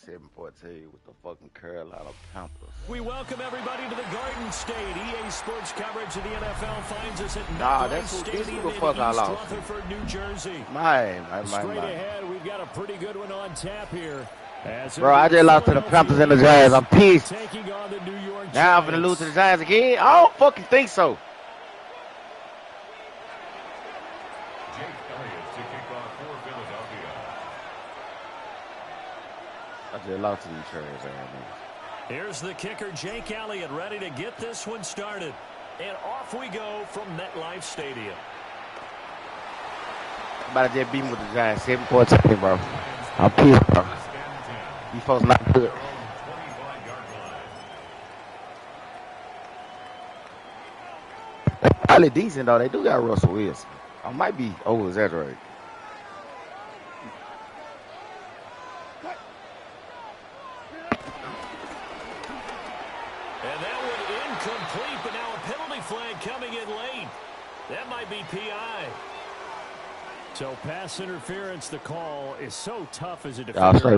37-14 with the fucking Carolina Panthers. We welcome everybody to the Garden State. EA Sports coverage of the NFL finds us at That's Stadium who the fuck I East lost. Rutherford, New Jersey. Straight ahead, we've got a pretty good one on tap here. Bro, I just lost to the Panthers and the Giants. I'm pissed. Taking on the New York now I'm gonna lose to the Giants again? I don't fucking think so. I just lost to these Giants. Here's the kicker, Jake Elliott, ready to get this one started. And off we go from MetLife Stadium. I'm about to just beat him with the Giants 7-14, bro. I'm pissed, bro. These folks not good. They're probably decent, though. They do got Russell Wilson. I might be over-exaggerating. And that one incomplete, but now a penalty flag coming in late. That might be PI. So pass interference, the call is so tough as a defender.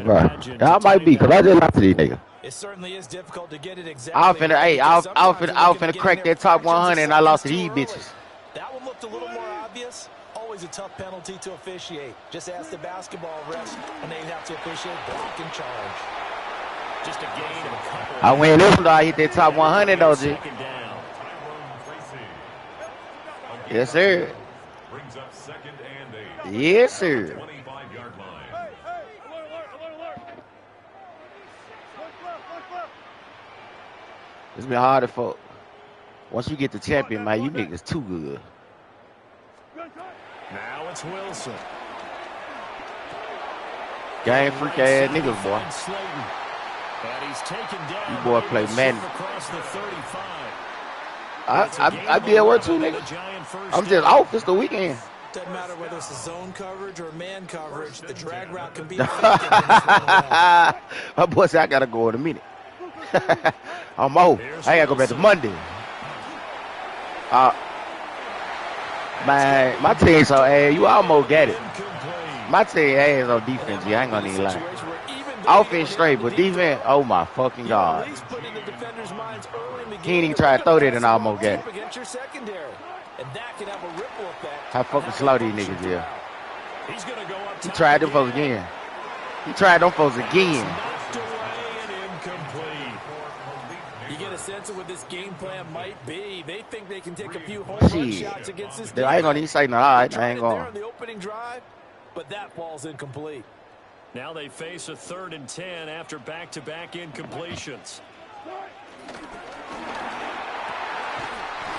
Y'all might be, because I just lost to these niggas. It certainly is difficult to get it exactly. I was finna crack that top 100 and I lost to these bitches. That one looked a little more obvious. Always a tough penalty to officiate. Just ask the basketball refs and they'd have to officiate block and charge. Just a gain of a couple. I win this one though. I hit that top 100 though, G. Yes, sir. Yes, sir. It's been hard to fuck. Once you get the champion, man, you niggas too good. Now it's Wilson. Game freak ass niggas, boy. You boy play Madden. I be at work too, nigga. I'm just off. It's the weekend. Doesn't matter whether it's a zone coverage or man coverage. The drag route can be My boy said I gotta go in a minute. I'm off. I gotta go back to Monday. Man, my team so ass. You almost got it. My team ass on defense. I ain't gonna even lie. Offense straight, but defense, oh my fucking God. He ain't even try to throw that and I almost got it. How fucking slow these niggas is. He tried them folks again. He tried them folks again. You get a sense of what this game plan might be. They think they can take a few home run shots against this team. I ain't gonna even say no. All right, I ain't going. On the opening drive, but that ball's incomplete. Now they face a 3rd and 10 after back-to-back incompletions.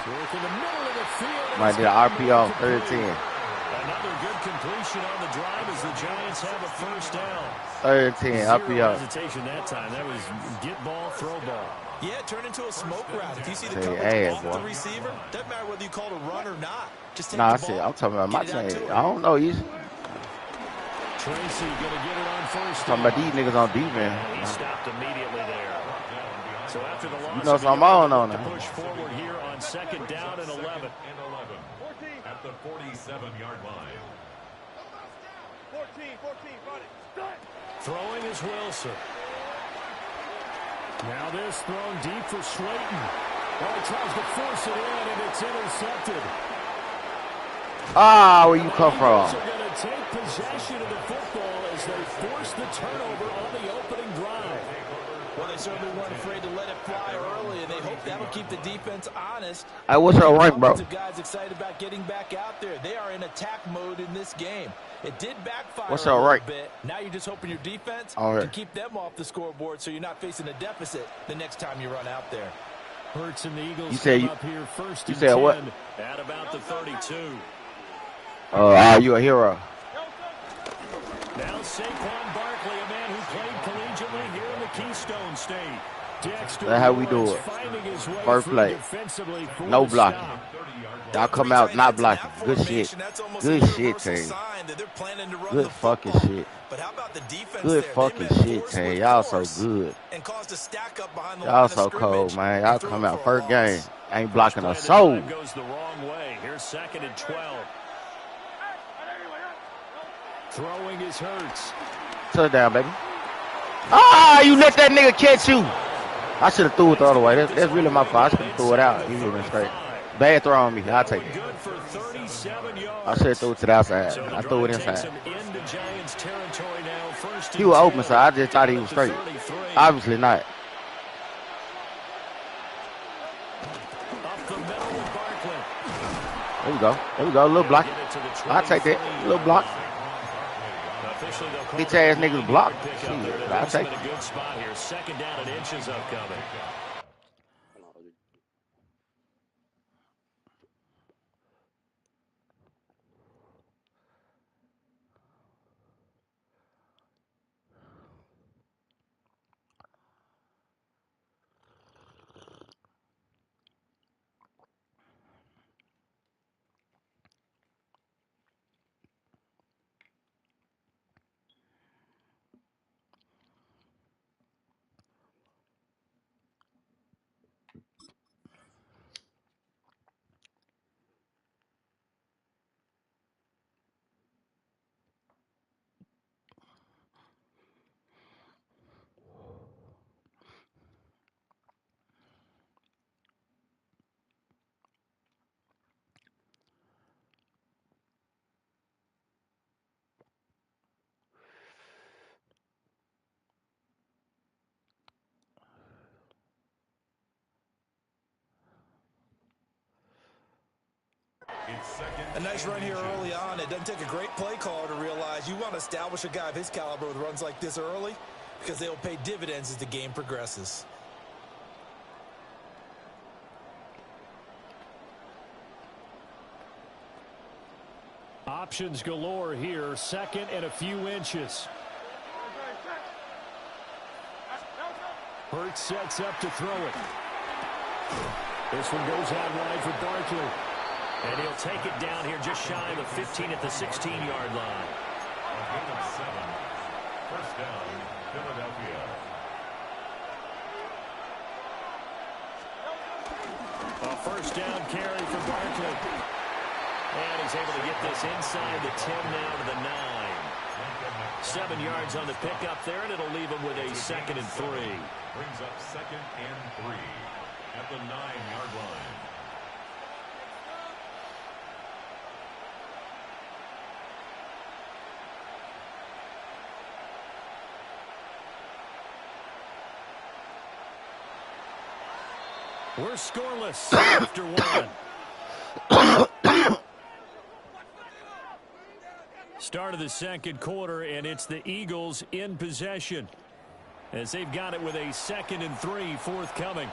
Work in the middle of the field. Might be an RPO, 3rd and 10. Another good completion on the drive as the Giants have a first down. 3rd and 10, RPO. Hesitation that time. That was get ball, throw ball. Yeah, turn into a smoke route. If you see the coverage off the receiver, doesn't matter whether you call it a run or not. Just take the ball. I'm talking about my team. I don't know. Tracy gonna get it on first. Talking about these niggas on defense. He stopped immediately there. So after the loss, you know something on now. Push forward here on 2nd down and 11. At the 47-yard line. 14, throwing is Wilson. Now this thrown deep for Slayton. Well, he tries to force it in, and it's intercepted. Where you come from? They're going to take possession of the football as they force the turnover on the opening drive. Well, they certainly weren't afraid to let it fly early, and they hope that'll keep the defense honest. Hey, what's your rank, bro? Guys excited about getting back out there. They are in attack mode in this game. It did backfire what's your rank? Bit. Now you're just hoping your defense can keep them off the scoreboard so you're not facing a deficit the next time you run out there. Hurts and the Eagles up here first you said 10 what? At about the 32. You a hero. Now Saquon Barkley, a man who played collegiately here in the Keystone State. That's how we do it. First play. No blocking. Y'all come out not blocking. Good shit. Good shit, team. Good fucking shit. Good fucking shit, team. Y'all so good. Y'all so cold, man. Y'all come out first game. Ain't blocking a soul. Goes the wrong way. Here's 2nd and 12. Throwing is Hurts. Touchdown, baby. Ah, you let that nigga catch you. I should have threw it the other way. That's really my fault. I should have threw it out. You went straight. Bad throw on me. I'll take it. I should have threw it to the outside. I threw it inside. He was open, so I just thought he was straight. Obviously not. There we go. There we go. A little block. I'll take that. A little block. Bitch ass niggas block. Shit, I'll take it. Second down and inches upcoming. A nice run here early on. It doesn't take a great play caller to realize you want to establish a guy of his caliber with runs like this early because they'll pay dividends as the game progresses. Options galore here. Second and a few inches. Hurts sets up to throw it. This one goes out wide for Barkley. And he'll take it down here just shy of the 15 at the 16-yard line. A gain of 7. First down, Philadelphia. A first down carry for Barkley. And he's able to get this inside the 10 now to the 9. 7 yards on the pickup there, and it'll leave him with a 2nd and 3. Brings up 2nd and 3 at the 9-yard line. We're scoreless after 1. Start of the second quarter, and it's the Eagles in possession as they've got it with a 2nd and 3 forthcoming.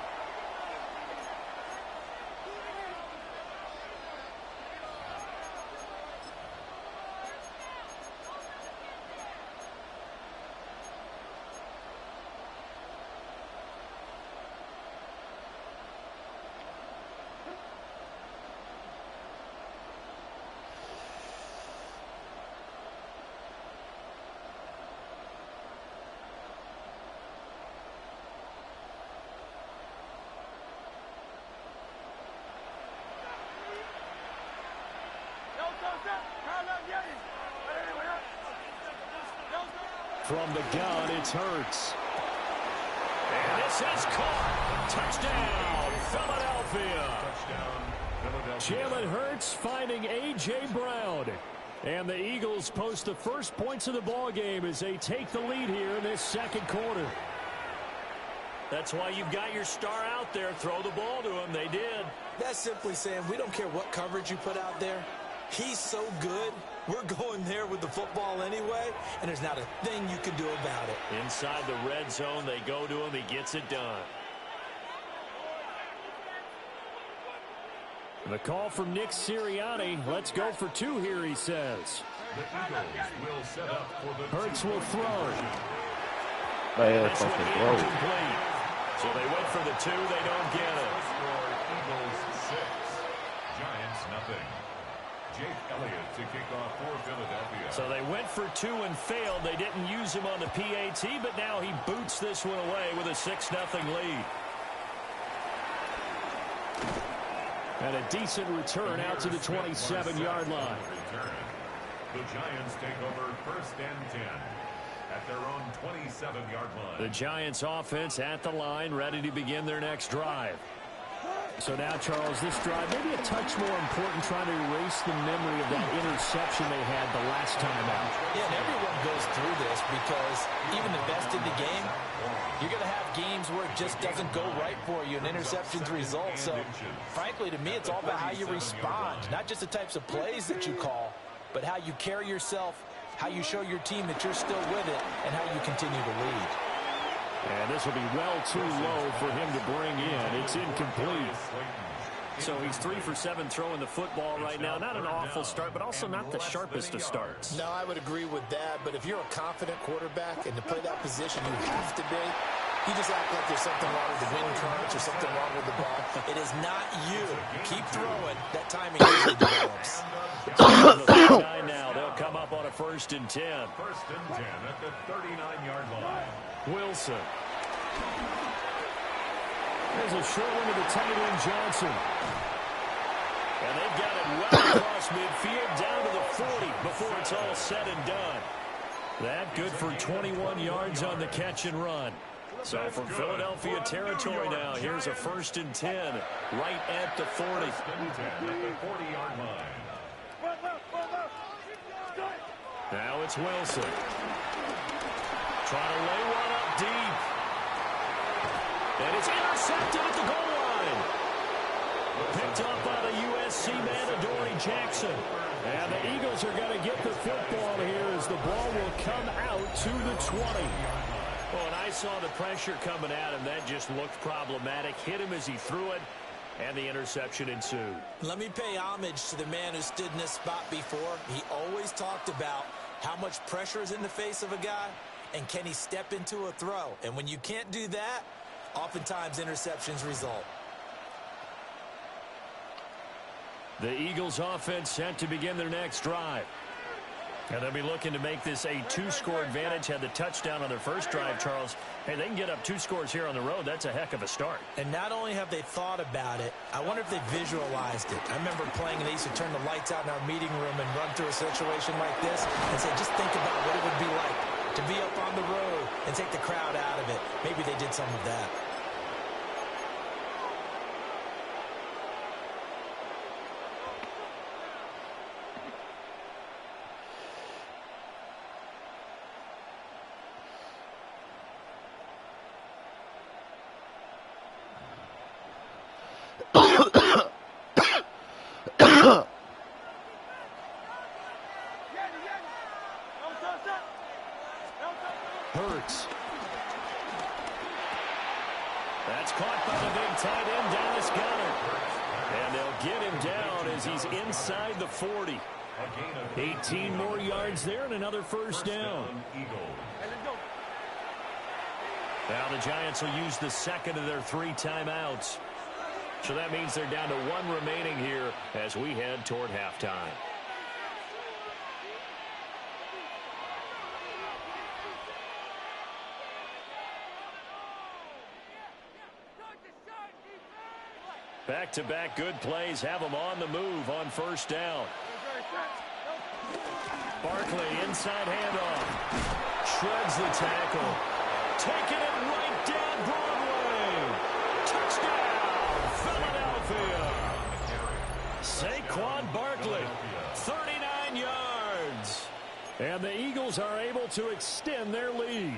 From the gun, it's Hurts. And this is caught. Touchdown, Philadelphia. Jalen Hurts finding A.J. Brown. And the Eagles post the first points of the ball game as they take the lead here in this second quarter. That's why you've got your star out there. Throw the ball to him. They did. That's simply saying we don't care what coverage you put out there. He's so good. We're going there with the football anyway, and there's not a thing you can do about it. Inside the red zone, they go to him. He gets it done. The call from Nick Sirianni. Let's go for 2 here, he says. The Eagles will set up for the Hurts will throw. Bad fucking throw. So they went for the 2. They don't get it. Score Eagles 6. Giants nothing. Jake Elliott to kick off for Philadelphia. So they went for 2 and failed. They didn't use him on the PAT, but now he boots this one away with a 6-0 lead. And a decent return out to the 27-yard line. The Giants take over 1st and 10 at their own 27-yard line. The Giants offense at the line, ready to begin their next drive. So now, Charles, this drive maybe a touch more important, trying to erase the memory of that interception they had the last time out. Yeah, and everyone goes through this because even the best in the game, you're going to have games where it just doesn't go right for you, and interceptions result. So, frankly, to me, it's all about how you respond, not just the types of plays that you call, but how you carry yourself, how you show your team that you're still with it, and how you continue to lead. And this will be well too low for him to bring in. It's incomplete. So he's 3 for 7 throwing the football right now. Not an awful start, but also not the sharpest of starts. No, I would agree with that. But if you're a confident quarterback and to play that position, you have to be. You just act like there's something wrong with the wind currents or something wrong with the ball. It is not you. Keep throwing. That timing usually develops. Now they'll come up on a 1st and 10. 1st and 10 at the 39-yard line. Wilson. There's a short one to the tight end, Johnson. And they've got it well across midfield down to the 40 before it's all said and done. That good for 21 yards on the catch and run. So from Philadelphia territory now, here's a 1st and 10 right at the 40. 1st and 10 at the 40-yard line. Now it's Wilson. Trying to lay one up deep. And it's intercepted at the goal line. Picked up by the USC man, Adoree Jackson. And the Eagles are going to get the football here as the ball will come out to the 20. Well, and I saw the pressure coming at him. That just looked problematic. Hit him as he threw it, and the interception ensued. Let me pay homage to the man who stood in this spot before. He always talked about how much pressure is in the face of a guy, and can he step into a throw? And when you can't do that, oftentimes interceptions result. The Eagles offense set to begin their next drive. And they'll be looking to make this a 2-score advantage. Had the touchdown on their first drive, Charles. Hey, they can get up 2 scores here on the road. That's a heck of a start. And not only have they thought about it, I wonder if they visualized it. I remember playing, and they used to turn the lights out in our meeting room and run through a situation like this and say, just think about what it would be like to be up on the road and take the crowd out of it. Maybe they did some of that. Hurts. That's caught by the big tight end, Dallas Goedert. And they'll get him down as he's inside the 40. 18 more yards there and another first down. Now the Giants will use the second of their 3 timeouts. So that means they're down to 1 remaining here as we head toward halftime. Back-to-back good plays have them on the move on first down. Barkley, inside handoff. Shreds the tackle. Taking it right down Broadway. Touchdown, Philadelphia. Saquon Barkley, 39 yards. And the Eagles are able to extend their lead.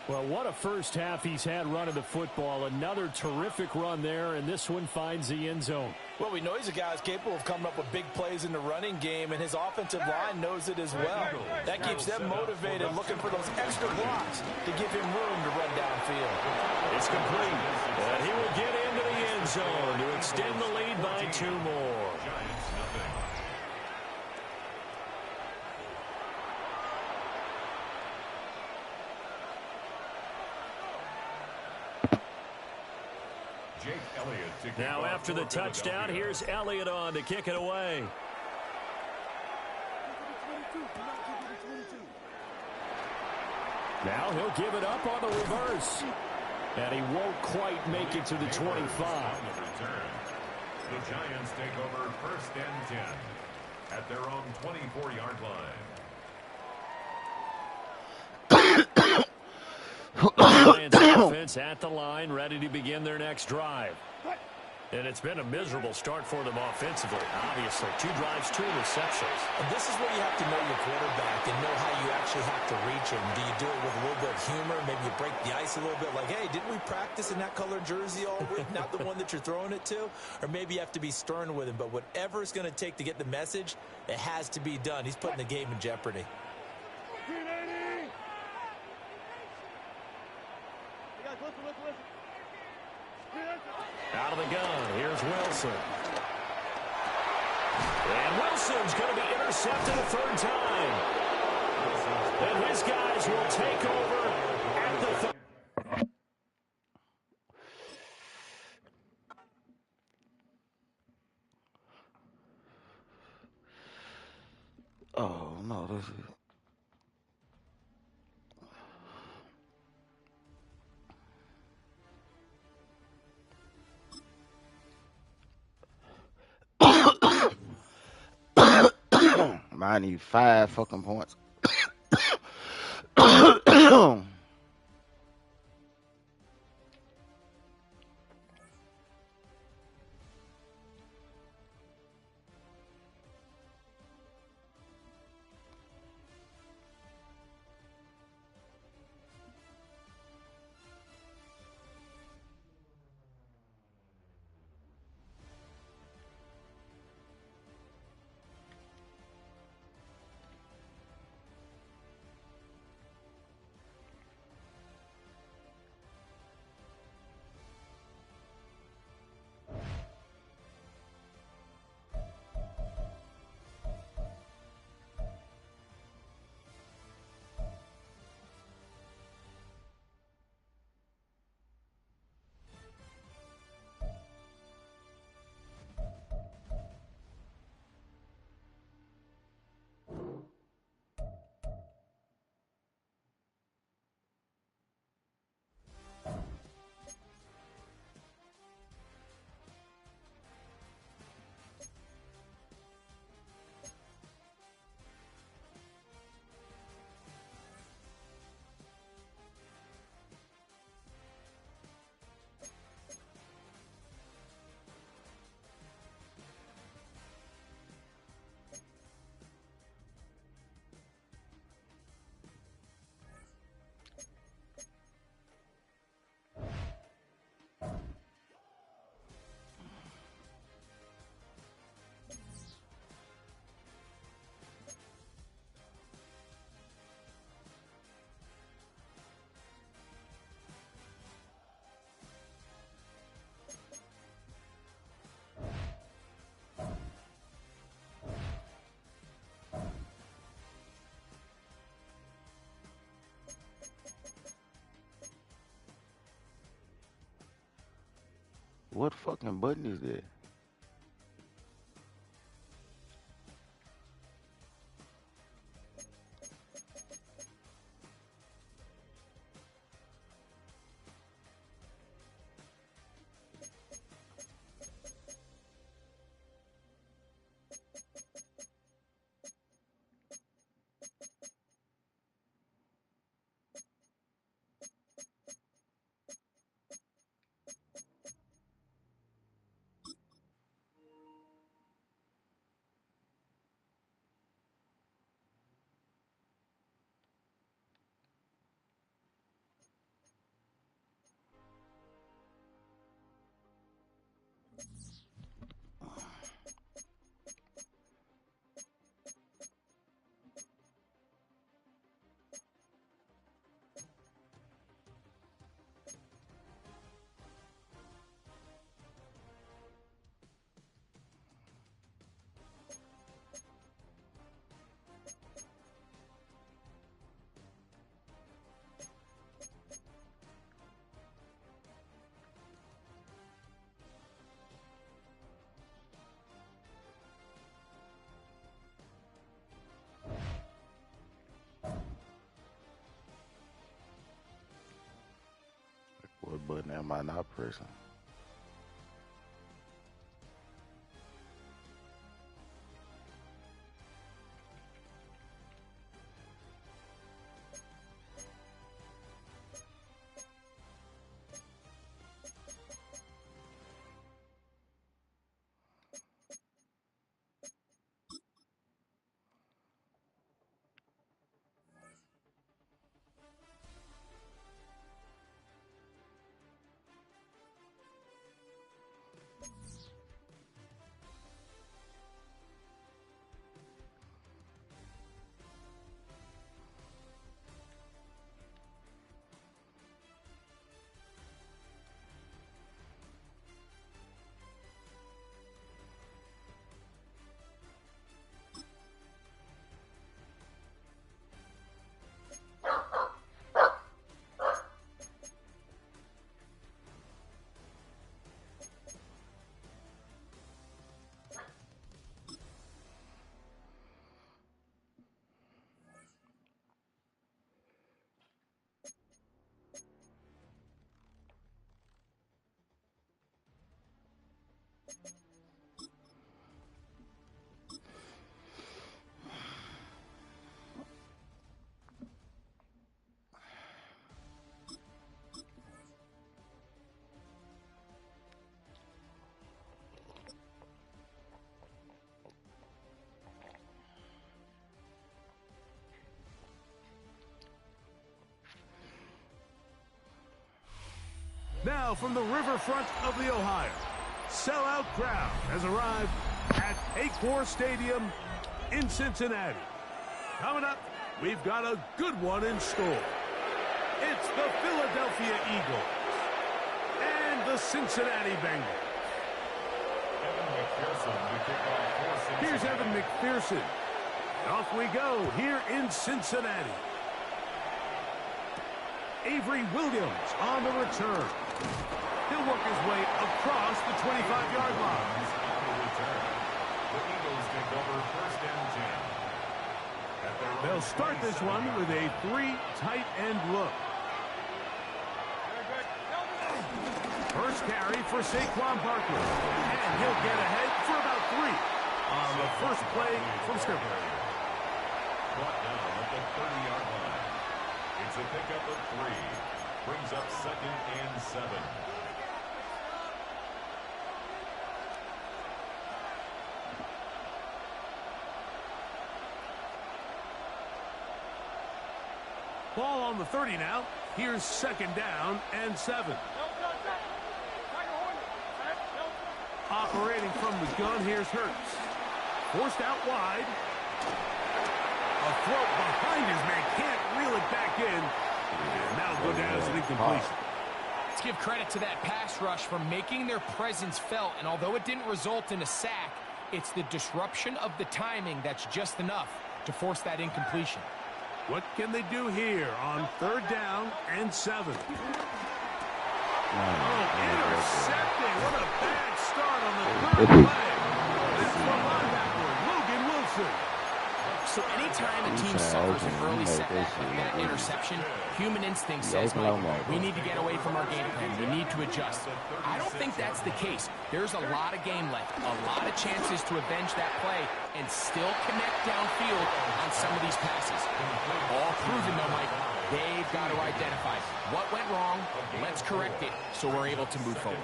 Well, what a first half he's had running the football. Another terrific run there, and this one finds the end zone. Well, we know he's a guy who's capable of coming up with big plays in the running game, and his offensive line knows it as well. That keeps them motivated, looking for those extra blocks to give him room to run downfield. It's complete, and he will get into the end zone to extend the lead by 2 more. Now after the touchdown, here's Elliott on to kick it away. Now he'll give it up on the reverse. And he won't quite make it to the 25. The Giants take over 1st and 10 at their own 24-yard line. offense at the line, ready to begin their next drive. And it's been a miserable start for them offensively. Obviously, 2 drives, 2 interceptions. And this is where you have to know your quarterback and know how you actually have to reach him. Do you do it with a little bit of humor? Maybe you break the ice a little bit like, hey, didn't we practice in that color jersey all week? Not the one that you're throwing it to? Or maybe you have to be stern with him. But whatever it's going to take to get the message, it has to be done. He's putting the game in jeopardy. Out of the gun, here's Wilson. And Wilson's going to be intercepted a 3rd time. And his guys will take over at the 3rd. Oh, no, this is... I need 5 fucking points. What fucking button is that? What button am I not pressing? Now from the riverfront of the Ohio, sellout crowd has arrived at Paycor Stadium in Cincinnati. Coming up, we've got a good one in store. It's the Philadelphia Eagles and the Cincinnati Bengals. Here's Evan McPherson. And off we go here in Cincinnati. Avery Williams on the return. He'll work his way across the 25-yard line. The Eagles take over 1st and 10. They'll start this one with a 3 tight end look. First carry for Saquon Barkley. And he'll get ahead for about 3 on the first play from scrimmage. Brought down at the 30-yard line. It's a pickup of 3. Brings up 2nd and 7. Ball on the 30 now. Here's 2nd down and 7. Operating from the gun, here's Hurts. Forced out wide. A throw behind his man. Can't reel it back in. And that'll go down as an incompletion. Let's give credit to that pass rush for making their presence felt. And although it didn't result in a sack, it's the disruption of the timing that's just enough to force that incompletion. What can they do here on 3rd down and 7? Intercepted. What a bad start on the 3rd play. This one linebacker, Logan Wilson. So anytime a team suffers an early setback like that interception, human instinct says, Mike, we need to get away from our game plan. We need to adjust. I don't think that's the case. There's a lot of game left, a lot of chances to avenge that play and still connect downfield on some of these passes. All proven, though, Mike. They've got to identify what went wrong, let's correct it so we're able to move forward.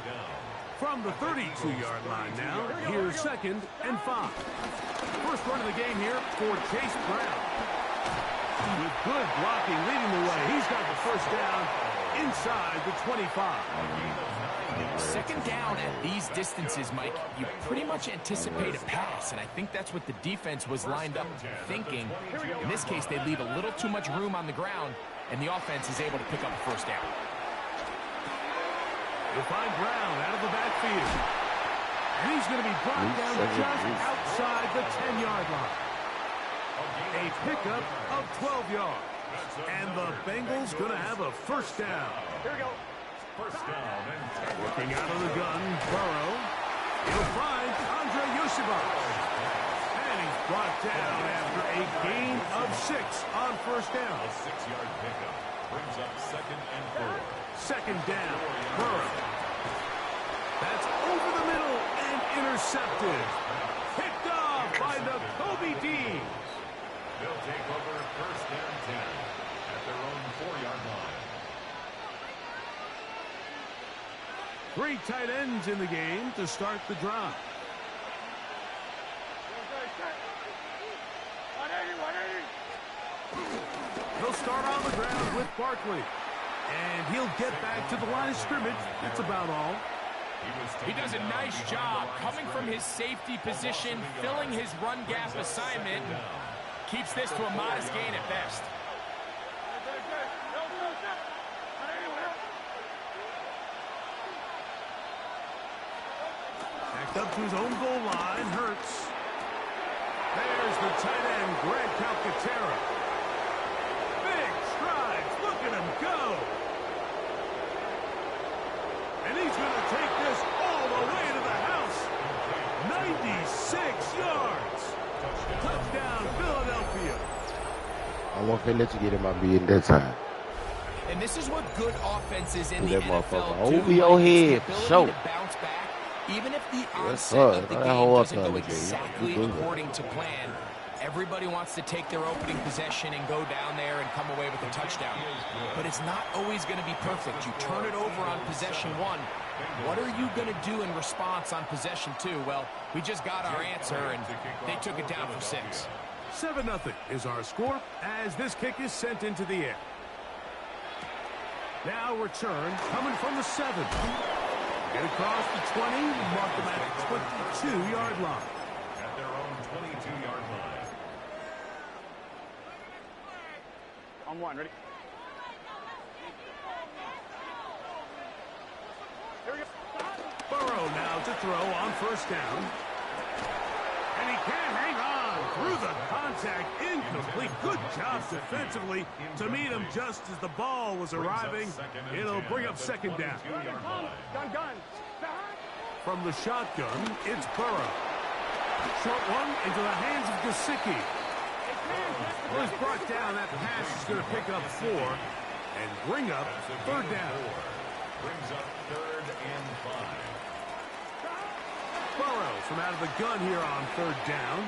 From the 32-yard line now, here's 2nd and 5. First run of the game here for Chase Brown. With good blocking leading the way, he's got the first down inside the 25. 2nd down at these distances, Mike, you pretty much anticipate a pass, and I think that's what the defense was lined up thinking. In this case, they leave a little too much room on the ground, and the offense is able to pick up a first down. You'll find Brown out of the backfield. And he's going to be brought down to just outside the 10-yard line. A pickup of 12 yards. And the Bengals going to have a first down. Here we go. First down and 10. Working out of the gun, Burrow. He'll find Andre Yosibach. And he's brought down after a gain of 6 on first down. A 6-yard pickup brings up 2nd and 4. 2nd down, Burrow. That's over the middle and intercepted. Picked off by the Kobe Dean. They'll take over 1st and 10 at their own 4-yard line. 3 tight ends in the game to start the drive. He'll start on the ground with Barkley. And he'll get back to the line of scrimmage. That's about all. He does a nice job coming from his safety position, filling his run gap assignment. Keeps this to a modest gain at best. Backed up to his own goal line, Hurts. There's the tight end, Greg Calcaterra. Big strides, look at him go. And he's going to take this all the way to the house. 96 yards. Touchdown, Philadelphia. I won't let you get in my being that time. And this is what good offenses in the NFL Over do. your head, The ability so. to bounce back Even if the onset of the game doesn't go exactly according to plan, everybody wants to take their opening possession and go down there and come away with a touchdown. But it's not always going to be perfect. You turn it over on possession 1. What are you going to do in response on possession 2? Well, we just got our answer, and they took it down for 6. 7-0 is our score as this kick is sent into the air. Now return coming from the 7. Get across the 20, mark them at the 22-yard line. At their own 22-yard line. On 1, ready? Here we go. Burrow now to throw on first down. And he can't hang on through the contact. Incomplete. Good job defensively to meet him just as the ball was arriving. It'll bring up second down. Gun. From the shotgun, it's Burrow. Short one into the hands of Gesicki. Well, he's brought down. That pass is going to pick up 4 and bring up third down. Brings up 3rd and 5. Burrow from out of the gun here on third down.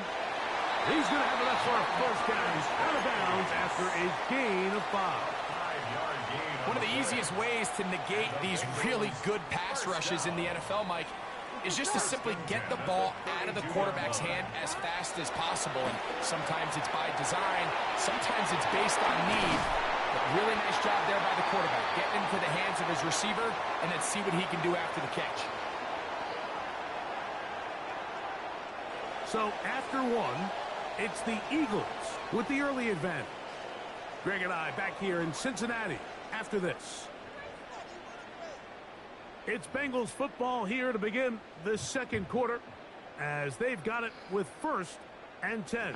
He's going to have enough for a first down. He's out of bounds after a gain of 5. 5-yard gain. One of the easiest ways to negate these really good pass rushes in the NFL, Mike, is just to simply get the ball out of the quarterback's hand as fast as possible. And sometimes it's by design, sometimes it's based on need. But really nice job there by the quarterback, getting into the hands of his receiver and then see what he can do after the catch. So after 1, it's the Eagles with the early advantage. Greg and I back here in Cincinnati after this. It's Bengals football here to begin the second quarter as they've got it with 1st and 10.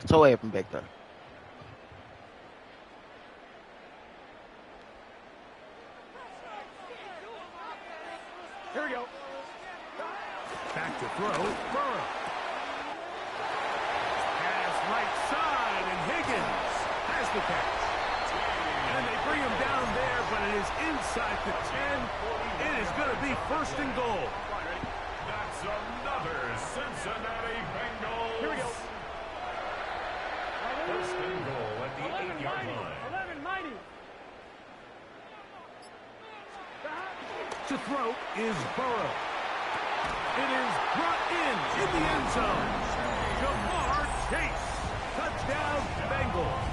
So what happened back there? Here we go. Back to throw, Burrow. Pass right side, and Higgins has the catch. And they bring him down there, but it is inside the 10. It is going to be 1st and goal. That's another Cincinnati Bengals. Here we go. 1st and goal at the 8-yard line. 11, mighty. To throw is Burrow. It is brought in the end zone. Jamar Chase. Touchdown, Bengals.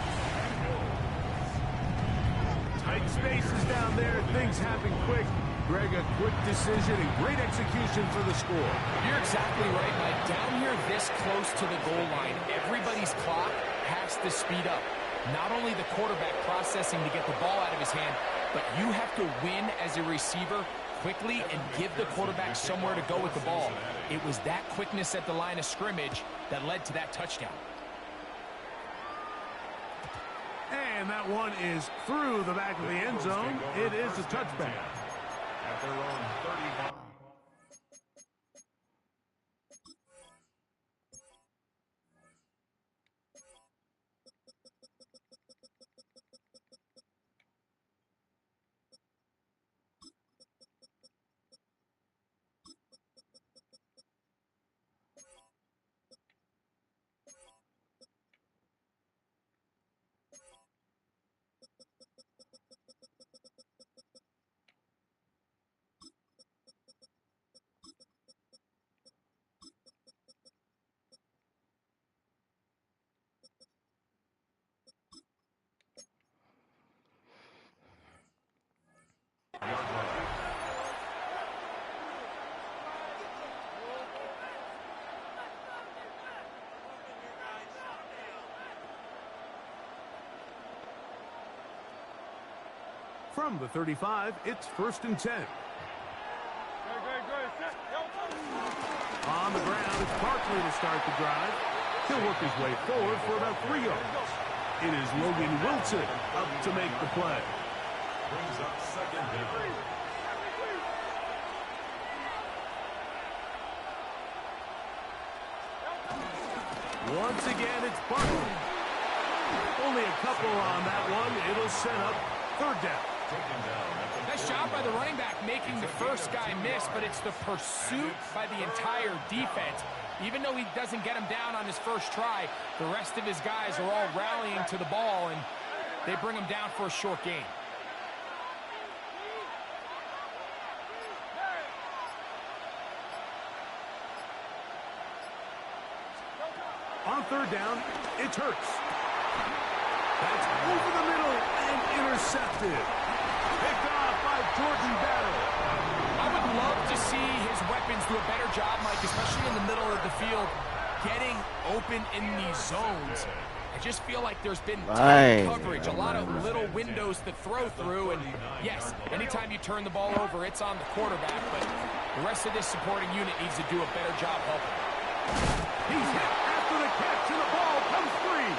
Tight spaces down there. Things happen quick. Greg, a quick decision and great execution for the score. You're exactly right, Mike. Down here this close to the goal line, everybody's clock has to speed up. Not only the quarterback processing to get the ball out of his hand, but you have to win as a receiver quickly and give the quarterback somewhere to go with the ball. It was that quickness at the line of scrimmage that led to that touchdown. And that one is through the back of the end zone. It is a touchback. At their own 35. From the 35, it's 1st and 10. On the ground, it's Barkley to start the drive. He'll work his way forward for about 3 yards. It is Logan Wilson up to make the play. Brings up 2nd down. Once again, it's Barkley. Only a couple on that one. It'll set up third down. Nice job by the running back making the first guy miss, but it's the pursuit by the entire defense. Even though he doesn't get him down on his first try, the rest of his guys are all rallying to the ball, and they bring him down for a short gain. On third down, it's Hurts. That's over the middle and intercepted. Picked off by Jordan Battle. I would love to see his weapons do a better job, Mike, especially in the middle of the field, getting open in these zones. I just feel like there's been tight coverage, a lot of little windows to throw through, and yes, anytime you turn the ball over, it's on the quarterback, but the rest of this supporting unit needs to do a better job helping. He's hit after the catch, and the ball comes free.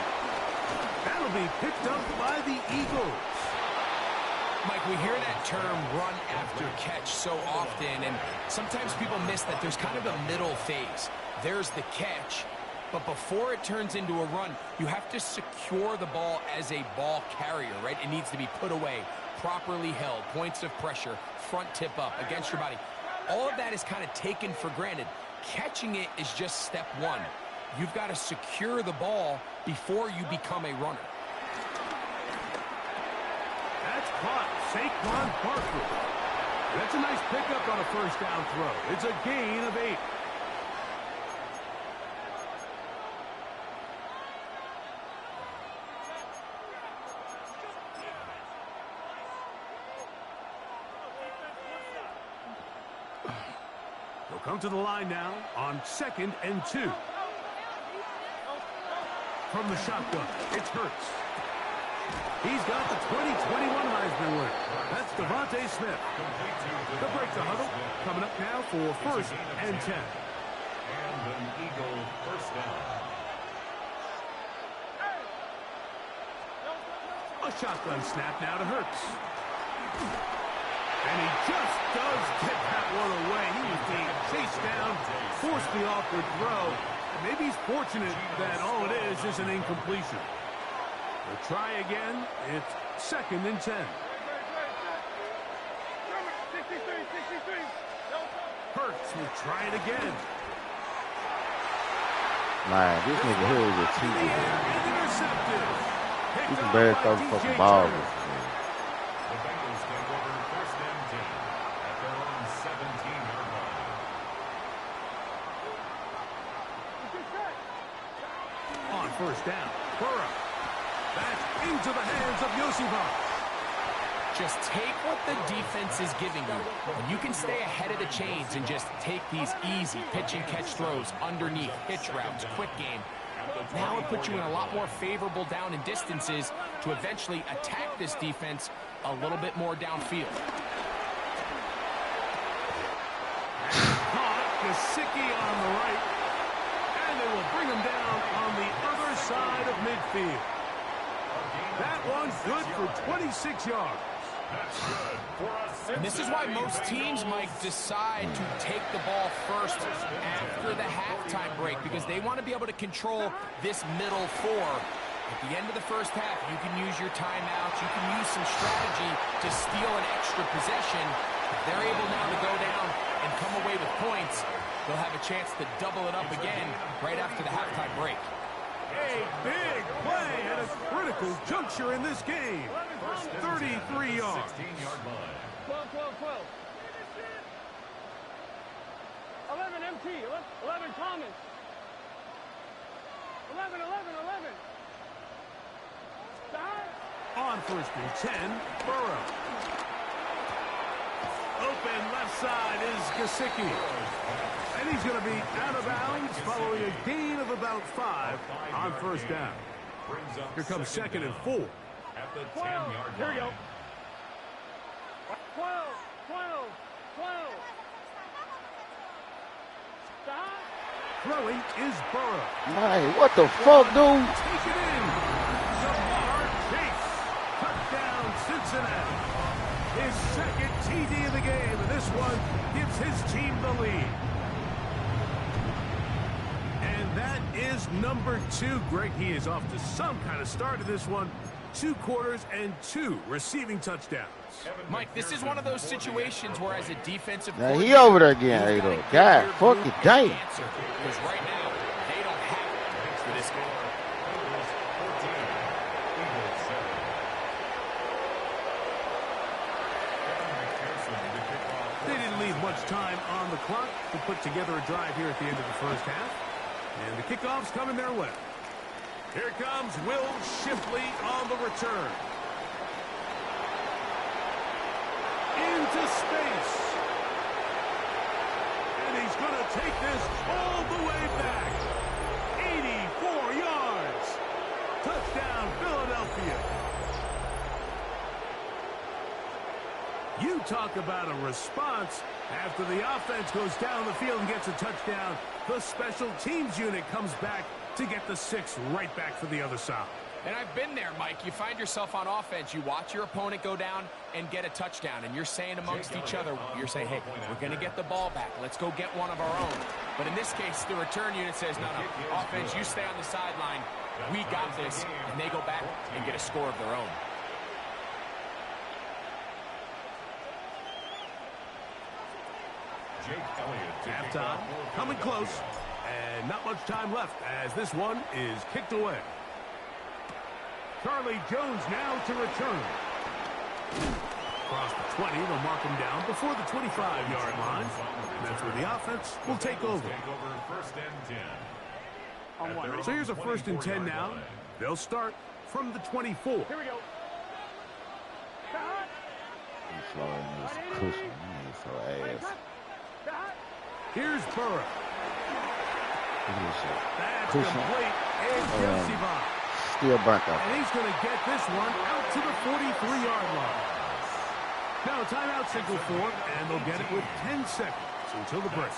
That'll be picked up by the Eagles. Mike, we hear that term run after catch so often, and sometimes people miss that there's kind of a middle phase. There's the catch, but before it turns into a run, you have to secure the ball as a ball carrier, right? It needs to be put away, properly held, points of pressure, front tip up against your body. All of that is kind of taken for granted. Catching it is just step one. You've got to secure the ball before you become a runner. That's caught. Saquon Barkley. That's a nice pickup on a first down throw. It's a gain of 8. They'll come to the line now on 2nd and 2. From the shotgun, it's Hurts. He's got the 2021 Heisman winner. That's Devontae Smith. They'll break the huddle. Coming up now for 1st and 10. And an Eagle first down. A shotgun snap now to Hurts. And he just does get that one away. He was being chased down, forced the awkward throw. And maybe he's fortunate that all it is an incompletion. We'll try again. It's 2nd and 10. Hurts will try it again. Man, this nigga here is a cheater. Intercepted. He can barely throw the fucking ball. The Bengals take over 1st and 10 at their own 17-yard line. On 1st down, Burrow. That's into the hands of Yosifov. Just take what the defense is giving you, and you can stay ahead of the chains and just take these easy pitch and catch throws underneath, hitch routes, quick game. Now it puts you in a lot more favorable down and distances to eventually attack this defense a little bit more downfield. Caught Gesicki on the right, and they will bring him down on the other side of midfield. That one's good for 26 yards. And this is why most teams, Mike, decide to take the ball first after the halftime break, because they want to be able to control this middle four. At the end of the first half, you can use your timeouts, you can use some strategy to steal an extra possession. If they're able now to go down and come away with points, they'll have a chance to double it up again right after the halftime break. A big play at a critical juncture in this game. 33 yards. 16-yard line. 12, 12, 12. 11 MT, 11 Thomas. 11, 11, 11. Stop. On 1st and 10, Burrow. Open left side is Gesicki. And he's going to be out of bounds following a gain of about 5 on 1st down. Here comes 2nd and 4. At the 10-yard line. Here we go. 12, 12, 12. Stop. Throwing is Burrow. Man, what the fuck, dude? Take it in. Jamar Chase. Touchdown, Cincinnati. His 2nd TD of the game, and this one gives his team the lead. And that is number 2. Greg, he is off to some kind of start of this one. 2 quarters and 2 receiving touchdowns. Mike, this is one of those situations where as a defensive now he over there again, Ado. God, fucking damn. Because right now, they don't have it for this guy. They didn't leave much time on the clock to put together a drive here at the end of the first half. And the kickoff's coming their way. Here comes Will Shipley on the return. Into space. And he's going to take this all the way back. 84 yards. Touchdown, Philadelphia. You talk about a response. After the offense goes down the field and gets a touchdown, the special teams unit comes back to get the 6 right back for the other side. And I've been there, Mike. You find yourself on offense, you watch your opponent go down and get a touchdown, and you're saying amongst each other, you're saying, hey, we're going to get the ball back. Let's go get one of our own. But in this case, the return unit says, no, offense, you stay on the sideline. We got this, and they go back and get a score of their own. Halftime, coming close, and not much time left as this one is kicked away. Charlie Jones now to return. Across the 20, they'll mark him down before the 25-yard line. And that's where the offense will take over. First and 10. So here's a 1st and 10 now. They'll start from the 24. Here we go. He's slowing this cushion. He's so ass. Here's Burrow. That's Cushion. complete. And Kelsey Bob. Still burnt up. And he's going to get this one out to the 43-yard line. Now, timeout signal for him, and they'll get it with 10 seconds until the break.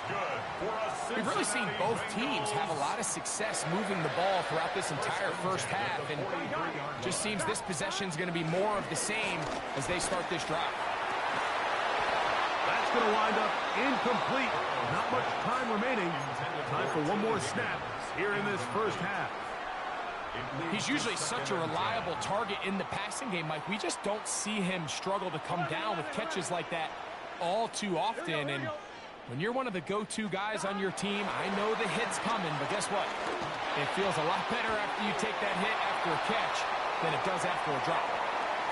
We've really seen both teams have a lot of success moving the ball throughout this entire first half, and it just seems this possession's going to be more of the same as they start this drive. That's going to wind up incomplete. Not much time remaining. Time for one more snap here in this first half. He's usually such a reliable target in the passing game, Mike. We just don't see him struggle to come down with catches like that all too often. And when you're one of the go-to guys on your team, I know the hit's coming, but guess what? It feels a lot better after you take that hit after a catch than it does after a drop.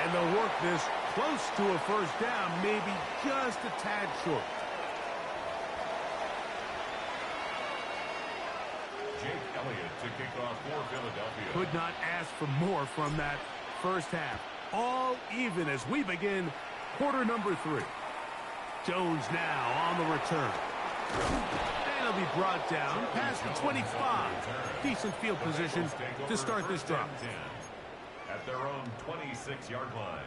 And they'll work this close to a first down, maybe just a tad short. To kick off for Philadelphia. Could not ask for more from that first half. All even as we begin quarter number 3. Jones now on the return. And he'll be brought down past the 25. Decent field position to start this drive. At their own 26-yard line.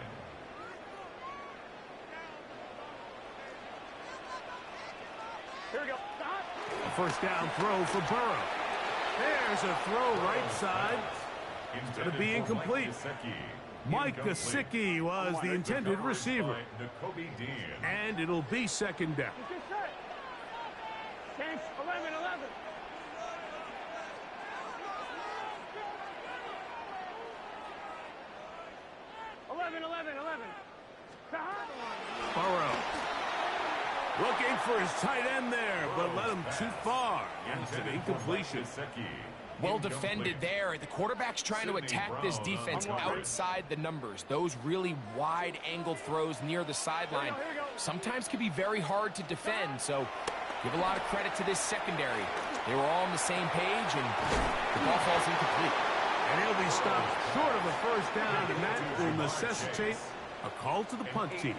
Here we go. A first down throw for Burrow. There's a throw right side. It's going to be incomplete. Mike Gesicki was the intended receiver. And it'll be second down. Change 11-11. Burrow looking for his tight end there, but led him too far. It's an incompletion. Well defended there. The quarterback's trying to attack this defense outside the numbers. Those really wide-angled throws near the sideline sometimes can be very hard to defend, so give a lot of credit to this secondary. They were all on the same page, and the ball falls incomplete. And he'll be stopped short of a first down, and that will necessitate a call to the punt team.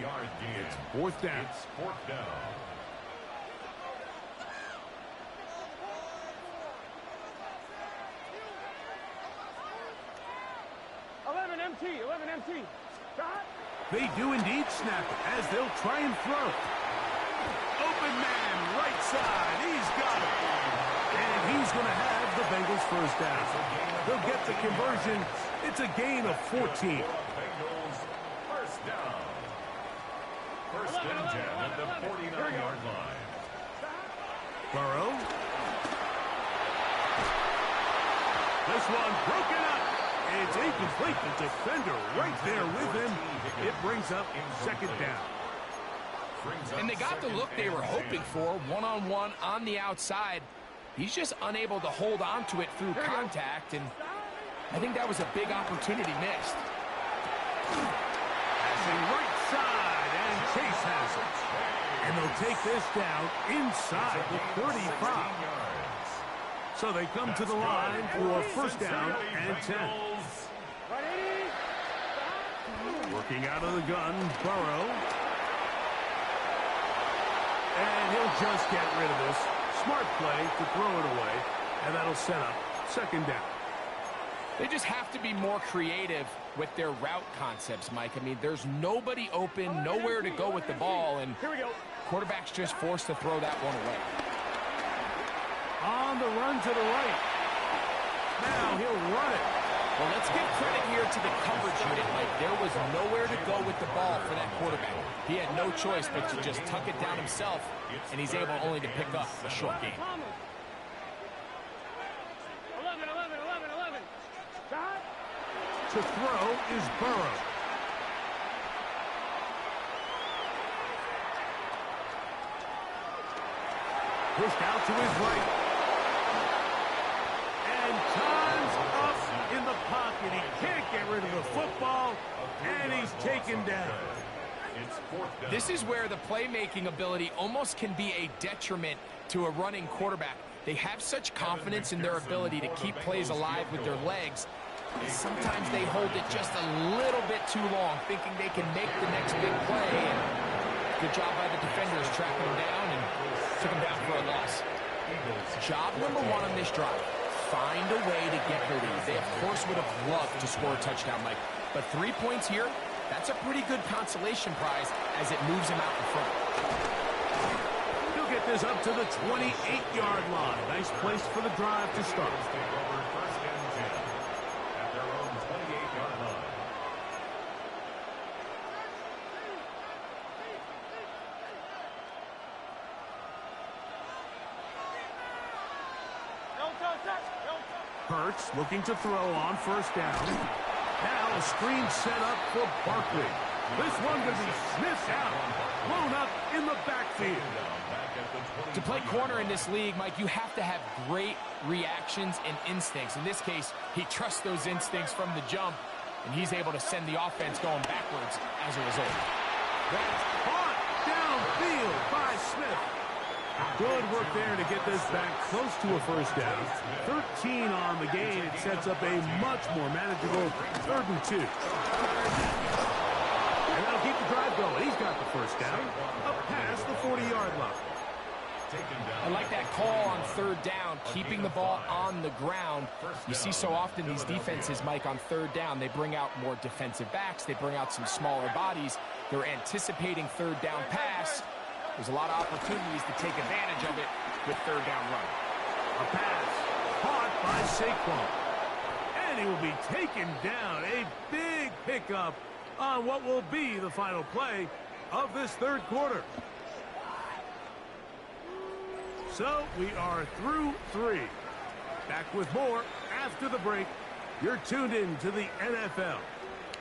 It's fourth down. MT. Stop. They do indeed snap it as they'll try and throw. Open man, right side. He's got it. And he's going to have the Bengals first down. They'll get the conversion. It's a gain of 14. Bengals first down. First and 10 at the 49-yard line. Burrow. This one broken up. It's incomplete. The defender right there with him. It brings up second down. And they got the look they were hoping for, one-on-one on the outside. He's just unable to hold on to it through contact, and I think that was a big opportunity missed. Passing right side, and Chase has it. And they'll take this down inside the 35. So they come to the line for first down and 10. Working out of the gun, Burrow. And he'll just get rid of this. Smart play to throw it away, and that'll set up second down. They just have to be more creative with their route concepts, Mike. I mean, there's nobody open, nowhere to go with the ball, and quarterback's just forced to throw that one away. On the run to the right. Now he'll run it. Well, let's give credit here to the coverage unit, Mike. There was nowhere to go with the ball for that quarterback. He had no choice but to just tuck it down himself, and he's able only to pick up a short gain. 11. Shot. To throw is Burrow. Pushed out to his right. And time's up in the pocket. He can't get rid of the football, and he's taken down. This is where the playmaking ability almost can be a detriment to a running quarterback. They have such confidence in their ability to keep plays alive with their legs. Sometimes they hold it just a little bit too long, thinking they can make the next big play. And good job by the defenders tracking him down and took him down for a loss. Job number one on this drive, find a way to get the lead. They, of course, would have loved to score a touchdown, Mike. But 3 points here, that's a pretty good consolation prize as it moves him out in front. He'll get this up to the 28-yard line. Nice place for the drive to start. First and 10 at their own 28-yard line. Hurts looking to throw on first down. Now a screen set up for Barkley. This one going to be sniffed out. Blown up in the backfield. To play corner in this league, Mike, you have to have great reactions and instincts. In this case, he trusts those instincts from the jump, and he's able to send the offense going backwards as a result. That's caught downfield by Smith. Good work there to get this back close to a first down. 13 on the game. It sets up a much more manageable 3rd and 2. And that'll keep the drive going. He's got the first down up past the 40-yard line. I like that call on 3rd down, keeping the ball on the ground. You see so often these defenses, Mike, on 3rd down, they bring out more defensive backs. They bring out some smaller bodies. They're anticipating 3rd down pass. There's a lot of opportunities to take advantage of it with 3rd down run. A pass caught by Saquon. And he will be taken down. A big pickup on what will be the final play of this 3rd quarter. So we are through 3. Back with more after the break. You're tuned in to the NFL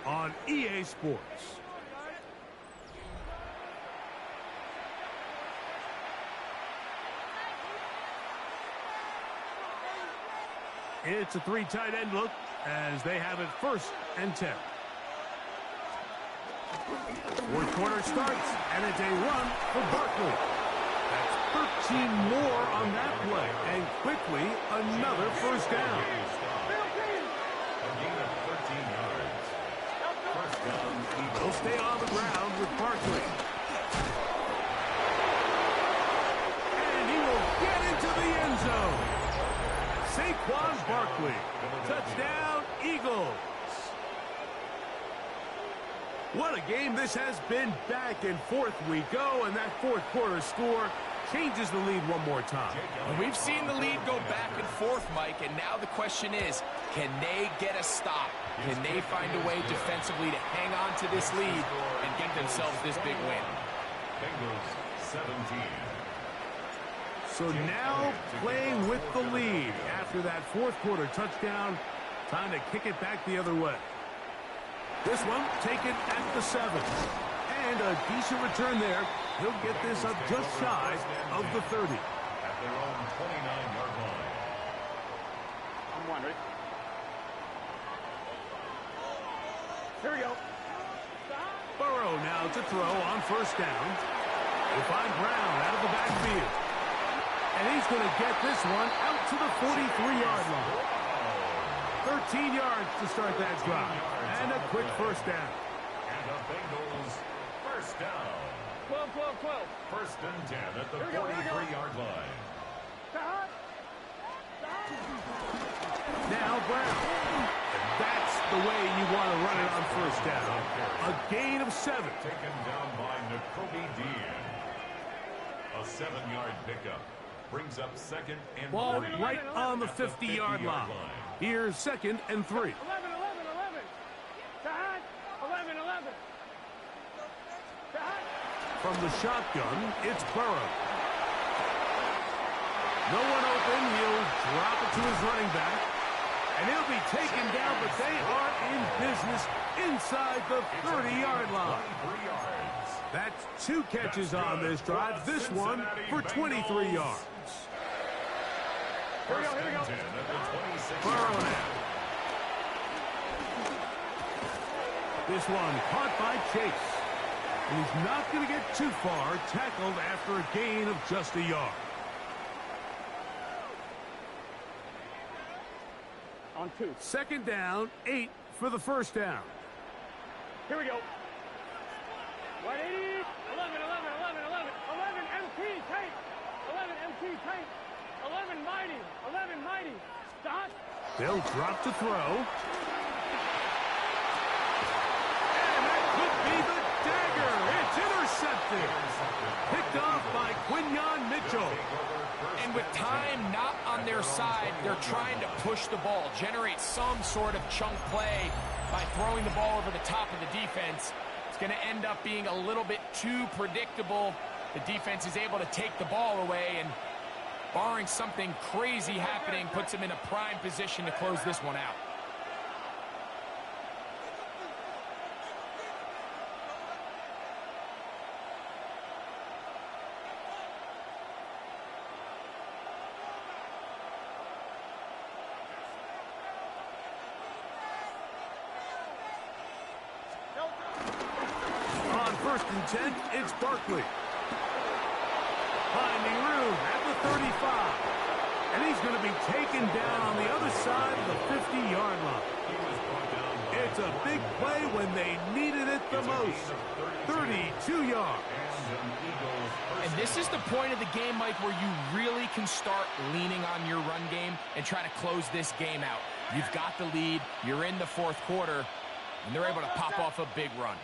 on EA Sports. It's a 3 tight end look as they have it 1st and 10. 4th quarter starts, and it's a run for Barkley. That's 13 more on that play, and quickly another first down. A gain of 13 yards. First down, Eagles. They'll stay on the ground with Barkley. And he will get into the end zone. Saquon Barkley. Touchdown, Eagles. What a game this has been. Back and forth we go, and that 4th quarter score changes the lead one more time. And we've seen the lead go back and forth, Mike, and now the question is, can they get a stop? Can they find a way defensively to hang on to this lead and get themselves this big win? Bengals 17. So now playing with the lead after that 4th quarter touchdown Time to kick it back the other way. This one taken at the 7. And a decent return there. He'll get this up just shy of the 30. At their own 29-yard line. I'm wondering. Here we go. Burrow now to throw on first down. They find Brown out of the backfield. And he's going to get this one out to the 43-yard line. 13 yards to start that drive. And a quick first down. And the Bengals first down. 12, 12, 12. First and 10 at the 43-yard line. Now Brown. That's the way you want to run it on first down. A gain of 7. Taken down by N'Kobe Dean. A 7-yard pickup. Brings up second and Ball 3. right on the 50-yard line. Here's second and 3. 11, 11, 11. Side. 11, 11. Side. From the shotgun, it's Burrow. No one open. He'll drop it to his running back. And he'll be taken down, but they are in business inside the 30-yard line. That's 2 catches on this drive. This one for 23 yards. Here we go, here we go. Burrow now. This one caught by Chase. And he's not going to get too far, tackled after a gain of just a yard. On 2. Second down, 8 for the first down. Here we go. 180. 11, 11, 11, 11. 11 MT tank. 11 MT tank. 11 mighty. 11 mighty. Stop. They'll drop to throw. And that could be the dagger. It's intercepted. Picked off by Quinyon Mitchell. And with time not on their side, they're trying to push the ball, generate some sort of chunk play by throwing the ball over the top of the defense. It's going to end up being a little bit too predictable. The defense is able to take the ball away, and barring something crazy happening, puts them in a prime position to close this one out. On first and 10, it's Barkley. Finding room at the 35. And he's going to be taken down on the other side of the 50-yard line. It's a big play when they needed it the most. 32 yards. And this is the point of the game, Mike, where you really can start leaning on your run game and try to close this game out. You've got the lead, you're in the fourth quarter, and they're able to pop off a big run.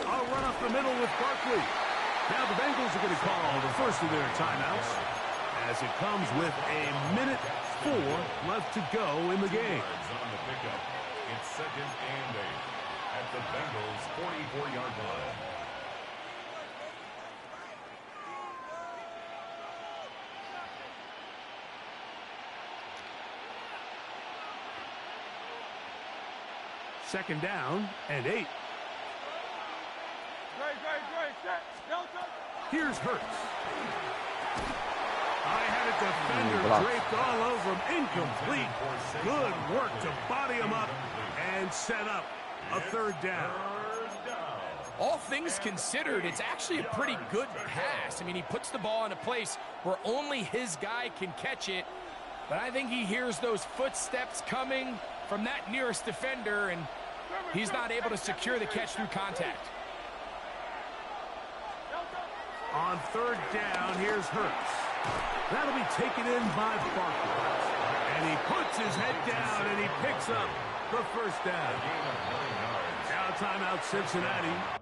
I'll run up the middle with Barkley. Now the Bengals are going to call the first of their timeouts as it comes with a minute 4 left to go in the game. On the pickup. It's second and 8 at the Bengals' 44-yard line. Second down and 8. Here's Hurts. I had a defender draped all over him. Incomplete. Good work to body him up and set up a third down. All things considered, it's actually a pretty good pass. I mean, he puts the ball in a place where only his guy can catch it. But I think he hears those footsteps coming from that nearest defender, and he's not able to secure the catch through contact. On third down, here's Hurts. That'll be taken in by Barkley. And he puts his head down and he picks up the first down. Now timeout Cincinnati.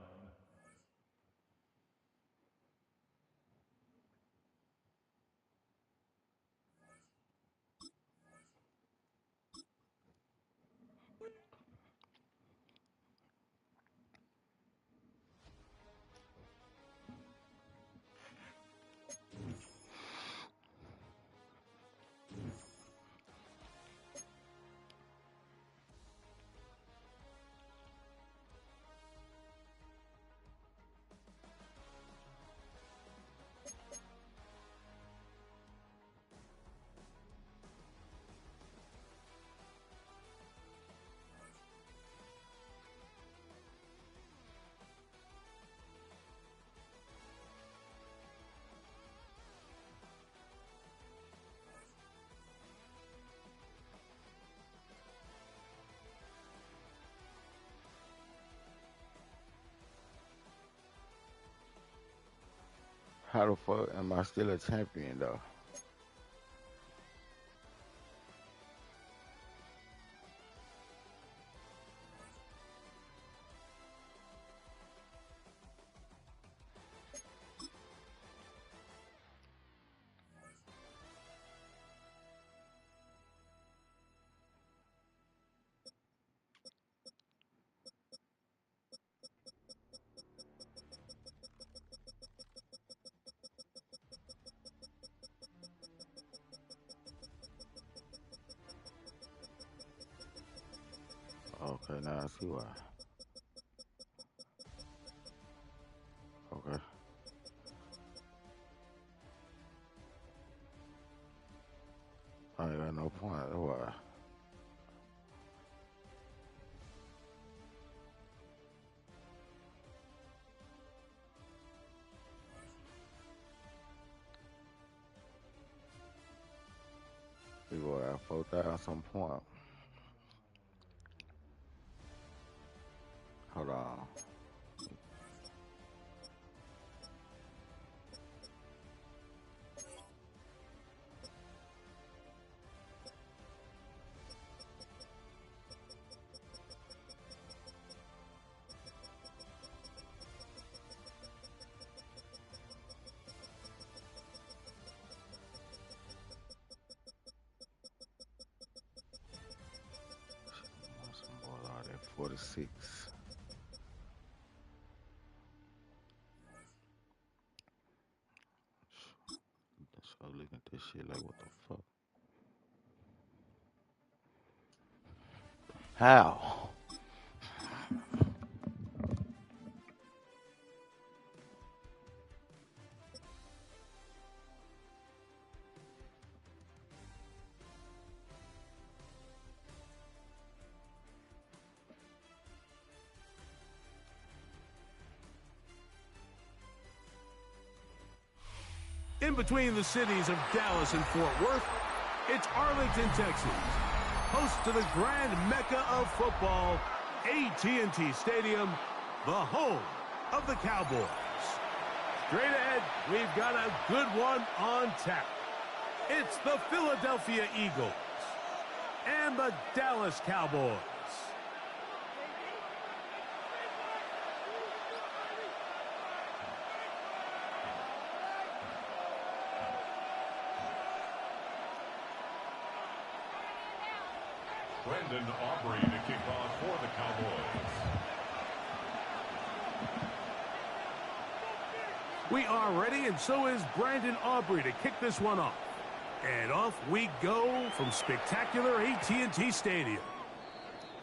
How the fuck am I still a champion though? Okay, now I see why. Okay. I ain't got no point. That's why. People got 4,000 some point. Hold on. Some boy out at 46. So looking at this shit like, what the fuck? How? In between the cities of Dallas and Fort Worth, it's Arlington, Texas, host to the grand mecca of football, AT&T Stadium, the home of the Cowboys. Straight ahead, we've got a good one on tap. It's the Philadelphia Eagles and the Dallas Cowboys. Brendan Aubrey to kick off for the Cowboys. We are ready, and so is Brandon Aubrey to kick this one off. And off we go from spectacular AT&T Stadium.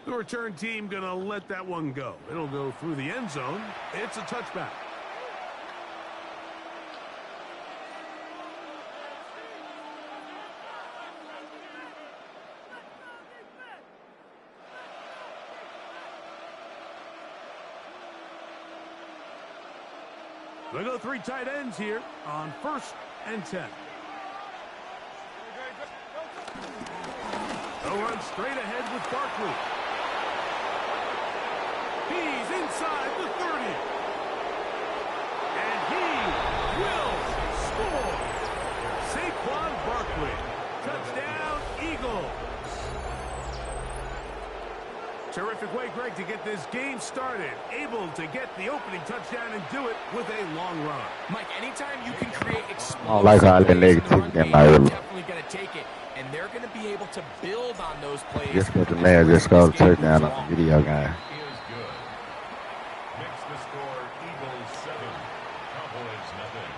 The return team gonna let that one go. It'll go through the end zone. It's a touchback. They go three tight ends here on 1st and 10. They'll run straight ahead with Barkley. He's inside the 30. And he will score. Saquon Barkley. Touchdown, Eagles. Terrific way, Greg, to get this game started. Able to get the opening touchdown and do it with a long run. Mike, anytime you can create explosive I don't like how the plays in the run negative game, game you're out. definitely going to take it. And they're going to be able to build on those plays. Just got the as man the just rest of got a this game moves touchdown on along. the video game. Is good. Makes the score Eagles 7, Cowboys nothing.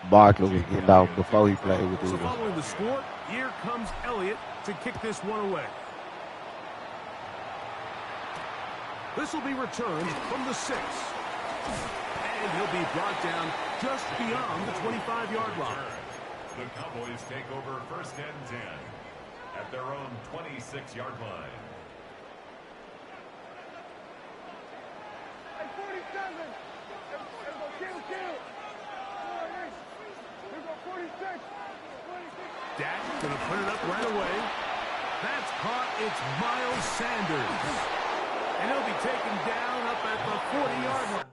Barkley was getting out before he played with the So Eagles. following the score, here comes Elliott to kick this one away. This will be returned from the 6. And he'll be brought down just beyond the 25-yard line. The Cowboys take over 1st and 10 at their own 26-yard line. Hey, 47. Kill. Here go 46. Dak gonna put it up right away. That's caught. It's Miles Sanders. And he'll be taken down up at the 40-yard line.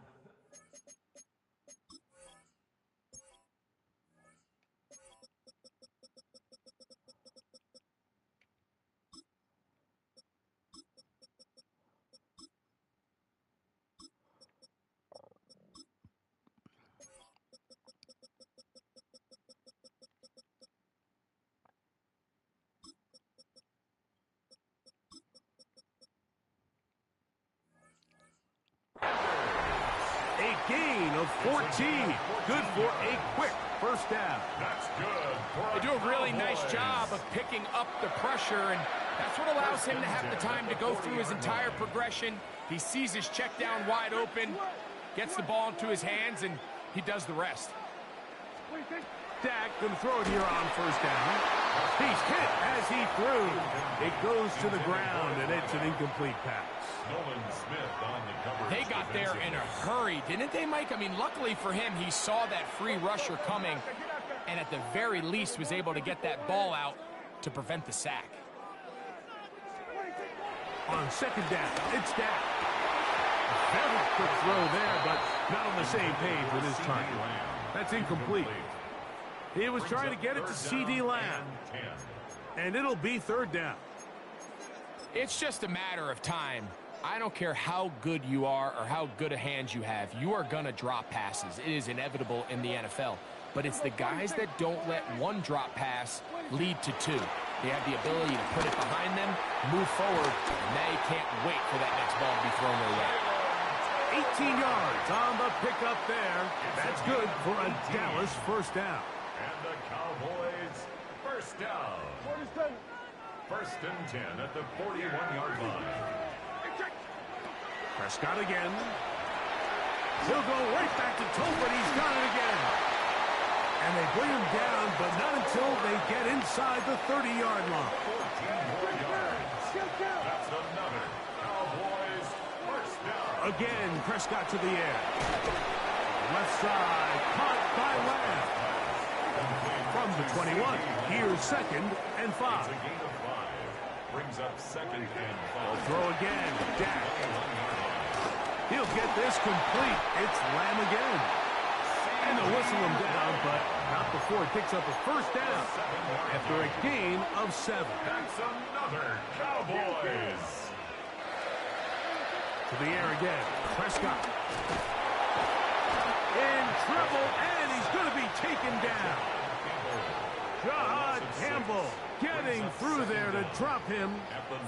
A gain of 14. Good for a quick first down. That's good. They do a really nice job of picking up the pressure, and that's what allows him to have the time to go through his entire progression. He sees his check down wide open, gets the ball into his hands, and he does the rest. Dak going to throw it here on first down. He's hit as he threw. It goes to the ground, and it's an incomplete pass. They got there in a hurry, didn't they, Mike? I mean, luckily for him, he saw that free rusher coming, and at the very least was able to get that ball out to prevent the sack. On second down, it's Dak. Very quick throw there, but not on the same page with his target. That's incomplete. He was trying to get it to C.D. Lamb. And it'll be third down. It's just a matter of time. I don't care how good you are or how good a hand you have. You are going to drop passes. It is inevitable in the NFL. But it's the guys that don't let one drop pass lead to two. They have the ability to put it behind them, move forward, and they can't wait for that next ball to be thrown their way. 18 yards on the pickup there. That's good for a Dallas first down. And the Cowboys first down. First and 10 at the 41-yard line. Prescott again. He'll go right back to Tolbert. He's got it again. And they bring him down, but not until they get inside the 30-yard line. 14 more yards. That's another Cowboys first down. Again, Prescott to the air. Left side, caught by Lamb. From the 21, here's second and 5. It's a gain of 5. Brings up second and 5. Throw again, Dak. He'll get this complete. It's Lamb again. And they'll whistle him down, but not before he picks up a first down after a gain of 7. That's another Cowboys. To the air again, Prescott. In trouble, and he's going to be taken down. Jahad Campbell getting through there to drop him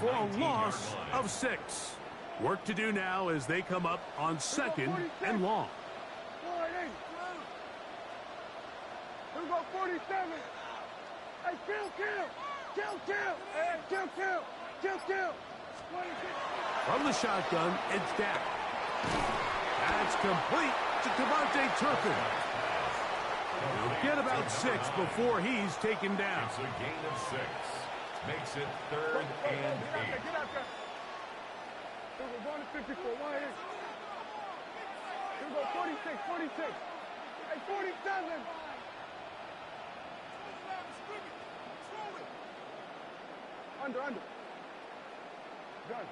for a loss of 6. Work to do now as they come up on second and long. Here we go, 47. Hey, kill. From the shotgun, it's Dak. That's complete to Devontae Turpin. He'll get about 6 before he's taken down. It's a gain of 6. Makes it third and 8. Get out there. Here we go, 54. Why is? Here we go, 46. Hey, 47. Under. Done.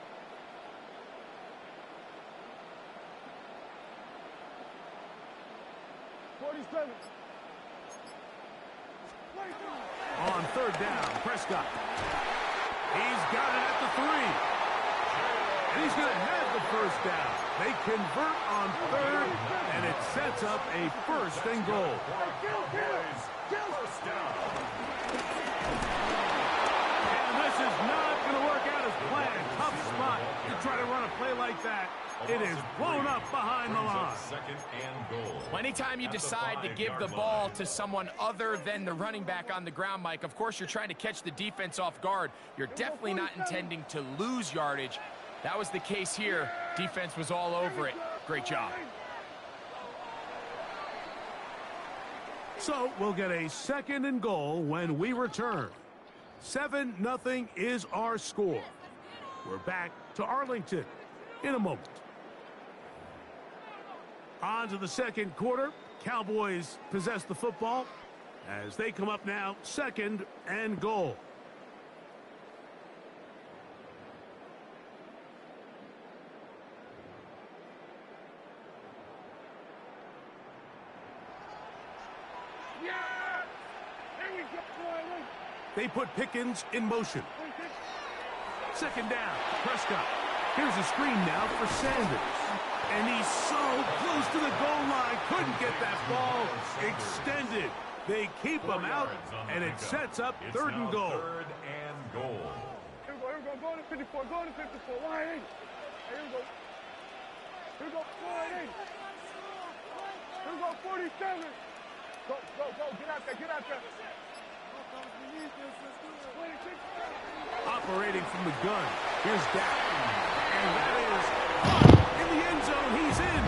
On third down, Prescott. He's got it at the 3. And he's going to have the first down. They convert on third, and it sets up a first and goal. First down. And this is not going to work out as planned. Tough spot to try to run a play like that. It is blown up behind the line. Second and goal. Anytime you decide to give the ball to someone other than the running back on the ground, Mike, of course you're trying to catch the defense off guard. You're definitely not intending to lose yardage. That was the case here. Defense was all over it. Great job. So we'll get a second and goal when we return. 7-0 is our score. We're back to Arlington in a moment. On to the second quarter. Cowboys possess the football as they come up now, second and goal. They put Pickens in motion. Second down, Prescott. Here's a screen now for Sanders. And he's so close to the goal line. Couldn't get that ball extended. They keep him out, and it sets up third and goal. Third and goal. Here we go. Go to 54. Go to 54. Line 8. Here we go. Here we go. Line 8. Here we go. 47. Go. Get out there. Operating from the gun. Here's Dak. And that is in the end zone. He's in.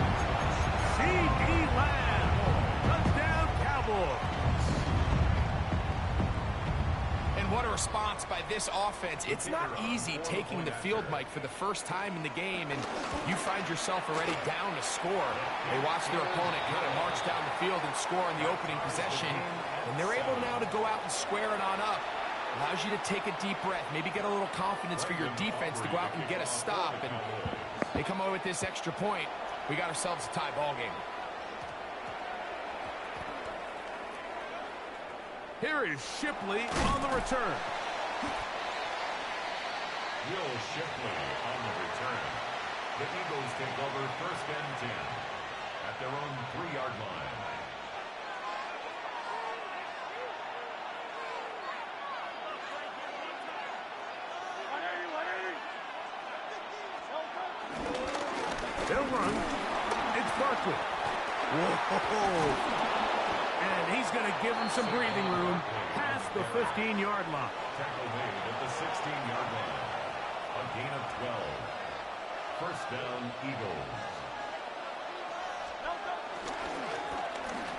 C.D. Lamb. Touchdown, Cowboys. And what a response by this offense. It's not easy taking the field, Mike, for the first time in the game, and you find yourself already down to score. They watch their opponent kind of march down the field and score on the opening possession, and they're able now to go out and square it on up. Allows you to take a deep breath, maybe get a little confidence for your defense to go out and get a stop, and they come away with this extra point. We got ourselves a tie ball game. Here is Shipley on the return. Will Shipley on the return. The Eagles take over first and 10 at their own 3-yard line. They'll run. It's Barkley. Whoa. And he's going to give him some breathing room past the 15-yard line. Tackle made at the 16-yard line. A gain of 12. First down, Eagles.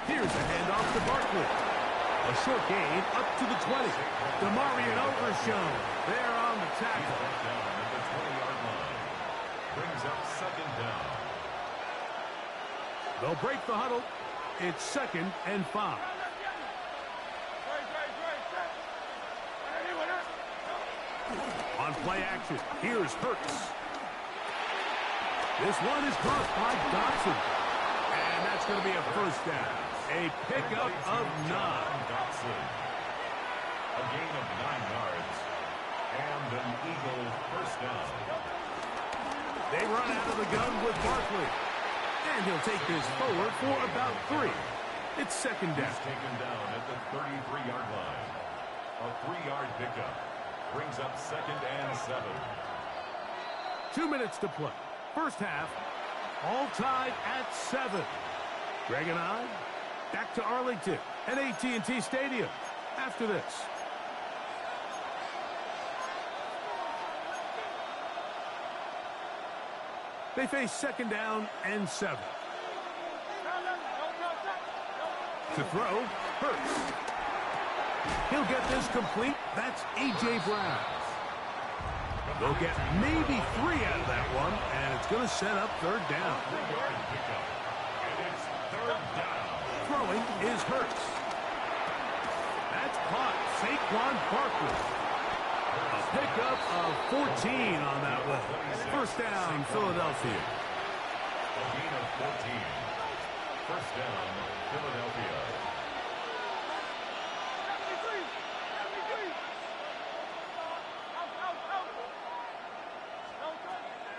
Here's a handoff to Barkley. A short gain up to the 20. DeMarion Overshown there on the tackle. Down at the 20-yard line. Brings up second down. They'll break the huddle. It's 2nd and 5. On play action, here's Hurts. This one is caught by Dotson. And that's going to be a first down. A pickup of 9. Dotson. A gain of 9 yards. And an Eagle first down. They run out of the gun with Barkley. And he'll take this forward for about 3. It's second down. He's taken down at the 33-yard line. A 3-yard pickup. Brings up 2nd and 7. 2 minutes to play. First half, all tied at 7. Greg and I, back to Arlington and AT&T Stadium after this. They face 2nd down and 7. To throw, Hurts. He'll get this complete. That's A.J. Brown. They'll get maybe 3 out of that one, and it's going to set up third down. And it's third down. Throwing is Hurts. That's caught. Saquon Barkley. A pickup of 14 on that one. First down, Philadelphia. A gain of 14. First down, Philadelphia.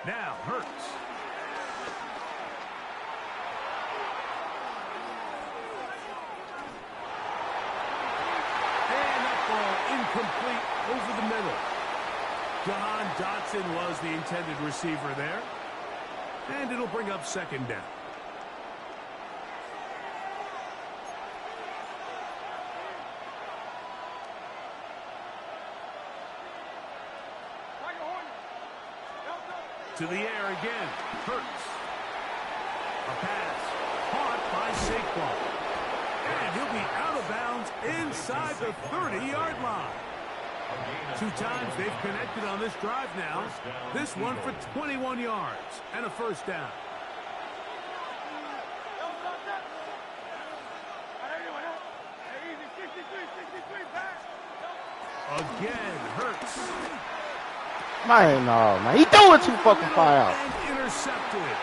Now, Hurts. And that ball incomplete over the middle. John Dotson was the intended receiver there. And it'll bring up second down. To the air again. Hurts. A pass. Caught by Saquon. And he'll be out of bounds inside the 30-yard line. 2 times they've connected on this drive now. This one for 21 yards and a first down. Again, Hurts. Man, no, man. He throwing too fucking far out. And intercepted.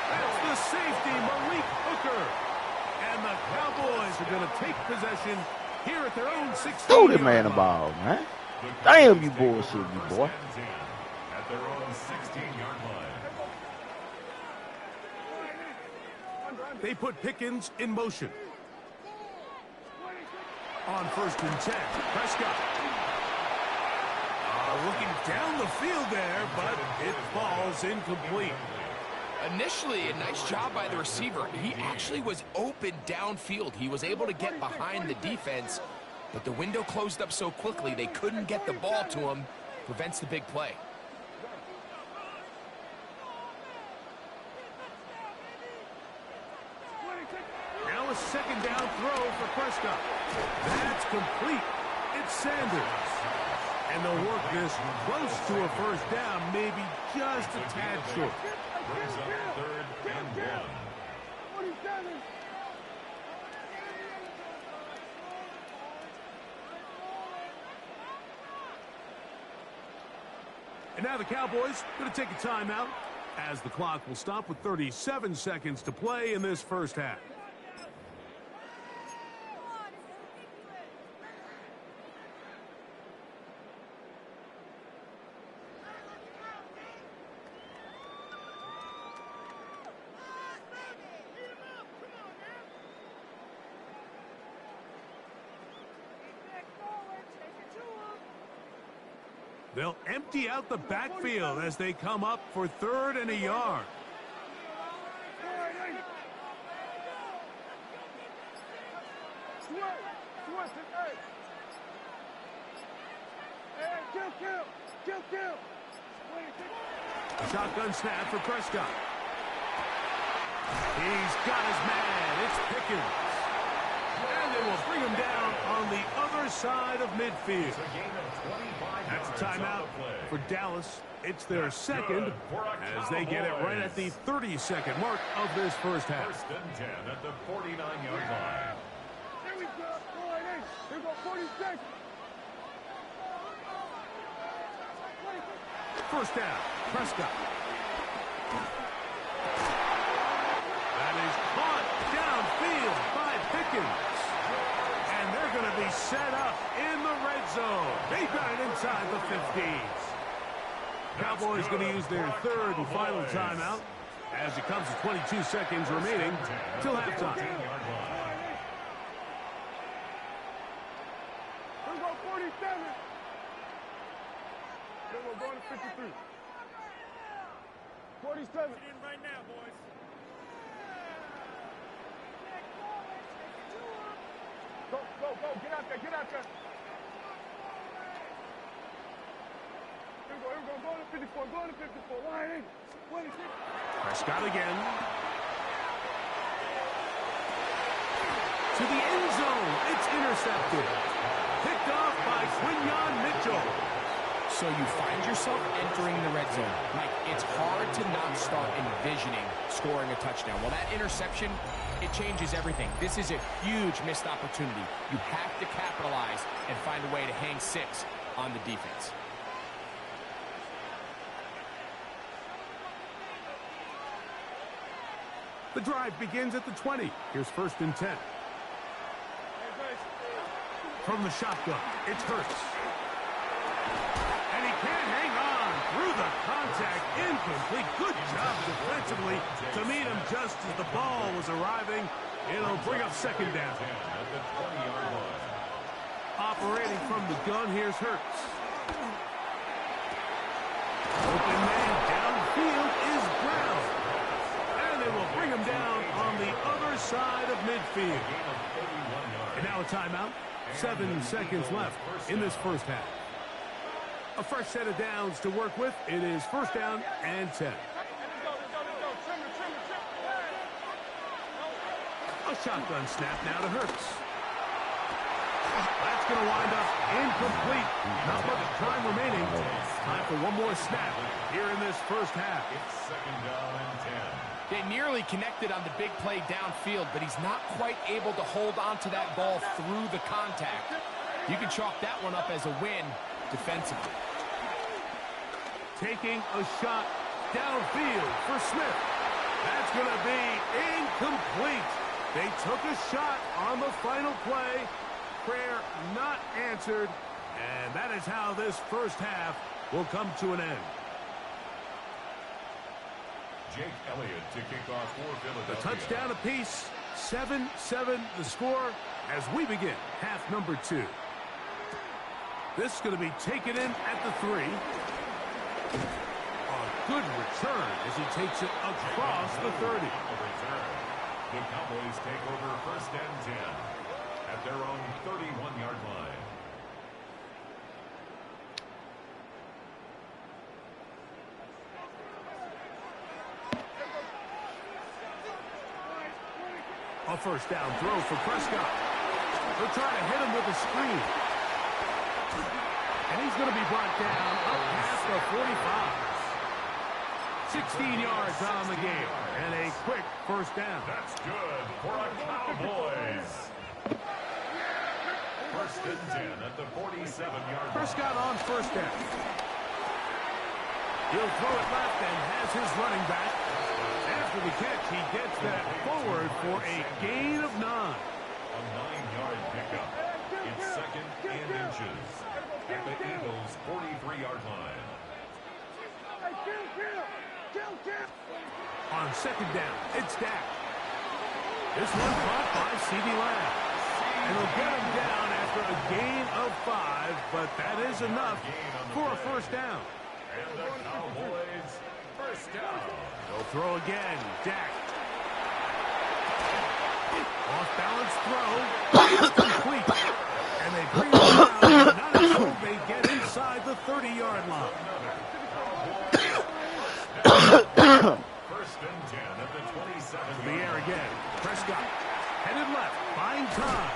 That's the safety, Malik Hooker. And the Cowboys Cowboys are going to take possession here at their own 16. Throw the man the ball, man. Damn, you bullshit, you boy. At their own 16-yard line. They put Pickens in motion. On 1st and 10, Prescott. Looking down the field there, but it falls incomplete. Initially, a nice job by the receiver. He actually was open downfield. He was able to get behind the defense, but the window closed up so quickly they couldn't get the ball to him. Prevents the big play. Now a second down throw for Prescott. That's complete. It's Sanders. And they'll work this close to a first down, maybe just a tad short. Brings up 3rd and 1. And now the Cowboys going to take a timeout as the clock will stop with 37 seconds to play in this first half. They'll empty out the backfield as they come up for 3rd and a yard. A shotgun snap for Prescott. He's got his man. It's Pickens. And they will bring him down on the other side of midfield. That's a timeout for Dallas. It's their second as they get it right at the 30-second mark of this first half. 1st and 10 at the 49-yard line. Here we go. Here we go. 46. First down, Prescott. That is caught downfield by Pickens. And they're going to be set up in the red zone. They got it inside the 50s. Cowboys going to use their 3rd and final timeout as it comes to 22 seconds remaining till halftime. Here we go. 47. Here we go. Going to 53. 47. In right now, boys. Go, go, go. Get out there. Get out there. Here we go. Here we go. Going to 54. Going to 54. Line in. 26. Prescott again. To the end zone. It's intercepted. Picked off by Quinyon Mitchell. So you find yourself entering the red zone. Mike, it's hard to not start envisioning scoring a touchdown. Well, that interception, it changes everything. This is a huge missed opportunity. You have to capitalize and find a way to hang 6 on the defense. The drive begins at the 20. Here's 1st and 10. From the shotgun, it's Hurts. And he can't hang on through the contact. Incomplete. Good job defensively to meet him just as the ball was arriving. It'll bring up 2nd down. Operating from the gun, here's Hurts. Open man downfield is Brown. And they will bring him down on the other side of midfield. And now a timeout. 7 seconds left in this first half. A fresh set of downs to work with. It is 1st down and 10. A shotgun snap now to Hurts. That's going to wind up incomplete. Not much time remaining. Time for one more snap here in this first half. It's 2nd down and 10. They nearly connected on the big play downfield, but he's not quite able to hold on to that ball through the contact. You can chalk that one up as a win defensively. Taking a shot downfield for Smith. That's going to be incomplete. They took a shot on the final play. Prayer not answered. And that is how this first half will come to an end. Jake Elliott to kick off for Philadelphia. The touchdown apiece. 7-7 the score as we begin half number 2. This is going to be taken in at the 3. A good return as he takes it across the 30. The Cowboys take over 1st and 10 at their own 31-yard line. A first down throw for Prescott. They'll try to hit him with a screen. And he's going to be brought down up past the 45. 16 yards on the game. And a quick first down. That's good for a Cowboys. 1st and 10 at the 47-yard line. Prescott on first down. He'll throw it left and has his running back. After the catch, he gets that forward for a gain of 9. A 9-yard pickup. It's 2nd and inches at the Eagles' 43-yard line. On 2nd down, it's Dak. This one caught by C.D. Lamb. And he'll get him down after a gain of 5, but that is enough for a first down. And the Cowboys first down. They'll throw again. Dak. Off-balance throw. Complete. And they bring him down. Not until they get inside the 30-yard line. 1st and 10 at the 27. To the air again. Prescott. Headed left. Buying time.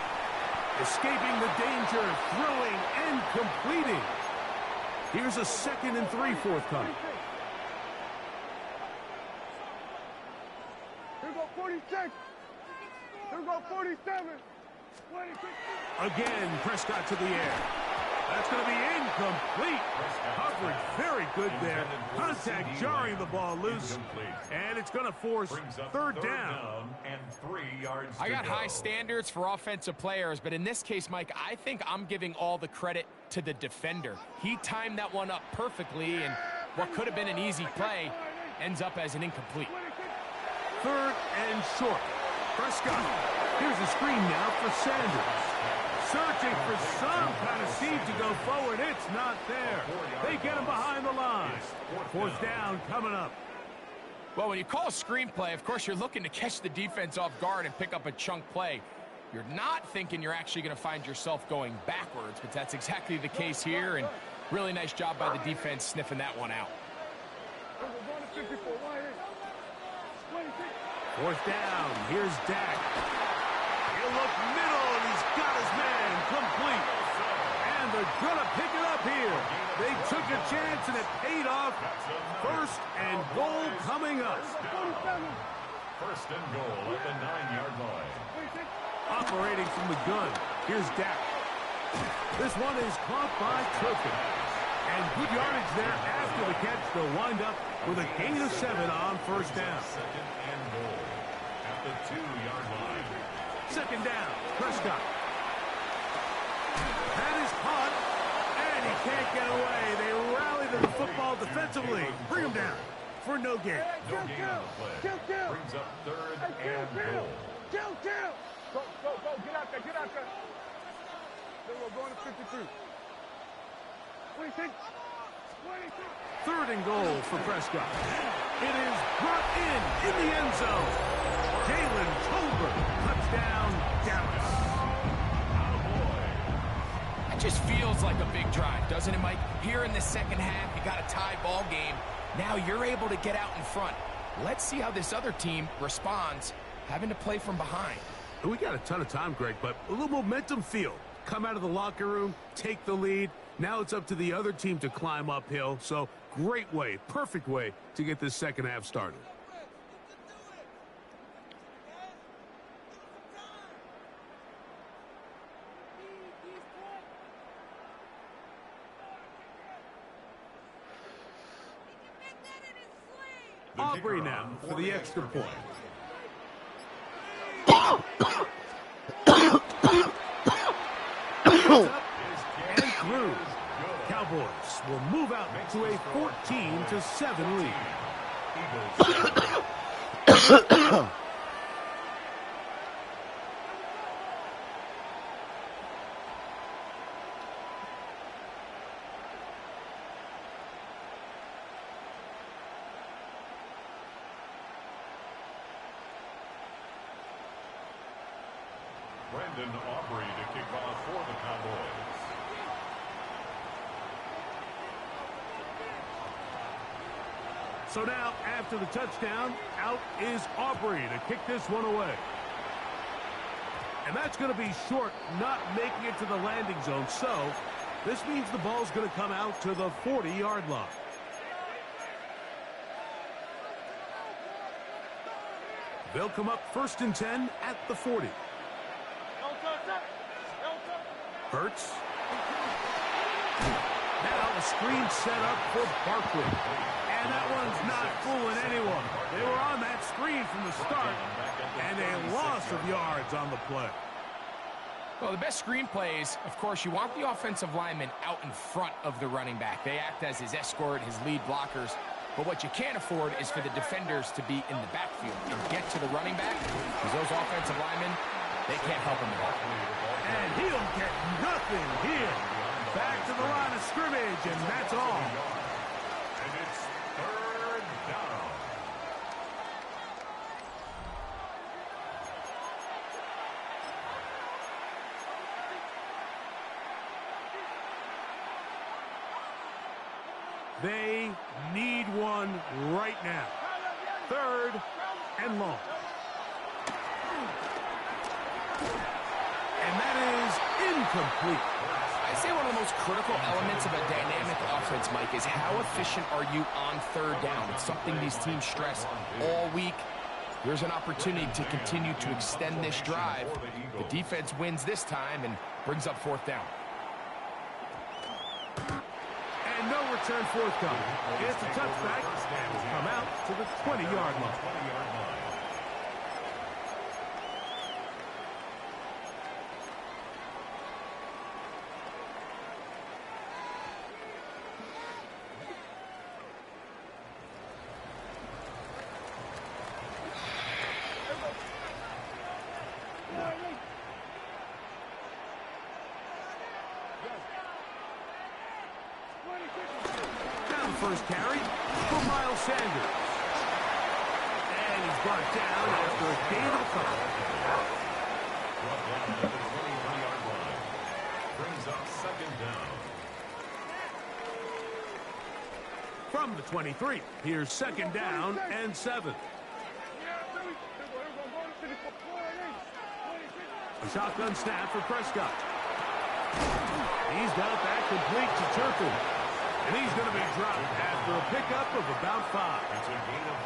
Escaping the danger. Throwing and completing. Here's a 2nd and 3 forthcoming. Here go 46. Here go 47. 26. Again, Prescott to the air. That's going to be incomplete. Coverage very good there. Contact jarring the ball loose. And it's going to force 3rd down. And 3 yards I got to go. high standards for offensive players, but in this case, Mike, I think I'm giving all the credit to the defender. He timed that one up perfectly, and what could have been an easy play ends up as an incomplete. 3rd and short. Prescott. Here's a screen now for Sanders. Searching for some kind of seed to go forward. It's not there. They get him behind the line. 4th down coming up. Well, when you call a screenplay, of course, you're looking to catch the defense off guard and pick up a chunk play. You're not thinking you're actually going to find yourself going backwards, but that's exactly the case here, and really nice job by the defense sniffing that one out. 4th down. Here's Dak. He'll look middle, and he's got his man complete. And they're going to pick it up here. They took a chance, and it paid off. 1st and goal coming up. 1st and goal at the 9-yard line. Operating from the gun. Here's Dak. This one is caught by Trilton. And good yardage there after the catch. They'll wind up with a gain of 7 on 1st down. 2nd and goal at the 2-yard line. 2nd down. Prescott. That is caught. And he can't get away. They rally to the football defensively. Bring him down for no gain. No gain on the play. Brings up 3rd and goal. Go, get out there, Then we're going to 53. 26. 3rd and goal for Prescott. It is brought in the end zone. Jalen Tolbert, touchdown, Dallas. It just feels like a big drive, doesn't it, Mike? Here in the 2nd half, you got a tie ball game. Now you're able to get out in front. Let's see how this other team responds, having to play from behind. We got a ton of time, Greg, but a little momentum field. Come out of the locker room, take the lead. Now it's up to the other team to climb uphill. So great way, perfect way to get this 2nd half started. Aubrey now for the extra point. Cowboys will move out to a 14-7 lead. Brandon Aubrey to kick off for the Cowboys. So now, after the touchdown, out is Aubrey to kick this one away. And that's going to be short, not making it to the landing zone. So this means the ball's going to come out to the 40-yard line. They'll come up 1st and 10 at the 40. Hurts. Now a screen set up for Barkley. And that one's not fooling anyone. They were on that screen from the start, and a loss of yards on the play. Well, the best screen plays, of course, you want the offensive lineman out in front of the running back. They act as his escort, his lead blockers. But what you can't afford is for the defenders to be in the backfield and get to the running back, because those offensive linemen, they can't help him at all. And he'll get nothing here. Back to the line of scrimmage, and that's all. And it's 3rd down. They need one right now. 3rd and long. And that is incomplete. I say one of the most critical elements of a dynamic offense, Mike, is how efficient are you on 3rd down? It's something these teams stress all week. There's an opportunity to continue to extend this drive. The defense wins this time and brings up 4th down. And no return forthcoming. It's a touchback and will come out to the 20-yard line. First carry for Miles Sanders. And he's brought down after a gain of a couple. Brought down at the 23-yard line. Brings up 2nd down. From the 23, here's 2nd down and 7. A shotgun snap for Prescott. He's got that complete to Turpin. And he's going to be dropped after a pickup of about 5. It's a gain of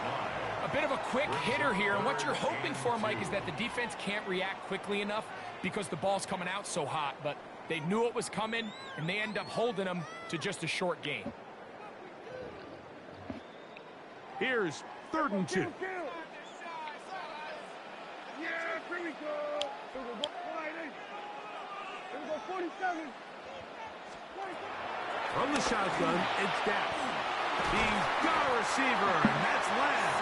5. A bit of a quick hitter here, and what you're hoping for, Mike, is that the defense can't react quickly enough because the ball's coming out so hot, but they knew it was coming, and they end up holding them to just a short gain. Here's 3rd and 2. Yeah, here we go. Here we go. 47. From the shotgun, it's down. He's got a receiver, and that's Lamb.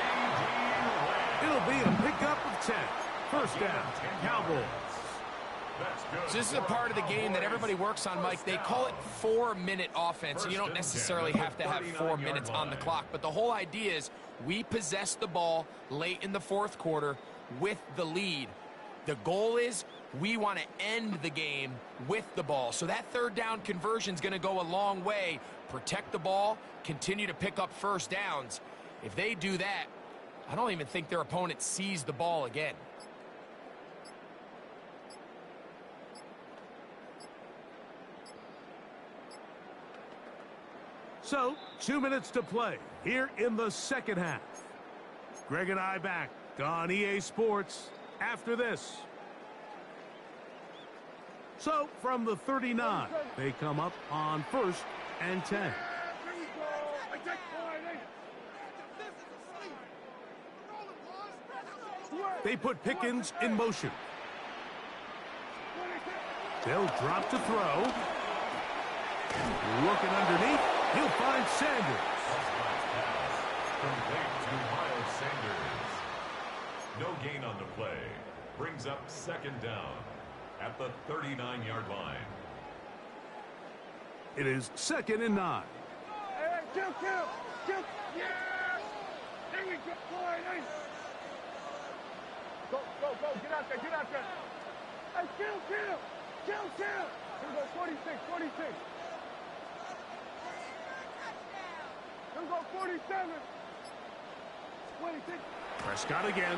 It'll be a pickup of 10. 1st down, Cowboys. So this is a part of the game that everybody works on, Mike. They call it 4-minute offense. You don't necessarily have to have 4 minutes on the clock, but the whole idea is we possess the ball late in the 4th quarter with the lead. The goal is we want to end the game with the ball. So that 3rd down conversion is going to go a long way. Protect the ball, continue to pick up 1st downs. If they do that, I don't even think their opponent sees the ball again. So, 2 minutes to play here in the 2nd half. Greg and I back on EA Sports after this. So, from the 39, they come up on 1st and 10. They put Pickens in motion. They'll drop to throw. Looking underneath, he'll find Sanders. Complete to Miles Sanders. No gain on the play. Brings up second down at the 39-yard line. It is 2nd and 9. Hey, kill. Yeah! There we go. Hey. Go. Get out there. Hey, kill. Here we go, 46. Here we go, 47. 26. Prescott again.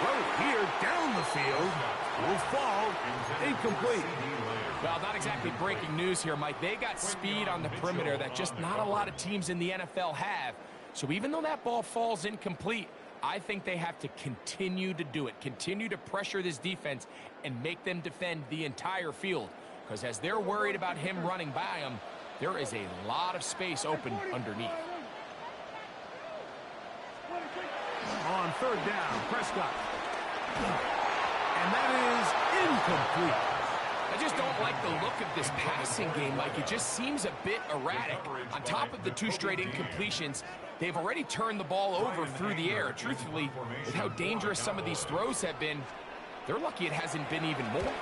Throw here down the field. Will fall. Incomplete. Well, not exactly breaking news here, Mike. They got speed on the perimeter that just not a lot of teams in the NFL have. So even though that ball falls incomplete, I think they have to continue to do it. Continue to pressure this defense and make them defend the entire field. Because as they're worried about him running by them, there is a lot of space open underneath. On 3rd down, Prescott. And that is incomplete. I just don't like the look of this passing game, Mike. It just seems a bit erratic. On top of the 2 straight incompletions, they've already turned the ball over through the air. Truthfully, with how dangerous some of these throws have been, they're lucky it hasn't been even more.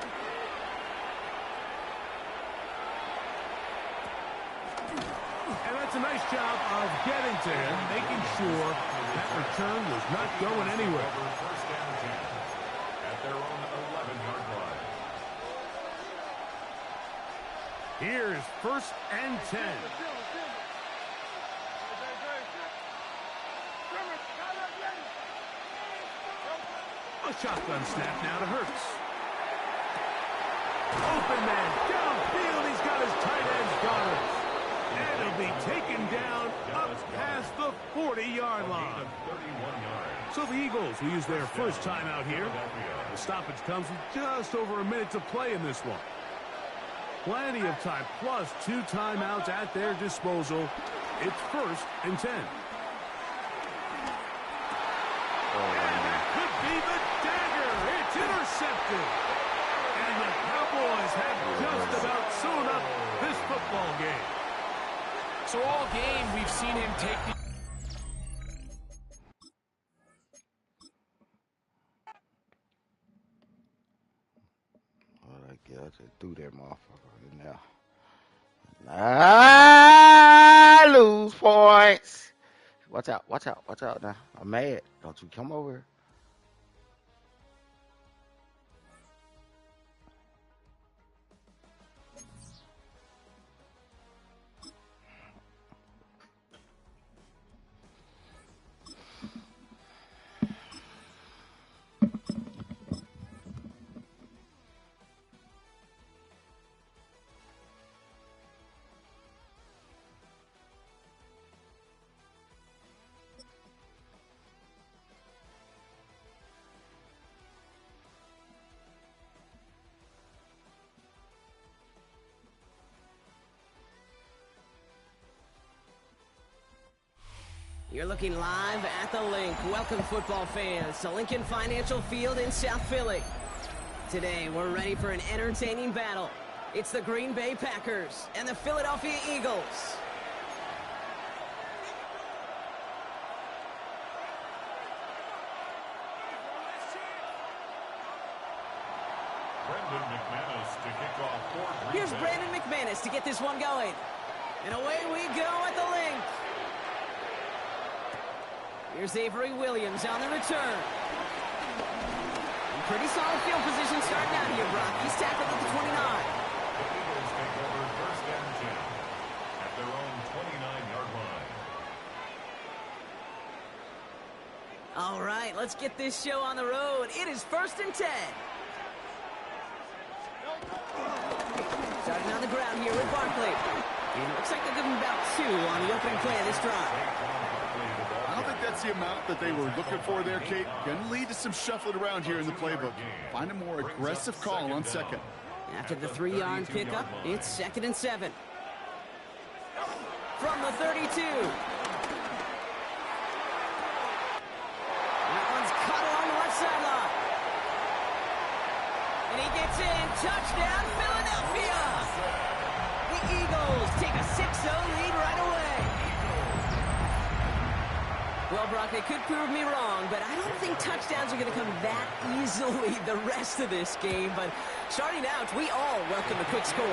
And that's a nice job of getting to him, making sure that return was not going anywhere. First down 10 at their own 11-yard line. Here's 1st and 10. A shotgun snap now to Hurts. Open man downfield. He's got his tight ends got it. And he'll be taken down up past the 40-yard line. So the Eagles will use their first timeout here. The stoppage comes with just over a minute to play in this one. Plenty of time, plus 2 timeouts at their disposal. It's 1st and 10. Could be the dagger. It's intercepted. And the Cowboys have just about sewn up this football game. So all game, we've seen him take the... Well, I guess I just threw that motherfucker in there. I lose points. Watch out now. I'm mad. Don't you come over here. You're looking live at the Link. Welcome, football fans, to Lincoln Financial Field in South Philly. Today, we're ready for an entertaining battle. It's the Green Bay Packers and the Philadelphia Eagles. Here's Brandon McManus to get this one going. And away we go at the Link. Here's Avery Williams on the return. And pretty solid field position starting out here, Brock. He's tackled at the 29. The Eagles take over 1st and 10 at their own 29-yard line. All right, let's get this show on the road. It is 1st and 10. Starting on the ground here with Barkley. And it looks like they'll give him about 2 on the opening play of this drive. I don't think that's the amount that they were looking for there, Kate. Going to lead to some shuffling around here in the playbook. Find a more aggressive call on 2nd. After the 3-yard pickup, it's 2nd and 7. From the 32. That one's cut along the left sideline. And he gets It's in. Touchdown, Philadelphia. The Eagles take a 6-0 lead right away. Well, Brock, they could prove me wrong, but I don't think touchdowns are going to come that easily the rest of this game. But starting out, we all welcome a quick score.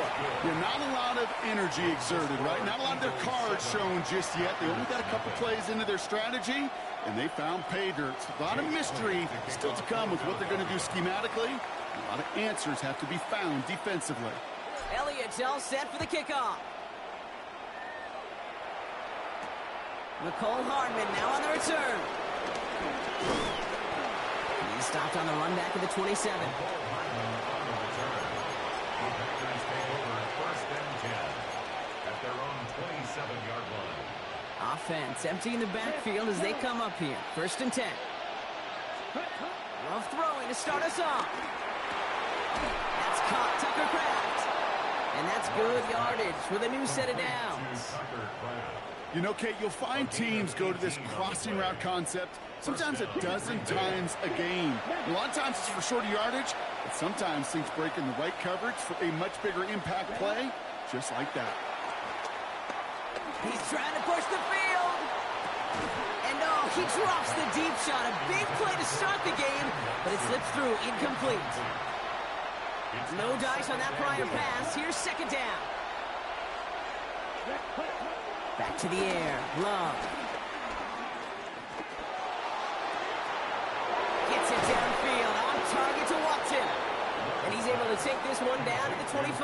Yeah, not a lot of energy exerted, right? Not a lot of their cards shown just yet. They only got a couple plays into their strategy, and they found pay dirt. A lot of mystery still to come with what they're going to do schematically. A lot of answers have to be found defensively. Elliott's all set for the kickoff. Nicole Hardman now on the return. He's stopped on the run back at the 27. Offense emptying the backfield as they come up here. 1st and 10. Love throwing to start us off. That's caught Tucker Kraft. And that's good yardage with a new set of downs. You know, Kate, you'll find teams go to this crossing route concept sometimes a dozen times a game. A lot of times it's for shorter yardage, but sometimes things break in the right coverage for a much bigger impact play, just like that. He's trying to push the field. And oh, he drops the deep shot. A big play to start the game, but it slips through incomplete. No dice on that prior pass. Here's 2nd down. Back to the air. Love. Gets it downfield. On target to Watson. And he's able to take this one down to the 25.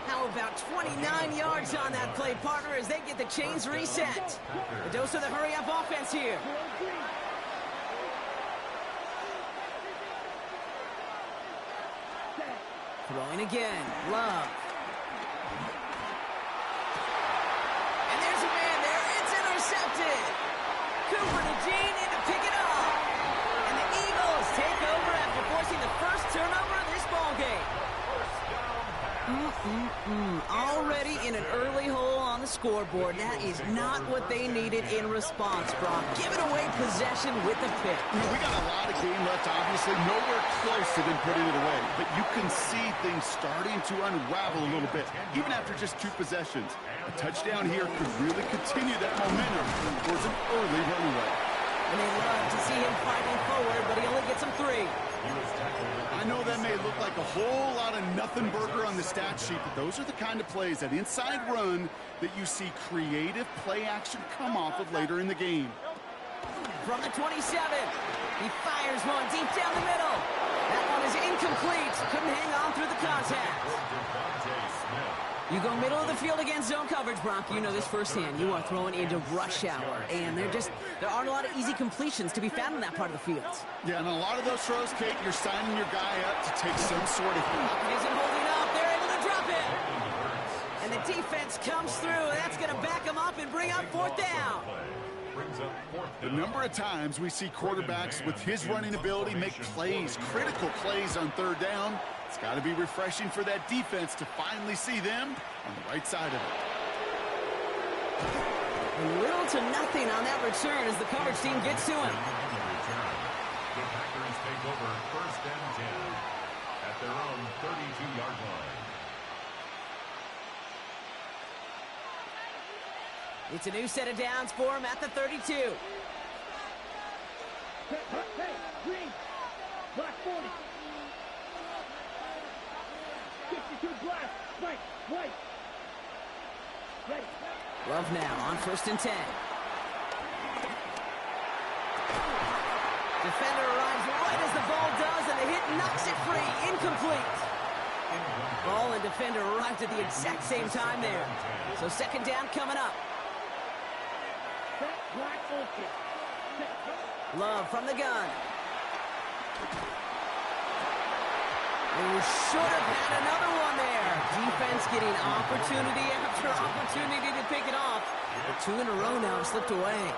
How about 29 yards on that play, partner, as they get the chains reset. A dose of the hurry-up offense here. Throwing again. Love. And there's a man there. It's intercepted. Cooper to Jean in to pick it up. And the Eagles take over after forcing the first turnover of this ballgame. Already in an early hole on the scoreboard. That is not what they needed in response, Brock. Giving away possession with the pick. You know, we got a lot of game left, obviously. Nowhere close to them putting it away. But you can see things starting to unravel a little bit, even after just 2 possessions. A touchdown here could really continue that momentum towards an early runaway. And they love to see him fighting forward, but he only gets him 3. I know that may look like a whole lot of nothing burger on the stat sheet, but those are the kind of plays, that inside run, that you see creative play action come off of later in the game. From the 27, he fires one deep down the middle. That one is incomplete. Couldn't hang on through the contact. You go middle of the field against zone coverage, Brock. You know this firsthand. You are throwing into rush hour, and there aren't a lot of easy completions to be found in that part of the field. Yeah, and a lot of those throws, Kate, you're signing your guy up to take some sort of hit. Isn't holding up. They're able to drop it. And the defense comes through. That's going to back them up and bring up 4th down. The number of times we see quarterbacks with his running ability make plays, critical plays on 3rd down. It's got to be refreshing for that defense to finally see them on the right side of it. Little to nothing on that return as the coverage team gets to him. The Packers take over 1st and 10 at their own 32-yard line. It's a new set of downs for him at the 32. Hey, green, black 40. 62 black, white. Ready. Love now on 1st and 10. Defender arrives right as the ball does, and the hit knocks it free. Incomplete. Ball and defender arrived at the exact same time there. So 2nd down coming up. Love from the gun. They should have had another one there. Defense getting opportunity after opportunity to pick it off. But 2 in a row now have slipped away.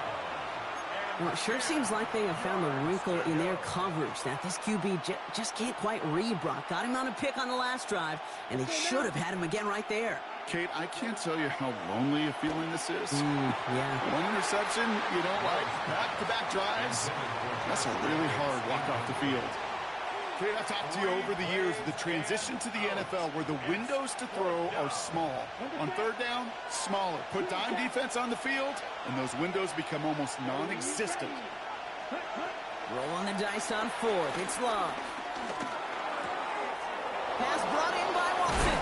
Well, it sure seems like they have found a wrinkle in their coverage that this QB just can't quite read, Brock. Got him on a pick on the last drive, and they should have had him again right there. Kate, I can't tell you how lonely a feeling this is. Yeah. 1 interception, you don't like back-to-back drives. That's a really hard walk off the field. Okay, I've talked to you over the years, the transition to the NFL where the windows to throw are small. On third down, smaller. Put dime defense on the field, and those windows become almost non-existent. Rolling the dice on fourth. It's Love. Pass brought in by Watson.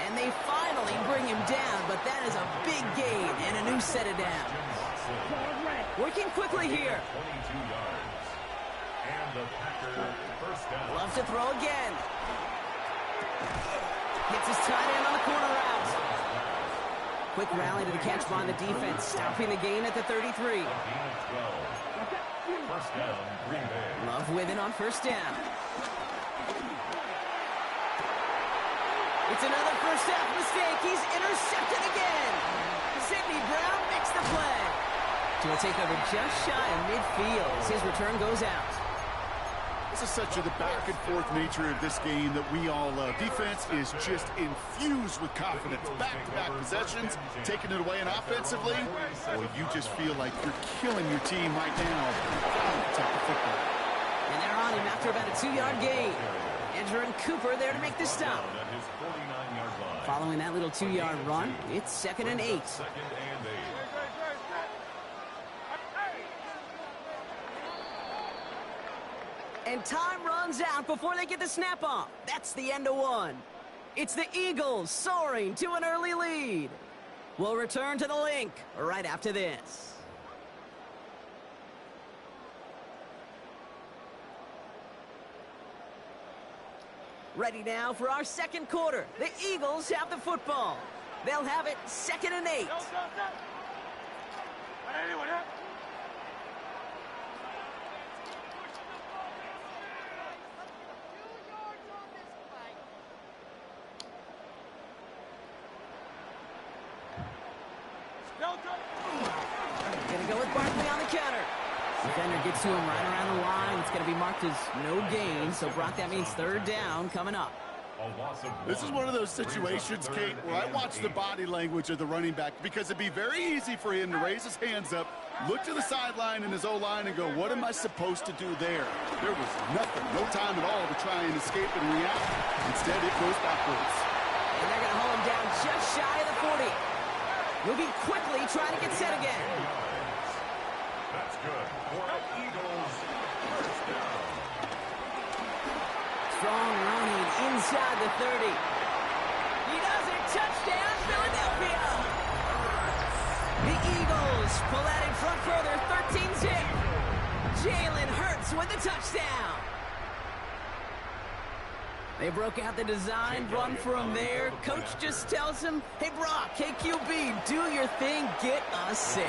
And they finally bring him down, but that is a big gain and a new set of downs. Working quickly here. 22 yards. And the Packer first down. Love to throw again. Gets his tight end on the corner route. Quick rally to the catch by the defense, stopping the gain at the 33. Gain of 12. First down, Green Bay. Love with it on first down. It's another first half mistake. He's intercepted again. Sidney Brown makes the play. He'll take over just shy of midfield as his return goes out. This is such the back and forth nature of this game that we all love. Defense is just infused with confidence. Back-to-back possessions, taking it away and offensively. Boy, you just feel like you're killing your team right now. Protect the football. And they're on him after about a 2-yard gain. Andrew and Cooper there to make the stop. Following that little 2-yard run, it's 2nd and 8. And time runs out before they get the snap off. That's the end of one. It's the Eagles soaring to an early lead. We'll return to the link right after this. Ready now for our second quarter. The Eagles have the football. They'll have it 2nd and 8. Gonna go with Barkley on the counter. Defender gets to him right around the line. It's going to be marked as no gain. So, Brock, that means 3rd down coming up. This is one of those situations, Kate, where I watch the body language of the running back because it'd be very easy for him to raise his hands up, look to the sideline in his O-line and go, what am I supposed to do there? There was nothing, no time at all to try and escape and react. Instead, it goes backwards. And they're going to hold him down just shy of the 40. Moving quickly, trying to get set again. That's good for Eagles. First down. Strong running inside the 30. He does it. Touchdown, Philadelphia. The Eagles pull out in front further, 13-zip. Jalen Hurts with the touchdown. They broke out the design run for him there. Coach just tells him, hey, Brock, KQB, do your thing, get a 6.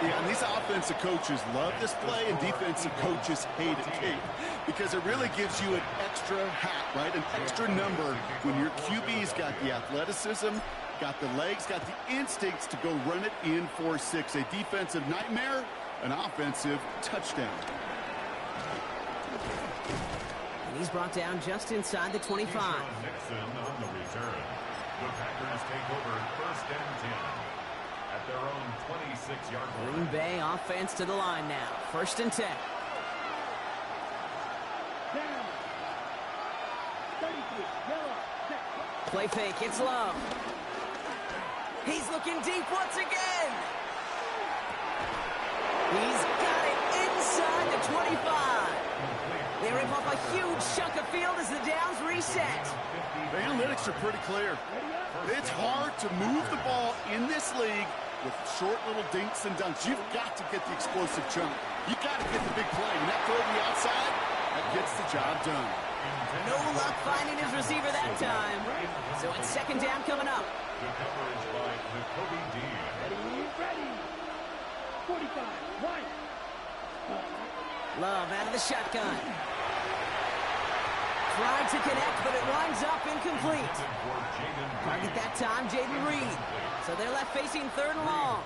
Yeah, and these offensive coaches love this play, and defensive coaches hate it, Kate, because it really gives you an extra hat, right, an extra number when your QB's got the athleticism, got the legs, got the instincts to go run it in for 6. A defensive nightmare, an offensive touchdown. He's brought down just inside the 25. Nixon on the return. The Packers take over 1st and 10 at their own 26-yard line. Green Bay offense to the line now. 1st and 10. Play fake. It's Love. He's looking deep once again. He's got it inside the 25. They rip up a huge chunk of field as the downs reset. The analytics are pretty clear. It's hard to move the ball in this league with short little dinks and dunks. You've got to get the explosive chunk. You've got to get the big play. And that throw to the outside, that gets the job done. No luck finding his receiver that time. So it's 2nd down coming up. The coverage by Jacoby Dean. Ready. 45. Right. Love out of the shotgun. Tried to connect, but it winds up incomplete. Target that time, Jaden Reed. So they're left facing 3rd and long.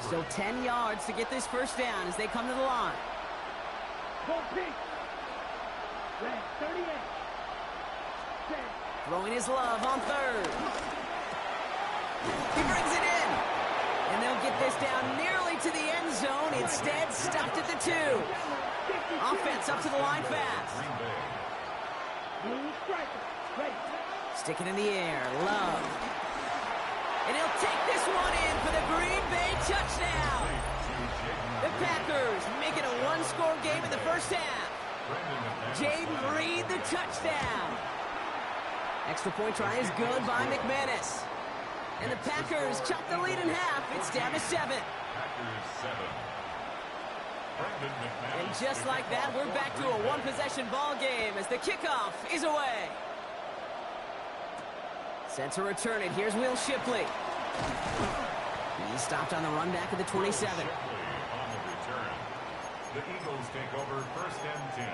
Still 10 yards to get this 1st down as they come to the line. Throwing his Love on 3rd. He brings it in. And they'll get this down nearly to the end zone. Instead, stopped at the 2. defense up to the line fast. Stick it in the air. Love. And he'll take this one in for the Green Bay touchdown. The Packers make it a one-score game in the first half. Jaden Reed, the touchdown. Extra point try is good by McManus. And the Packers chop the lead in half. It's down to 7. And just like that, we're back to a one-possession ball game as the kickoff is away. Set to return it. Here's Will Shipley. He's stopped on the run back at the 27. On the return, the Eagles take over first and 10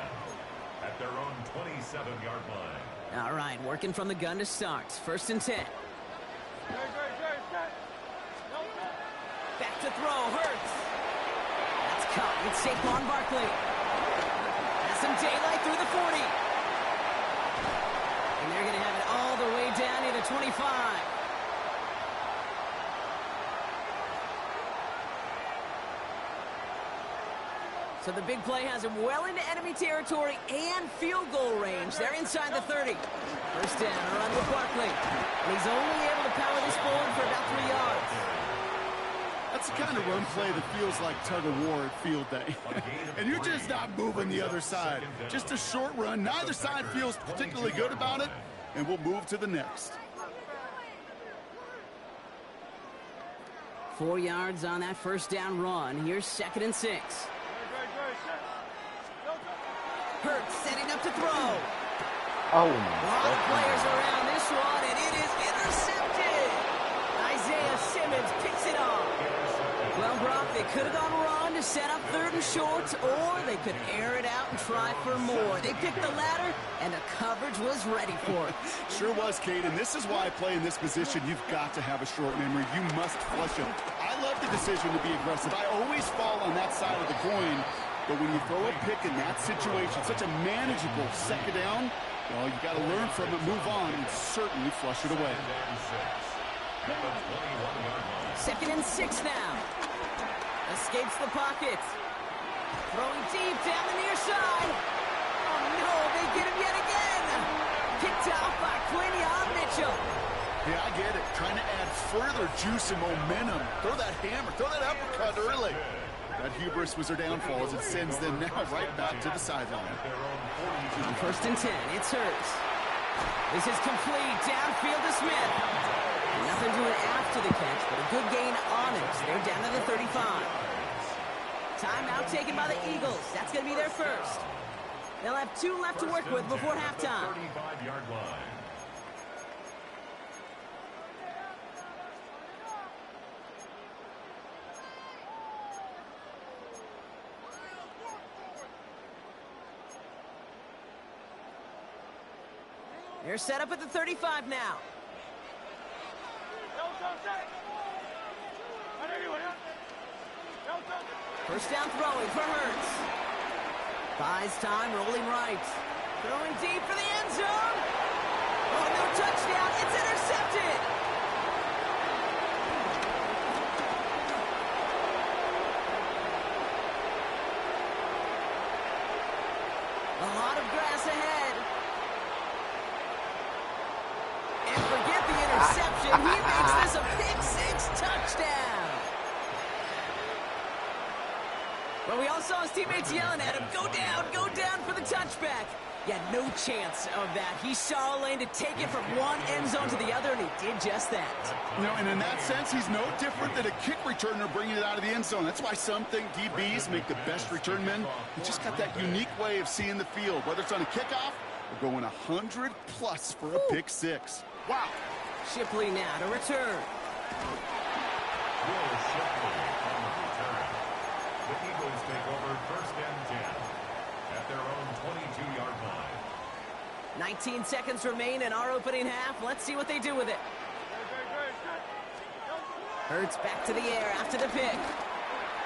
at their own 27-yard line. All right, working from the gun to start. First and 10. Back to throw. Hurts. That's caught. It's Saquon Barkley. Has some daylight through the 40. And they're going to have it all the way down near the 25. So the big play has him well into enemy territory and field goal range. They're inside the 30. First down, around with Barkley. And he's only able to power this forward for about 3 yards. That's the kind of run play that feels like tug-of-war at field day. And you're just not moving the other side. Just a short run. Neither side feels particularly good about it. And we'll move to the next. 4 yards on that first down run. Here's 2nd and 6. Hurts setting up to throw. Oh, A lot of players around this one, and it is intercepted. Isaiah Simmons picks it off. Well, Brock, they could have gone run to set up 3rd and short, or they could air it out and try for more. They picked the latter, and the coverage was ready for it. Sure was, Kate, and this is why I play in this position. You've got to have a short memory. You must flush it. I love the decision to be aggressive. I always fall on that side of the coin. But when you throw a pick in that situation, such a manageable second down, well, you got to learn from it, move on, and certainly flush it away. 2nd and 6 now. Escapes the pocket. Throwing deep down the near side. Oh, no, they get him yet again. Picked off by Quinion Mitchell. Yeah, I get it. Trying to add further juice and momentum. Throw that hammer, throw that uppercut early. That hubris was their downfall as it sends them now right back to the sideline. 1st and 10, it's Hurts. This is complete, downfield to Smith. Nothing doing after the catch, but a good gain on it. They're down to the 35. Timeout taken by the Eagles. That's going to be their first. They'll have 2 left to work with before halftime. 35-yard line. They're set up at the 35 now. First down throwing for Hurts. Buys time, rolling right. Throwing deep for the end zone. Oh, no touchdown. It's intercepted. A lot of grass ahead. And forget the interception. He makes this a pick-6 touchdown. But we all saw his teammates yelling at him, go down for the touchback. Yeah, no chance of that. He saw a lane to take it from one end zone to the other, and he did just that. You know, and in that sense, he's no different than a kick returner bringing it out of the end zone. That's why some think DBs make the best return men. He just got that unique way of seeing the field, whether it's on a kickoff or going 100+ for a pick-6. Wow. Shipley now to return. Will Shipley on the return. The Eagles take over first and 10 at their own 22-yard line. 19 seconds remain in our opening half. Let's see what they do with it. Hurts back to the air after the pick.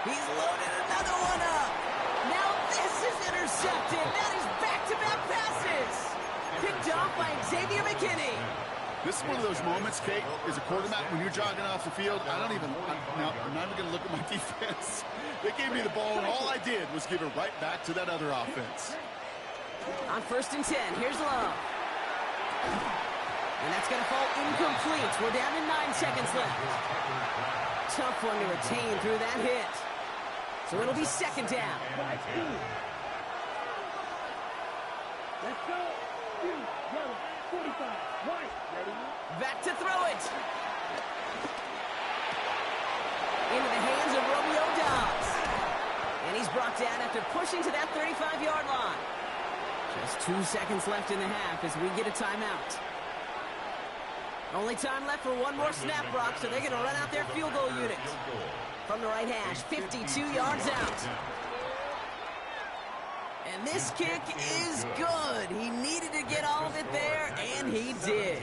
He's loaded another one up. Now this is intercepted. That is back-to-back passes. Picked off by Xavier McKinney. This is one of those moments, Kate, as a quarterback, when you're jogging off the field, I'm not even going to look at my defense. They gave me the ball, and all I did was give it right back to that other offense. On 1st and 10, here's Love. And that's going to fall incomplete. We're down to 9 seconds left. Tough one to retain through that hit. So it'll be 2nd down. Let's go. 45. White. Ready? Back to throw it. Into the hands of Romeo Dobbs. And he's brought down after pushing to that 35-yard line. Just 2 seconds left in the half as we get a timeout. Only time left for one more snap, Brock, so they're going to run out their field goal unit. From the right hash, 52 yards out. And this kick is good. He needed to get all of it there, and he did.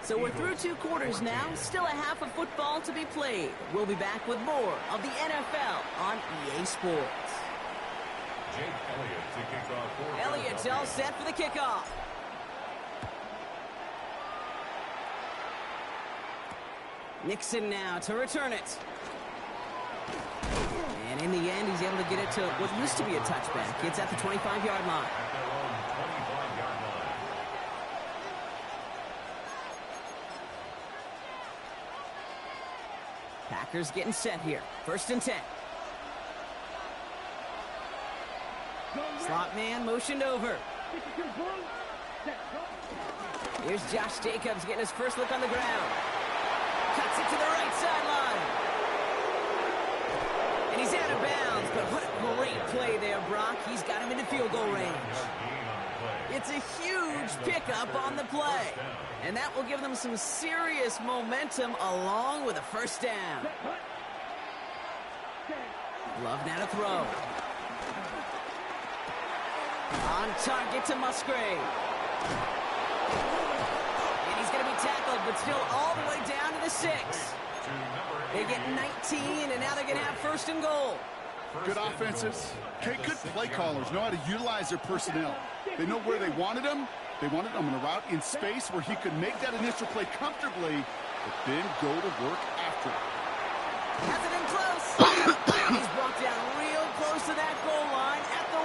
So we're through 2 quarters now. Still a half of football to be played. We'll be back with more of the NFL on EA Sports. Elliott's all set for the kickoff. Nixon now to return it. And in the end, he's able to get it to what used to be a touchback. It's at the 25-yard line. Packers getting set here. 1st and 10. Slot man motioned over. Here's Josh Jacobs getting his first look on the ground. Cuts it to the right sideline. And he's out of bounds, but what a great play there, Brock. He's got him into field goal range. It's a huge pickup on the play. And that will give them some serious momentum along with a 1st down. Love now to throw. On target to Musgrave. And he's going to be tackled, but still all the way down to the 6. They get 19, and now they're going to have 1st and goal. Good offenses. Okay, good play callers know how to utilize their personnel. They know where they wanted him. They wanted him on a route in space where he could make that initial play comfortably, but then go to work after it. Has it in close. He's brought down real close to that goal line at the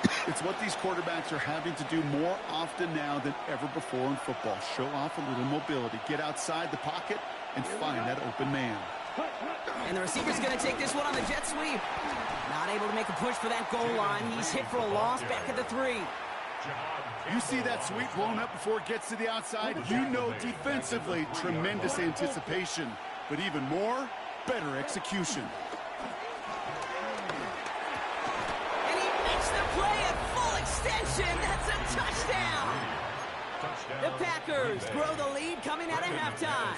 1. It's what these quarterbacks are having to do more often now than ever before in football. Show off a little mobility. Get outside the pocket and find that open man. And the receiver's going to take this one on the jet sweep. Not able to make a push for that goal line. He's hit for a loss back at the 3. You see that sweep blown up before it gets to the outside. You know defensively, tremendous anticipation. But even more, better execution. And he makes the play at full extension. That's a touchdown. The Packers grow the lead coming out of halftime.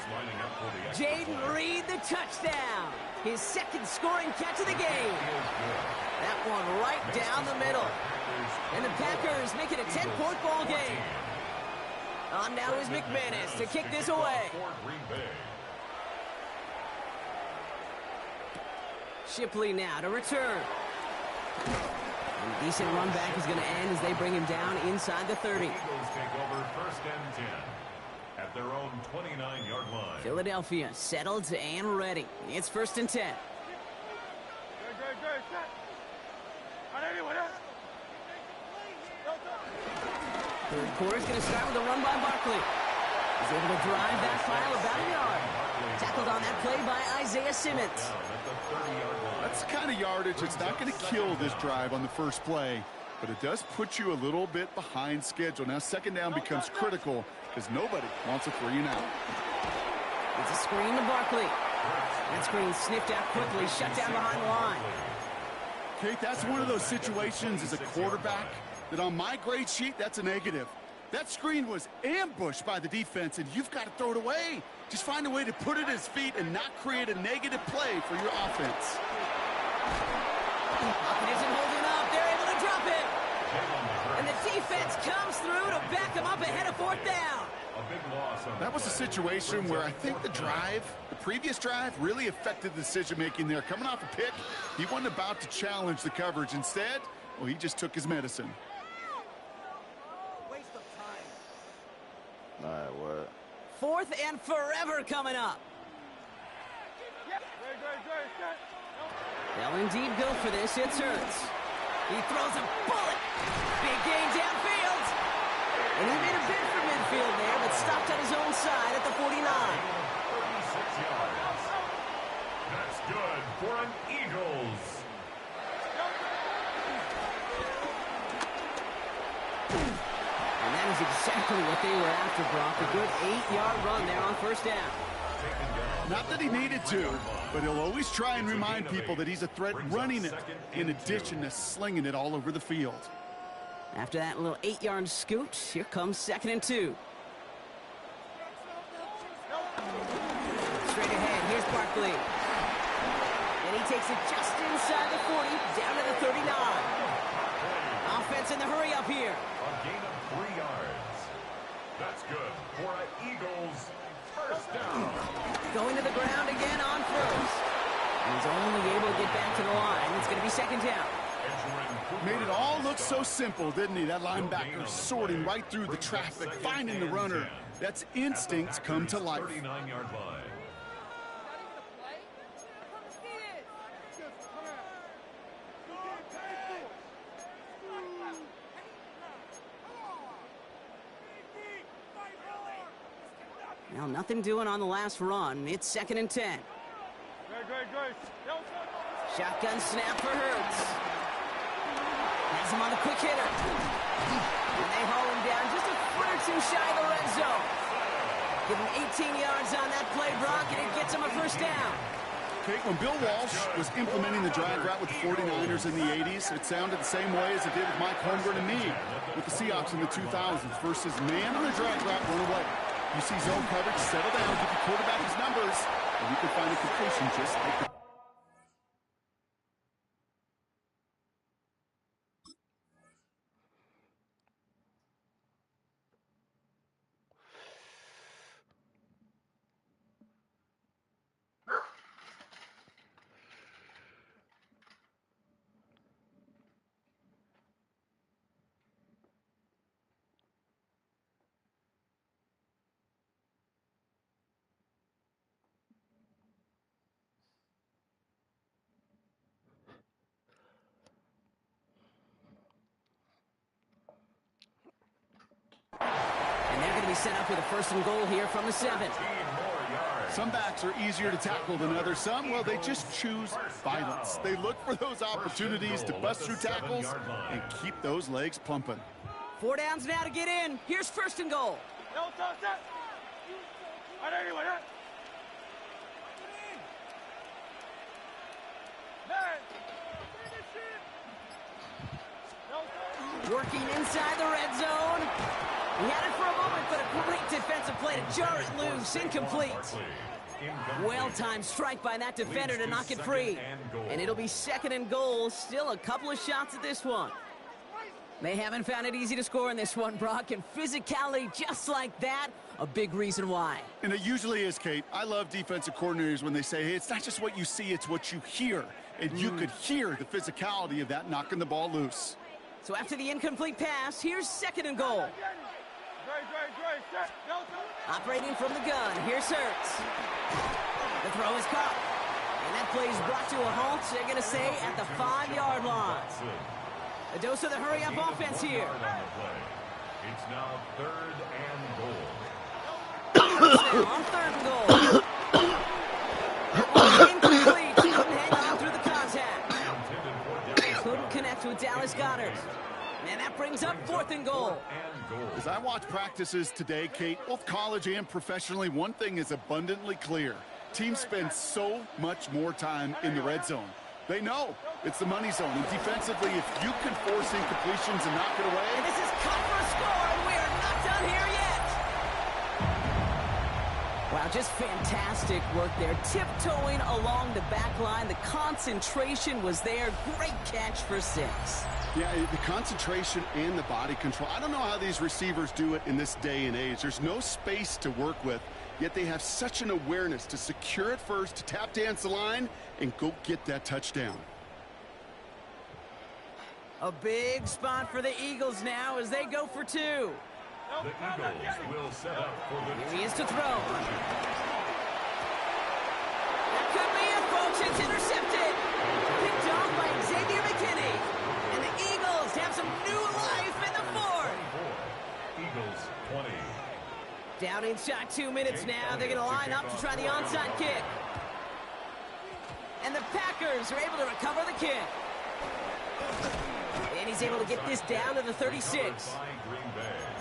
Jaden Reed, the touchdown. His 2nd scoring catch of the game. That one right down the middle. And the Packers make it a 10-point ball game. On now is McManus to kick this away. Shipley now to return. And decent run back is going to end as they bring him down inside the 30. Eagles take over 1st and 10 at their own 29-yard line. Philadelphia settled and ready. It's 1st and 10. Third quarter's going to start with a run by Barkley. He's able to drive that pile about a yard. Tackled on that play by Isaiah Simmons. That's the kind of yardage that's not going to kill this drive on the first play, but it does put you a little bit behind schedule. Now 2nd down becomes critical because nobody wants a 3 and out. It's a screen to Barkley. That screen sniffed out quickly, shut down behind the line. Kate, that's one of those situations as a quarterback that on my grade sheet, that's a negative. That screen was ambushed by the defense, and you've got to throw it away. Just find a way to put it at his feet and not create a negative play for your offense. It isn't holding up. They're able to drop it. And the defense comes through to back him up ahead of 4th down. That was a situation where I think the previous drive, really affected the decision-making there. Coming off a pick, he wasn't about to challenge the coverage. Instead, well, he just took his medicine. All right, what? 4th and forever coming up. They'll indeed go for this. It's Hurts. He throws a bullet. Big gain downfield. And he made a bid for midfield there, but stopped on his own side at the 49. 36 yards. That's good for an Eagles. And that is exactly what they were after, Brock. A good 8-yard run there on first down. Not that he needed to, but he'll always try and remind people that he's a threat running it, in addition to slinging it all over the field. After that little 8-yard scoot, here comes 2nd and 2. Straight ahead, here's Barkley. And he takes it just inside the 40, down to the 39. Offense in the hurry up here. A gain of 3 yards. That's good for an Eagles first down. Going to the ground again on first. And he's only able to get back to the line. It's going to be 2nd down. Made it all look so simple, didn't he? That linebacker sorting right through the traffic, finding the runner. That's instinct come to life. 39-yard line. Well, nothing doing on the last run. It's 2nd and 10. Shotgun snap for Hurts. Has him on the quick hitter. And they haul him down just a foot or two shy of the red zone. Give him 18 yards on that play, Brock, and it gets him a first down. Kate, when Bill Walsh was implementing the drag route with the 49ers in the 80s, it sounded the same way as it did with Mike Holmgren and me with the Seahawks in the 2000s. Versus man on the drag route, run away. You see zone coverage, settle down, give the quarterback his numbers, and you can find a completion just like the And they're going to be set up with a 1st and goal here from the 7. Some backs are easier to tackle than others. Some, well, they just choose violence. They look for those opportunities to bust through tackles and keep those legs pumping. 4 downs now to get in. Here's 1st and goal. Working inside the red zone. He had it for a moment, but a great defensive play to jar it loose. Incomplete. Well-timed strike by that defender to knock it free. And it'll be 2nd and goal. Still a couple of shots at this one. They haven't found it easy to score in this one, Brock. And physicality just like that, a big reason why. And it usually is, Kate. I love defensive coordinators when they say, hey, it's not just what you see, it's what you hear. And you could hear the physicality of that knocking the ball loose. So after the incomplete pass, here's 2nd and goal. Operating from the gun, here's Hurts. The throw is caught. And that play is brought to a halt, they're going to say, at the 5-yard line. A dose of the hurry-up offense here. It's now 3rd and goal. Now on 3rd and goal. Incomplete. Couldn't hang on through the contact. Couldn't connect with Dallas Goedert. And that brings up 4th and goal. As I watch practices today, Kate, both college and professionally, one thing is abundantly clear. Teams spend so much more time in the red zone. They know it's the money zone. And defensively, if you can force incompletions and knock it away. And this is cut for a score, and we are not done here yet. Wow, just fantastic work there. Tiptoeing along the back line. The concentration was there. Great catch for 6. Yeah, the concentration and the body control. I don't know how these receivers do it in this day and age. There's no space to work with, yet they have such an awareness to secure it first, to tap dance the line, and go get that touchdown. A big spot for the Eagles now as they go for 2. The Eagles will set up for the... Here he is to throw. That could be it, folks. It's intercepted. Picked off by Xavier McKinney. And the Eagles have some new life in the fourth. Eagles 20. Down inside 2 minutes now. They're going to line up to try the onside kick. And the Packers are able to recover the kick. And he's able to get this down to the 36.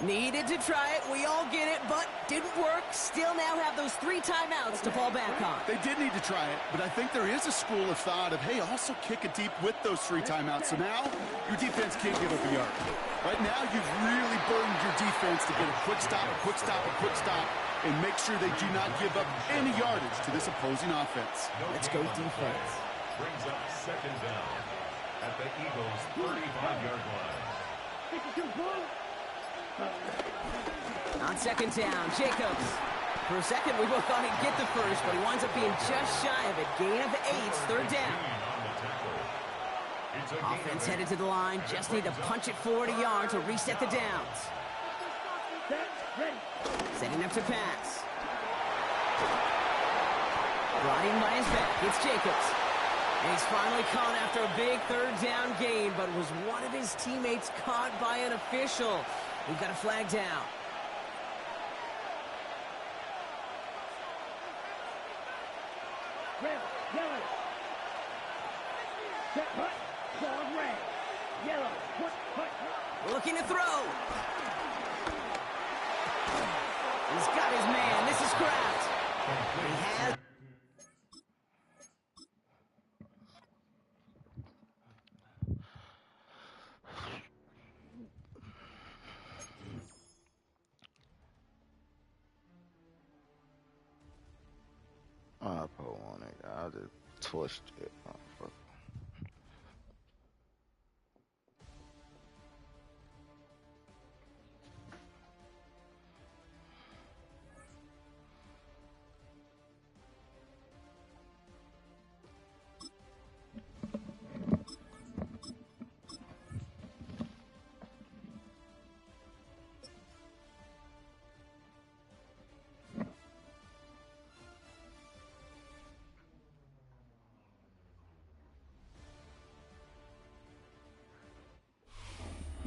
Needed to try it. We all get it, but didn't work. Still now have those 3 timeouts to fall back on. They did need to try it, but I think there is a school of thought of, hey, also kick it deep with those 3 timeouts. So now your defense can't give up a yard. Right now, you've really burdened your defense to get a quick stop, a quick stop, a quick stop, and make sure they do not give up any yardage to this opposing offense. Let's go defense. Brings up second down at the Eagles' 35-yard line. On second down, Jacobs. For a second, we both thought he'd get the first, but he winds up being just shy of it. Gain of 8, third down. Offense headed to the line. Just need to punch it forward a yard to reset the downs. Setting up to pass. Brought in by his back. It's Jacobs. And he's finally caught after a big third down gain, but was one of his teammates caught by an official. We've got a flag down. Red, yellow. Set, hut, dog, red. Yellow, hut, hut. Looking to throw. He's got his man. This is Kraft. He has... I put on it. I just twist it. Motherfucker.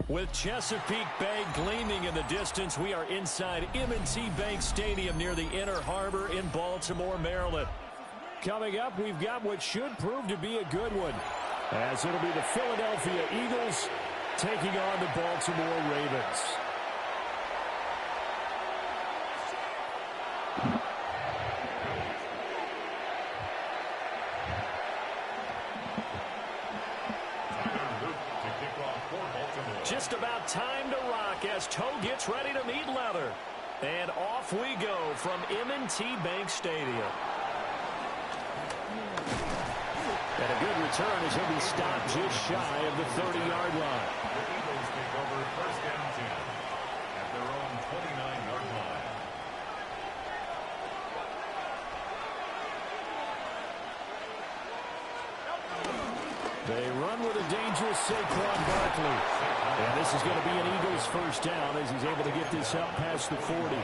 With Chesapeake Bay gleaming in the distance, we are inside M&T Bank Stadium near the Inner Harbor in Baltimore, Maryland. Coming up, we've got what should prove to be a good one, as it'll be the Philadelphia Eagles taking on the Baltimore Ravens. Just about time to rock as Toe gets ready to meet leather. And off we go from M&T Bank Stadium. And a good return as he'll be stopped just shy of the 30-yard line. The Eagles take over first down 10 at their own 29-yard line. They run with a dangerous Saquon Barkley. And this is going to be an Eagles first down as he's able to get this up past the 40.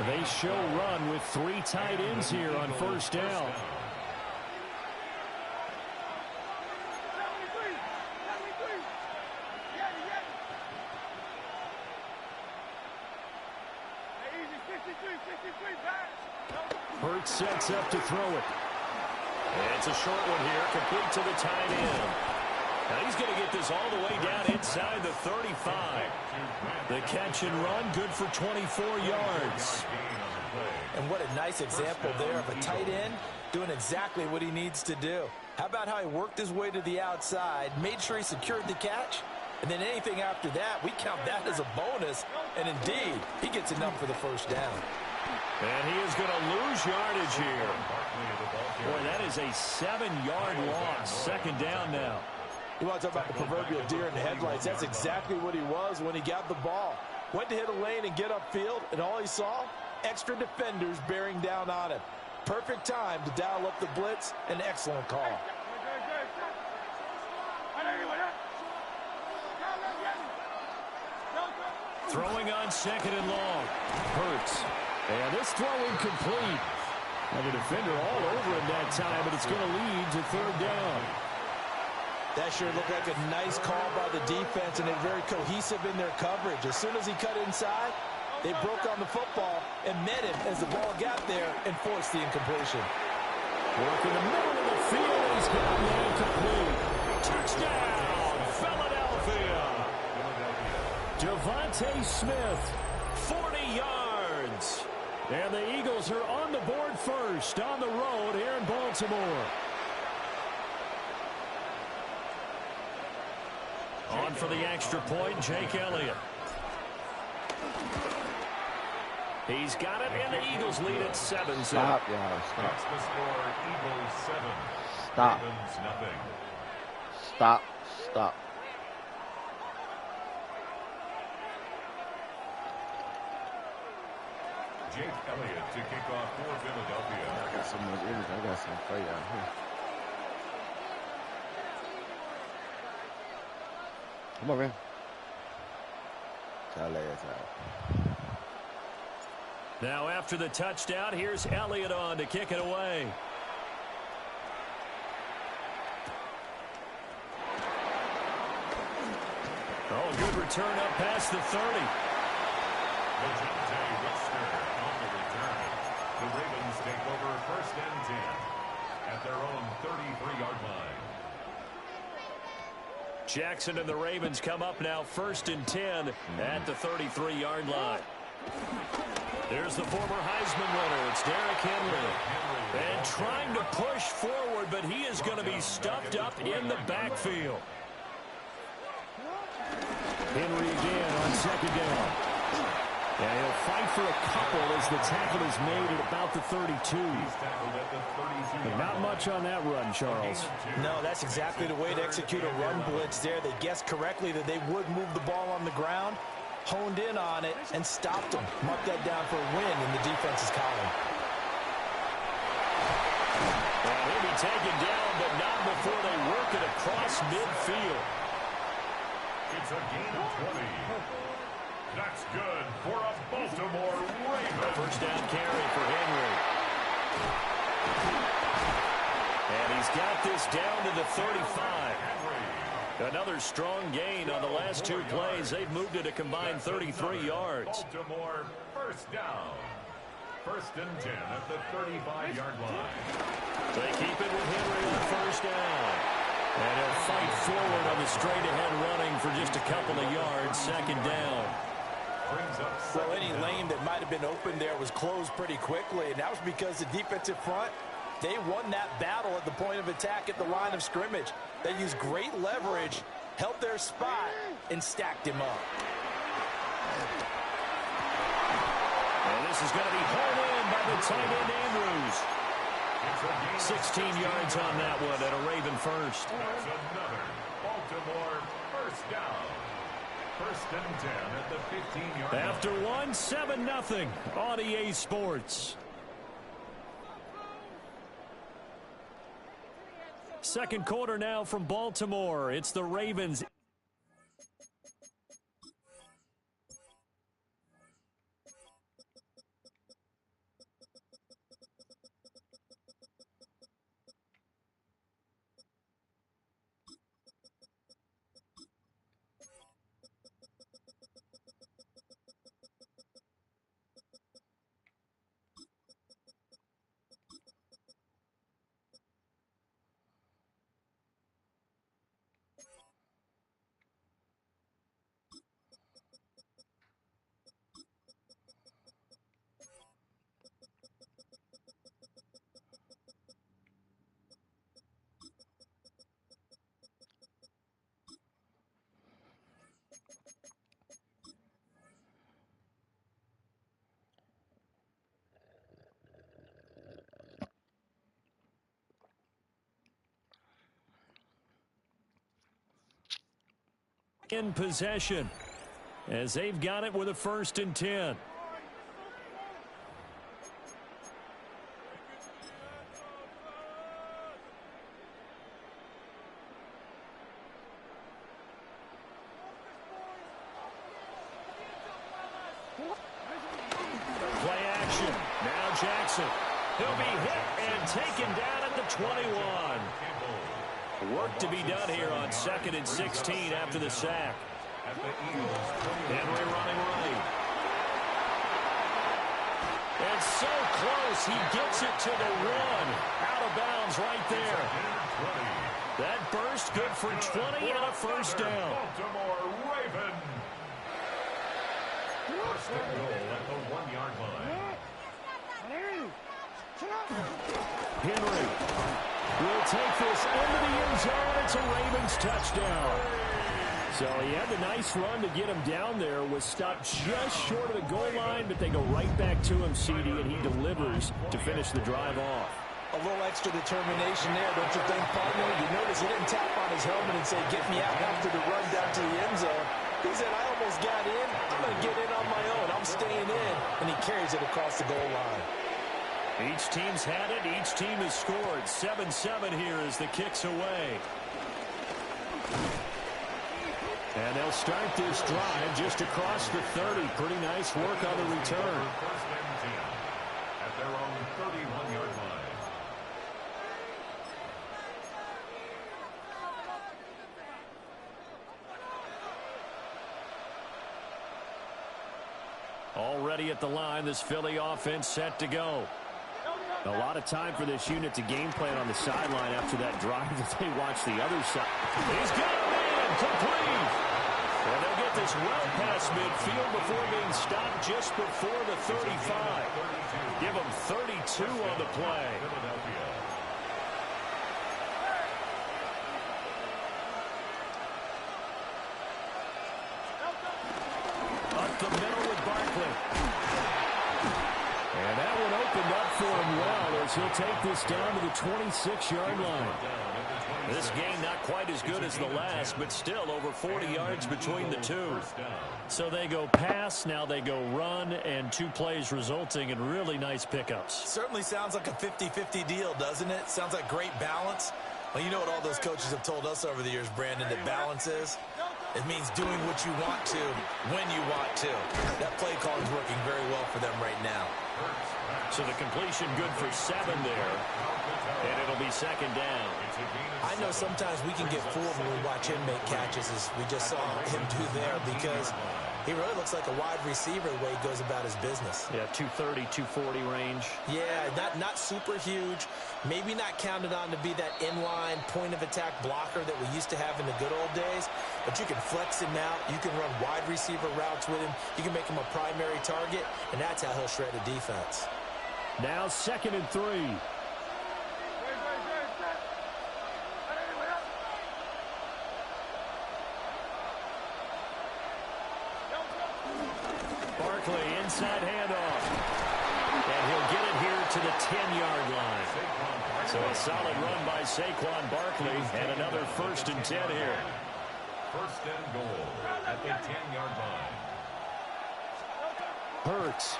They show run with 3 tight ends here on first down. Hurts sets up to throw it. It's a short one here, complete to the tight end. Now he's going to get this all the way down inside the 35. The catch and run, good for 24 yards. And what a nice example there of a tight end doing exactly what he needs to do. How about how he worked his way to the outside, made sure he secured the catch, and then anything after that, we count that as a bonus. And indeed, he gets enough for the first down. And he is going to lose yardage here. Boy, that is a 7-yard loss. Second down now. You want to talk about the proverbial deer in the headlights. That's exactly what he was when he got the ball. Went to hit a lane and get upfield, and all he saw, extra defenders bearing down on him. Perfect time to dial up the blitz. An excellent call. Throwing on second and long. Hurts. And this throw incomplete. And the defender all over him that time, but it's going to lead to third down. That sure looked like a nice call by the defense, and they're very cohesive in their coverage. As soon as he cut inside, they broke on the football and met him as the ball got there and forced the incompletion. Work in the middle of the field. He's got an incomplete. Touchdown, Philadelphia. Devontae Smith, 40 yards. And the Eagles are on the board first on the road here in Baltimore. On for the extra point, Jake Elliott. He's got it, and the Eagles lead at 7-0. Stop, y'all. Stop. That's the score. Eagles 7. Stop. Ravens nothing. Stop. Stop. Jake Elliott to kick off for Philadelphia. I got so much energy. I got some fight out here. Come on, man. Y'all last out. Now after the touchdown, here's Elliott on to kick it away. Oh, good return up past the 30. The Ravens take over first and 10 at their own 33-yard line. Jackson and the Ravens come up now first and 10 at the 33-yard line. There's the former Heisman winner. It's Derrick Henry. And trying to push forward, but he is going to be stuffed up in the backfield. Henry again on second down. And he'll fight for a couple as the tackle is made at about the 32. But not much on that run, Charles. No, that's exactly the way to execute a run blitz there. They guessed correctly that they would move the ball on the ground, honed in on it, and stopped them. Mark that down for a win in the defense's column. And he'll be taken down, but not before they work it across midfield. It's a gain of 20. That's good for a Baltimore Ravens. First down carry for Henry. And he's got this down to the 35. Another strong gain on the last two plays. They've moved it a combined 33 yards. Baltimore first down. First and 10 at the 35-yard line. They keep it with Henry on first down. And he'll fight forward on the straight-ahead running for just a couple of yards. Second down. Well, any lane that might have been open there was closed pretty quickly, and that was because the defensive front, they won that battle at the point of attack at the line of scrimmage. They used great leverage, held their spot, and stacked him up. And this is going to be hauled in by the tight end Andrews. 16 yards on that one at a Raven first. That's another Baltimore first down. First and 10 at the 15-yard line. After one, 7-0 on EA Sports. Second quarter now from Baltimore. It's the Ravens. In possession as they've got it with a first and 10. Jackson. He'll be hit and taken down at the 21. Work to be done here on 2nd and 16 after the sack. Henry running right. And so close, he gets it to the 1. Out of bounds right there. That burst good for 20 and a first down. Baltimore Ravens. First and goal at the 1-yard line. Henry will take this into the end zone. It's a Ravens touchdown. So he had the nice run to get him down there, was stopped just short of the goal line, but they go right back to him, CD, and he delivers to finish the drive off. A little extra determination there, don't you think, partner? You notice he didn't tap on his helmet and say, get me out after the run down to the end zone. He said, I almost got in. I'm going to get in on my own. I'm staying in. And he carries it across the goal line. Each team's had it. Each team has scored. 7-7 here as the kick's away. And they'll start this drive just across the 30. Pretty nice work on the return. First and 10 at their own 31-yard line. Already at the line, this Philly offense set to go. A lot of time for this unit to game plan on the sideline after that drive as they watch the other side. He's got a man complete. And they'll get this well past midfield before being stopped just before the 35. Give them 32 on the play. Up the middle with Barkley. And that one opened up for him well as he'll take this down to the 26-yard line. This game not quite as good as the last, but still over 40 yards between the two. So they go pass, now they go run, and 2 plays resulting in really nice pickups. Certainly sounds like a 50-50 deal, doesn't it? Sounds like great balance. Well, you know what all those coaches have told us over the years, Brandon, that balance is? It means doing what you want to, when you want to. That play call is working very well for them right now. So the completion good for 7 there. And it'll be 2nd down. I know sometimes we can get fooled when we watch him make catches, as we just saw him do there, because he really looks like a wide receiver the way he goes about his business. Yeah, 230, 240 range. Yeah, not super huge. Maybe not counted on to be that inline point-of-attack blocker that we used to have in the good old days. But you can flex him out. You can run wide receiver routes with him. You can make him a primary target, and that's how he'll shred a defense. Now 2nd and 3. Barkley, inside handoff. And he'll get it here to the 10-yard line. So a solid run by Saquon Barkley, and another 1st and 10 here. First and goal at the 10-yard line. Hurts.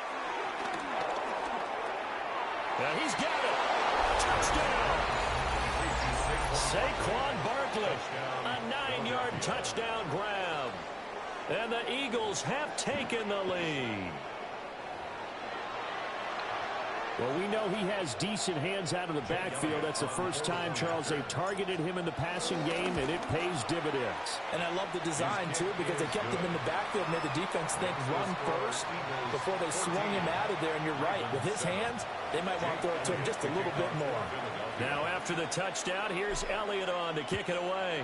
Now he's got it. Touchdown. Saquon Barkley, a 9-yard touchdown grab. And the Eagles have taken the lead. Well, we know he has decent hands out of the backfield. That's the first time, Charles, they've targeted him in the passing game, and it pays dividends. And I love the design, too, because they kept him in the backfield, made the defense think run first before they swung him out of there. And you're right, with his hands, they might want to throw it to him just a little bit more. Now after the touchdown, here's Elliott on to kick it away.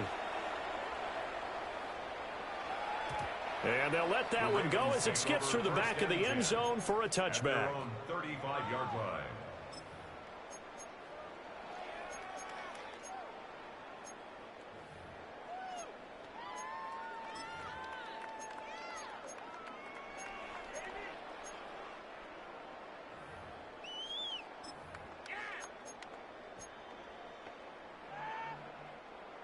And they'll let that one go as it skips through the back of the end zone for a touchback. 35-yard line.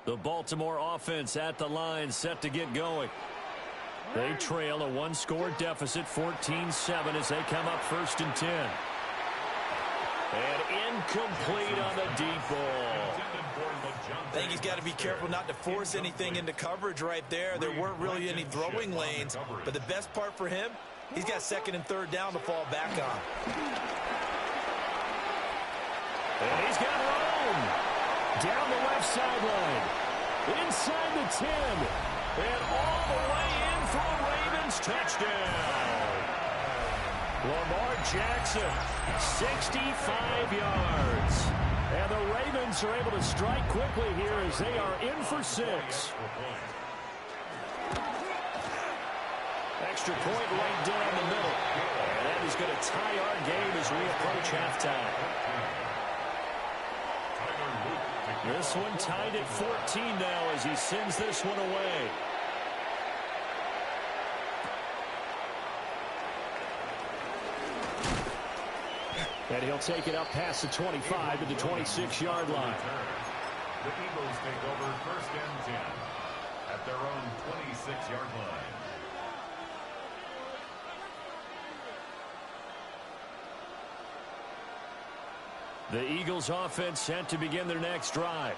The Baltimore offense at the line, set to get going. They trail a 1-score deficit, 14-7, as they come up 1st and 10. And incomplete on the deep ball. I think he's got to be careful not to force anything into coverage right there. There weren't really any throwing lanes, but the best part for him, he's got 2nd and 3rd down to fall back on. And he's got room. Down the left sideline. Inside the 10. And all the way in for a Ravens touchdown. Lamar Jackson, 65 yards. And the Ravens are able to strike quickly here as they are in for 6. Extra point right down the middle. And that is going to tie our game as we approach halftime. This one tied at 14 now as he sends this one away. And he'll take it up past the 25 to the 26-yard line. The Eagles take over 1st and 10 at their own 26-yard line. The Eagles offense set to begin their next drive.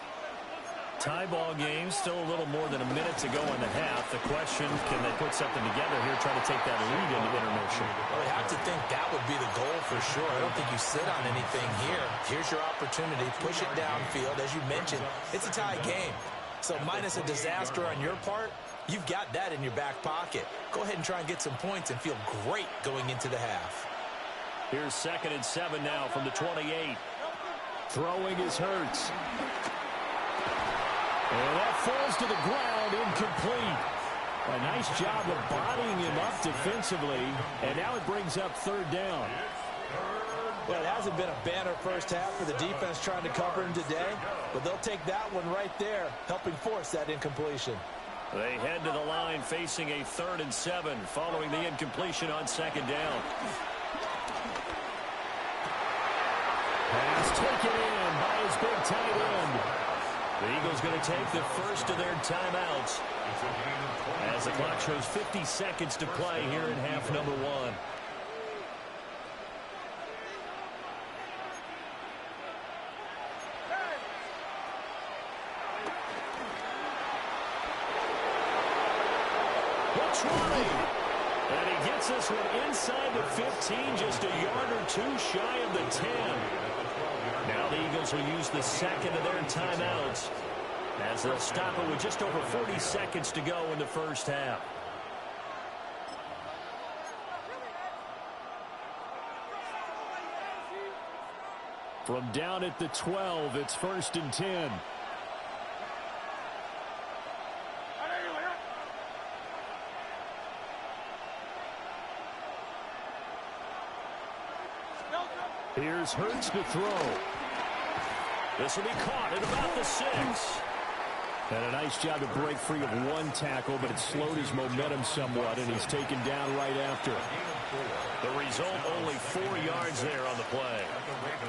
Tie ball game, still a little more than a minute to go in the half. The question, can they put something together here, try to take that lead into intermission? Well, I have to think that would be the goal for sure. I don't think you sit on anything here. Here's your opportunity. Push it downfield. As you mentioned, it's a tie game. So minus a disaster on your part, you've got that in your back pocket. Go ahead and try and get some points and feel great going into the half. Here's 2nd and 7 now from the 28. Throwing is Hurts. And that falls to the ground, incomplete. A nice job of bodying him up defensively, and now it brings up 3rd down. Well, it hasn't been a banner first half for the defense trying to cover him today, but they'll take that one right there, helping force that incompletion. They head to the line facing a 3rd and 7 following the incompletion on 2nd down. Pass taken in by his big tight end. The Eagles going to take the first of their timeouts as the clock shows 50 seconds to play here in half number 1. It's running. And he gets this one inside the 15, just a yard or 2 shy of the 10. Now the Eagles will use the 2nd of their timeouts as they'll stop it with just over 40 seconds to go in the first half. From down at the 12, it's 1st and 10. Here's Hurts to throw. This will be caught at about the 6. And a nice job to break free of one tackle, but it slowed his momentum somewhat, and he's taken down right after. The result, only 4 yards there on the play.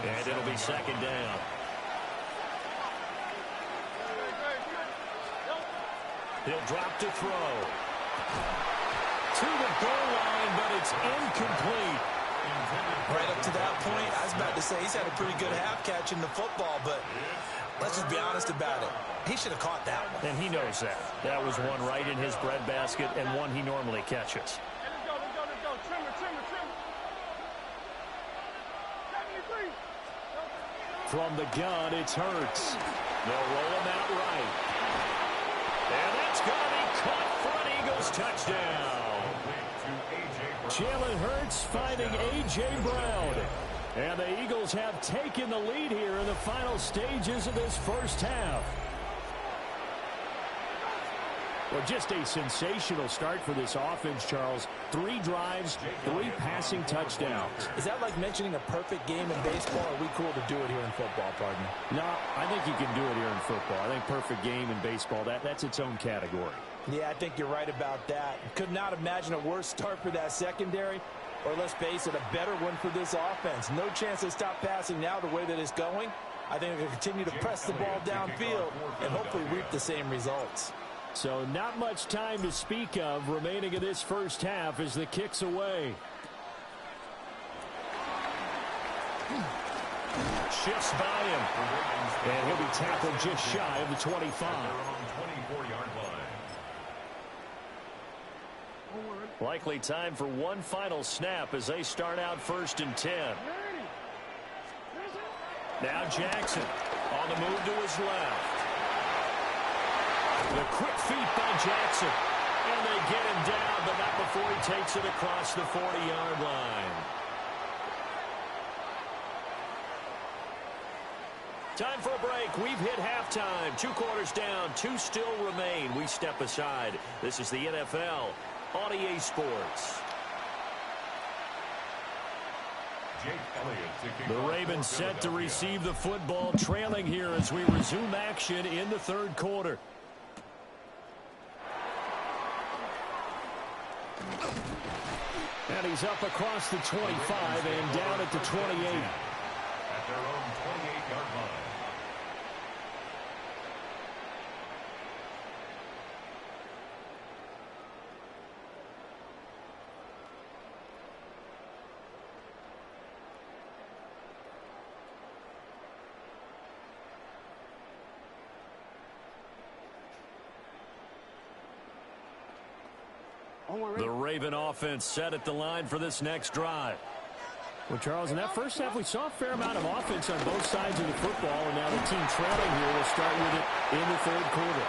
And it'll be 2nd down. He'll drop to throw. To the goal line, but it's incomplete. Right up to that point, I was about to say he's had a pretty good half catching the football, but let's just be honest about it. He should have caught that one. And he knows that. That was one right in his breadbasket and one he normally catches. Let's go. Trimmer. From the gun, it's Hurts. They'll roll him out right. And that's going to be caught for an Eagles touchdown. Jalen Hurts finding A.J. Brown. And the Eagles have taken the lead here in the final stages of this first half. Well, just a sensational start for this offense, Charles. 3 drives, 3 passing touchdowns. Is that like mentioning a perfect game in baseball, or are we cool to do it here in football, pardon me? No, I think you can do it here in football. I think perfect game in baseball, that's its own category. Yeah, I think you're right about that. Could not imagine a worse start for that secondary, or let's face it, a better one for this offense. No chance to stop passing now the way that it's going. I think they'll continue to press the ball downfield and hopefully reap the same results. So not much time to speak of remaining in this first half as the kick's away. Shifts by him. And he'll be tackled just shy of the 25. Likely time for one final snap as they start out 1st and 10. Now Jackson on the move to his left. The quick feet by Jackson. And they get him down, but not before he takes it across the 40-yard line. Time for a break. We've hit halftime. 2 quarters down. 2 still remain. We step aside. This is the NFL on EA Sports. The Ravens set to receive the football, trailing here as we resume action in the third quarter. And he's up across the 25 and down at the 28. At their own 28-yard line. The Raven offense set at the line for this next drive. Well, Charles, in that first half, we saw a fair amount of offense on both sides of the football, and now the team trailing here will start with it in the third quarter.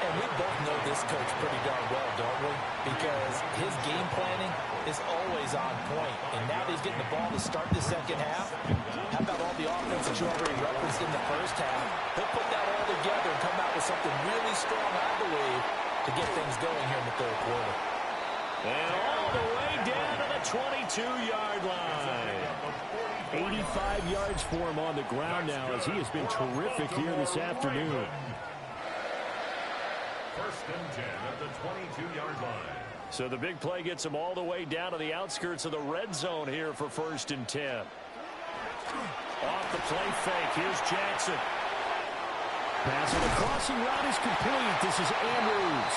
And we both know this coach pretty darn well, don't we? Because his game planning is always on point. And now that he's getting the ball to start the second half, how about all the offense that you already referenced in the first half? He'll put that all together and come out with something really strong, I believe, to get things going here in the third quarter. And all the way down to the 22-yard line. 85 yards for him on the ground now as he has been terrific here this afternoon. First and 10 at the 22-yard line. So the big play gets him all the way down to the outskirts of the red zone here for first and 10. Off the play fake. Here's Jackson. Pass on the crossing route is complete. This is Andrews.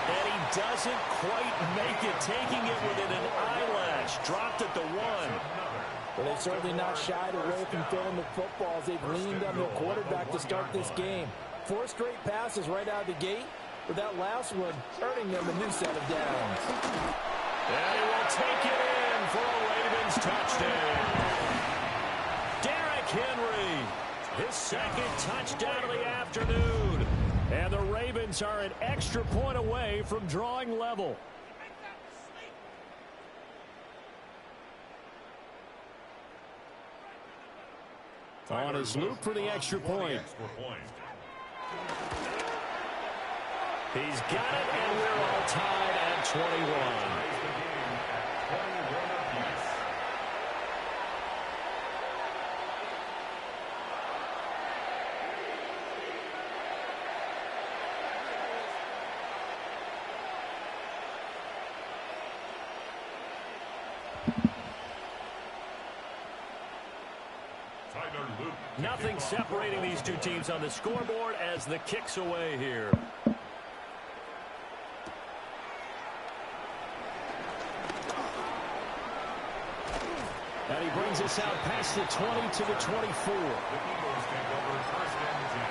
And he doesn't quite make it, taking it within an eyelash. Dropped at the 1. Well, they've certainly not shied away from throwing the footballs. They've leaned on their quarterback to start this game. 4 straight passes right out of the gate, with that last one earning them a new set of downs. And he will take it in for a Ravens touchdown. Derrick Henry, his second touchdown of the afternoon. And the Ravens are an extra point away from drawing level. On his loop for the extra point. He's got it, and we're all tied at 21. Nothing separating these two teams on the scoreboard as the kick's away here. And he brings us out past the 20 to the 24. The Eagles take over first and 10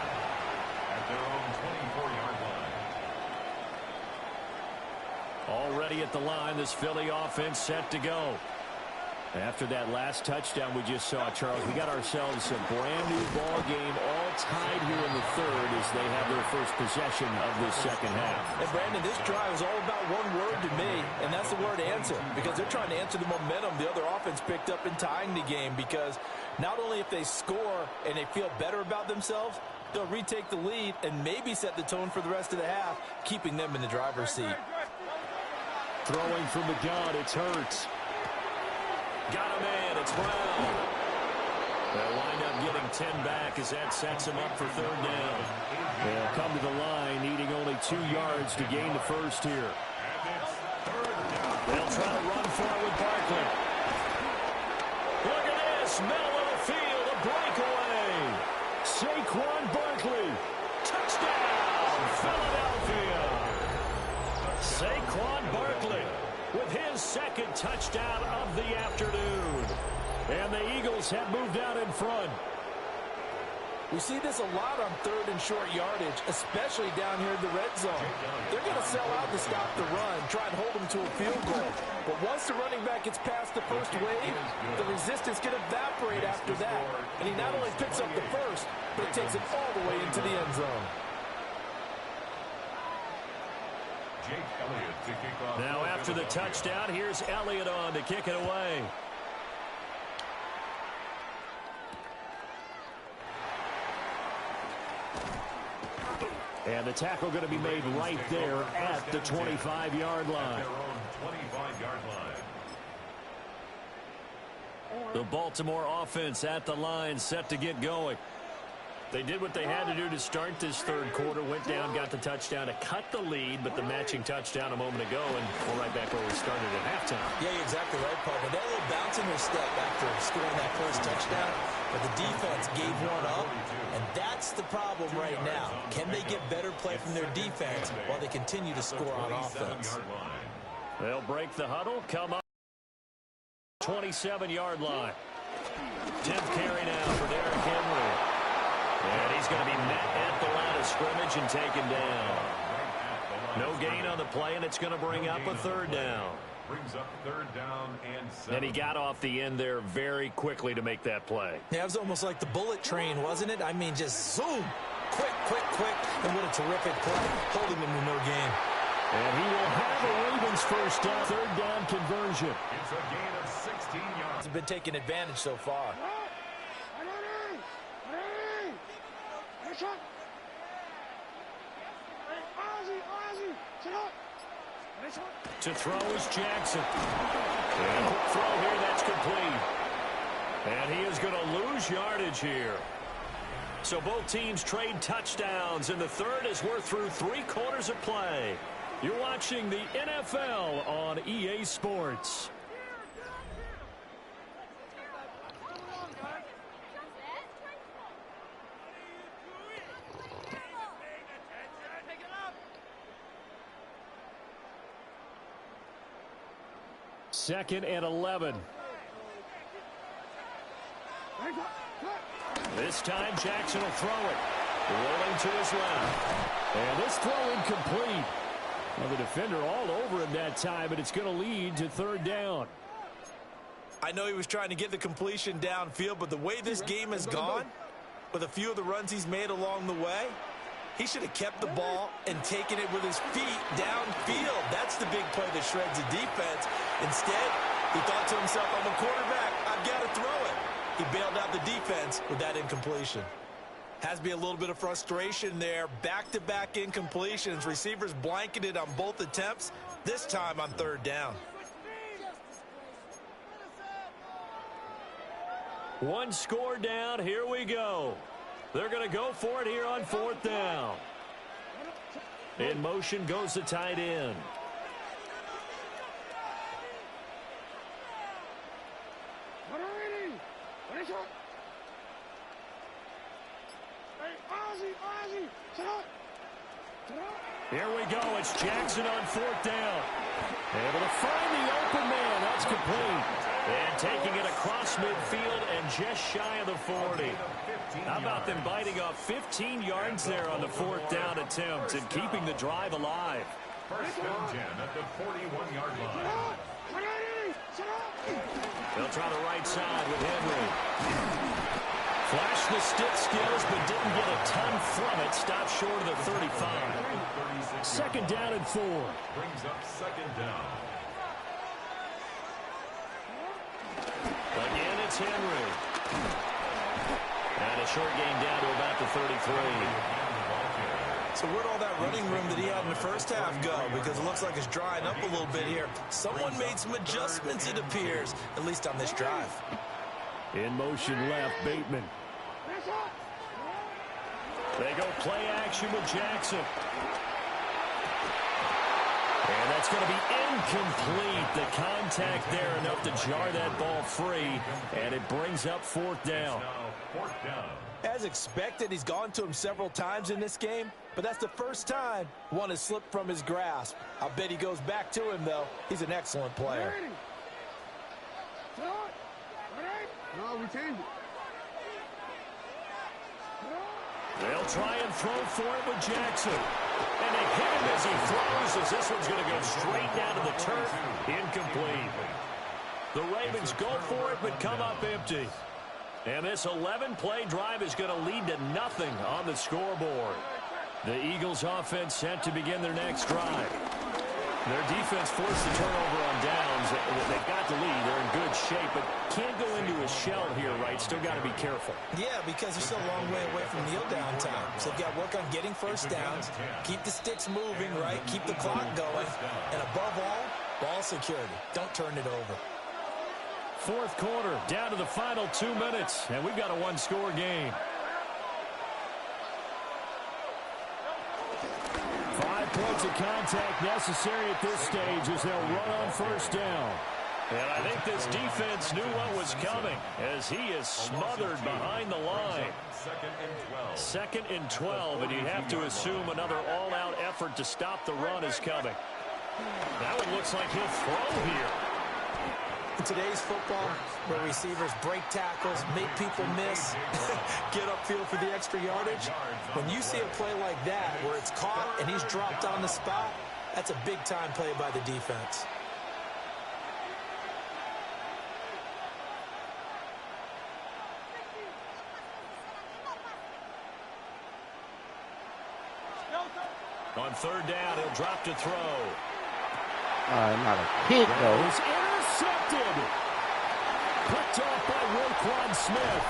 at their own 24-yard line. Already at the line, this Philly offense set to go. After that last touchdown we just saw, Charles, we got ourselves a brand new ball game, all tied here in the third as they have their first possession of this second half. And Brandon, this drive is all about one word to me, and that's the word answer, because they're trying to answer the momentum the other offense picked up in tying the game, because not only if they score and they feel better about themselves, they'll retake the lead and maybe set the tone for the rest of the half, keeping them in the driver's seat. Throwing from the gun, it's Hurts. Got a man, it's Brown. They'll wind up getting 10 back as that sets him up for third down. They'll come to the line, needing only 2 yards to gain the first here. They'll try to run for it with Barkley. Look at this, middle of the field, a breakaway. Saquon Barkley, touchdown, Philadelphia. Saquon Barkley with his second touchdown of the afternoon. And the Eagles have moved out in front. We see this a lot on third and short yardage, especially down here in the red zone. They're going to sell out to stop the run, try and hold them to a field goal. But once the running back gets past the first wave, the resistance can evaporate after that. And he not only picks up the first, but he takes it all the way into the end zone. Now after the touchdown, here's Elliott on to kick it away. And the tackle going to be made right there at the 25-yard line. The Baltimore offense at the line, set to get going. They did what they had to do to start this third quarter, went down, got the touchdown to cut the lead, but the matching touchdown a moment ago, and we're right back where we started at halftime. Yeah, you're exactly right, partner. They had a little bounce in their step after scoring that first touchdown, but the defense gave one up, and that's the problem right now. Can they get better play from their defense while they continue to score on offense? They'll break the huddle, come up 27-yard line. 10th carry now for Derrick Henry. And he's going to be met at the line of scrimmage and taken down. No gain on the play, and it's going to bring up a third down. Brings up third down and 7. And he got off the end there very quickly to make that play. Yeah, it was almost like the bullet train, wasn't it? I mean, just zoom. Quick, quick, quick. And what a terrific play, holding him to no gain. And he will have a Ravens first down, third down conversion. It's a gain of 16 yards. He's been taking advantage so far. To throw is Jackson. And quick throw here, that's complete. And he is going to lose yardage here. So both teams trade touchdowns, and the third as we're through 3 quarters of play. You're watching the NFL on EA Sports. Second and 11. This time Jackson will throw it. Rolling to his left. And this throw incomplete. Well, the defender all over him that time, but it's going to lead to third down. I know he was trying to get the completion downfield, but the way this game has gone, with a few of the runs he's made along the way, he should have kept the ball and taken it with his feet downfield. That's the big play that shreds the defense. Instead, he thought to himself, I'm a quarterback, I've got to throw it. He bailed out the defense with that incompletion. Has to be a little bit of frustration there. Back-to-back incompletions. Receivers blanketed on both attempts, this time on third down. One score down, here we go. They're going to go for it here on fourth down. In motion goes the tight end. Here we go. It's Jackson on fourth down. Able to find the open man. That's complete. And taking it across midfield and just shy of the 40. How about them biting off 15 yards there on the fourth down attempt and keeping the drive alive? First and 10 at the 41-yard line. They'll try the right side with Henry. Flashed the stick skills, but didn't get a ton from it. Stopped short of the 35. Second down and 4. Brings up second down. Again, it's Henry. And a short gain down to about the 33. So where'd all that running room that he had in the first half go? Because it looks like it's drying up a little bit here. Someone made some adjustments, it appears, at least on this drive. In motion left, Bateman. They go play action with Jackson. And that's going to be incomplete. The contact there enough to jar that ball free. And it brings up fourth down. As expected, he's gone to him several times in this game, but that's the first time one has slipped from his grasp. I'll bet he goes back to him, though. He's an excellent player. No, we changed it. They'll try and throw for it with Jackson. And they hit him as he throws, as this one's going to go straight down to the turf Incomplete. The Ravens go for it, but come up empty. And this 11-play drive is going to lead to nothing on the scoreboard. The Eagles offense set to begin their next drive. Their defense forced the turnover on downs. They got the lead. They're in good shape, but can't go into a shell here, right? Still got to be careful. Yeah, because they're still a long way away from kneel down time. So they've got to work on getting first downs, keep the sticks moving, right? Keep the clock going. And above all, ball security. Don't turn it over. Fourth quarter, down to the final 2 minutes, and we've got a one-score game. 5 points of contact necessary at this stage as they'll run on first down. And I think this defense knew what was coming as he is smothered behind the line. Second and 12, and you have to assume another all-out effort to stop the run is coming. That one looks like he'll throw here. In today's football, where receivers break tackles, make people miss, get upfield for the extra yardage, when you see a play like that where it's caught and he's dropped on the spot, that's a big-time play by the defense. On third down, he'll drop to throw. Not a kick, though. He's intercepted. Picked off by Roquan Smith.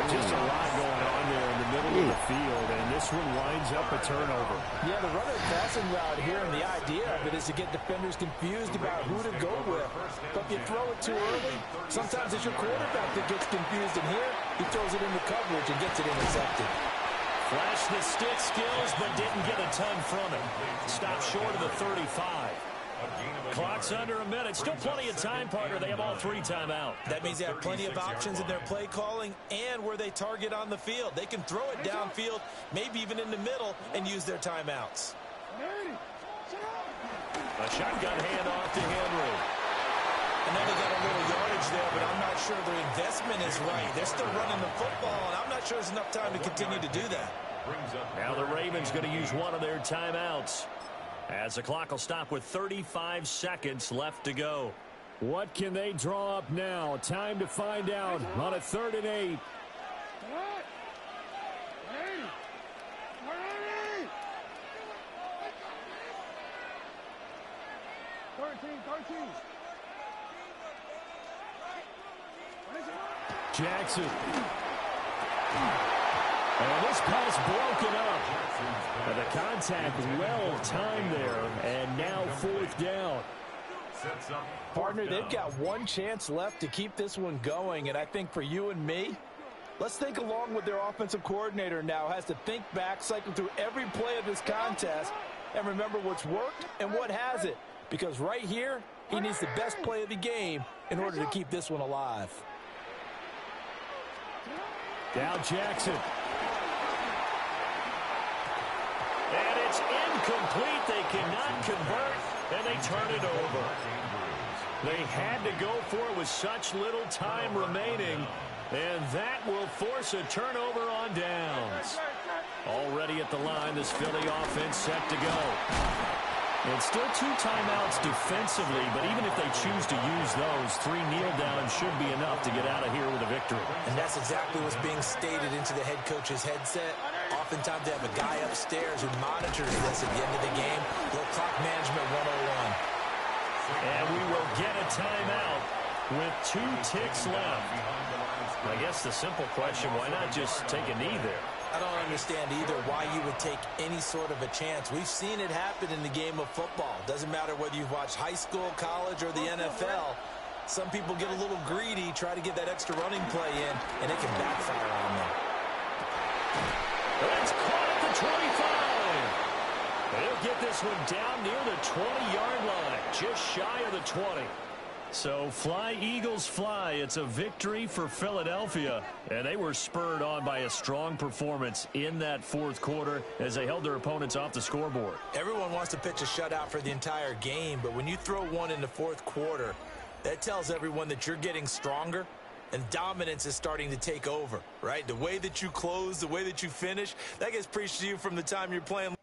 Just a lot going on there in the middle of the field, and this one winds up a turnover. Yeah, the runner passing route here, and the idea of it is to get defenders confused about who to go with. But if you throw it too early, sometimes it's your quarterback that gets confused, and here he throws it into coverage and gets it intercepted. Flashed the stick skills, but didn't get a ton from it. Stopped short of the 35. Clock's under a minute. Still plenty of time, partner. They have all 3 timeouts. That means they have plenty of options in their play calling and where they target on the field. They can throw it downfield, maybe even in the middle, and use their timeouts. A shotgun handoff to Henry. I know they got a little yardage there, but I'm not sure their investment is right. They're still running the football, and I'm not sure there's enough time to continue to do that. Now the Ravens going to use one of their timeouts, as the clock will stop with 35 seconds left to go. What can they draw up now? Time to find out on a 3rd and 8. 13. Jackson. And this pass broken up. And the contact well timed there. And now 4th down. Partner, they've got one chance left to keep this one going. And I think for you and me, let's think along with their offensive coordinator now. Has to think back, cycle through every play of this contest, and remember what's worked and what hasn't. Because right here, he needs the best play of the game in order to keep this one alive. Down Jackson. And it's incomplete. They cannot convert, and they turn it over. They had to go for it with such little time remaining, and that will force a turnover on downs. Already at the line, this Philly offense set to go. And still 2 timeouts defensively, but even if they choose to use those, 3 kneel downs should be enough to get out of here with a victory. And that's exactly what's being stated into the head coach's headset. Oftentimes they have a guy upstairs who monitors this at the end of the game. Little clock management 101. And we will get a timeout with 2 ticks left. I guess the simple question, why not just take a knee there? I don't understand either why you would take any sort of a chance. We've seen it happen in the game of football. Doesn't matter whether you've watched high school, college, or the NFL. Some people get a little greedy, try to get that extra running play in, and it can backfire on them. It's caught at the 25. They'll get this one down near the 20-yard line, just shy of the 20. So fly, Eagles, fly. It's a victory for Philadelphia, and they were spurred on by a strong performance in that 4th quarter as they held their opponents off the scoreboard. Everyone wants to pitch a shutout for the entire game, but when you throw one in the 4th quarter, that tells everyone that you're getting stronger and dominance is starting to take over, right? The way that you close, the way that you finish, that gets preached to you from the time you're playing.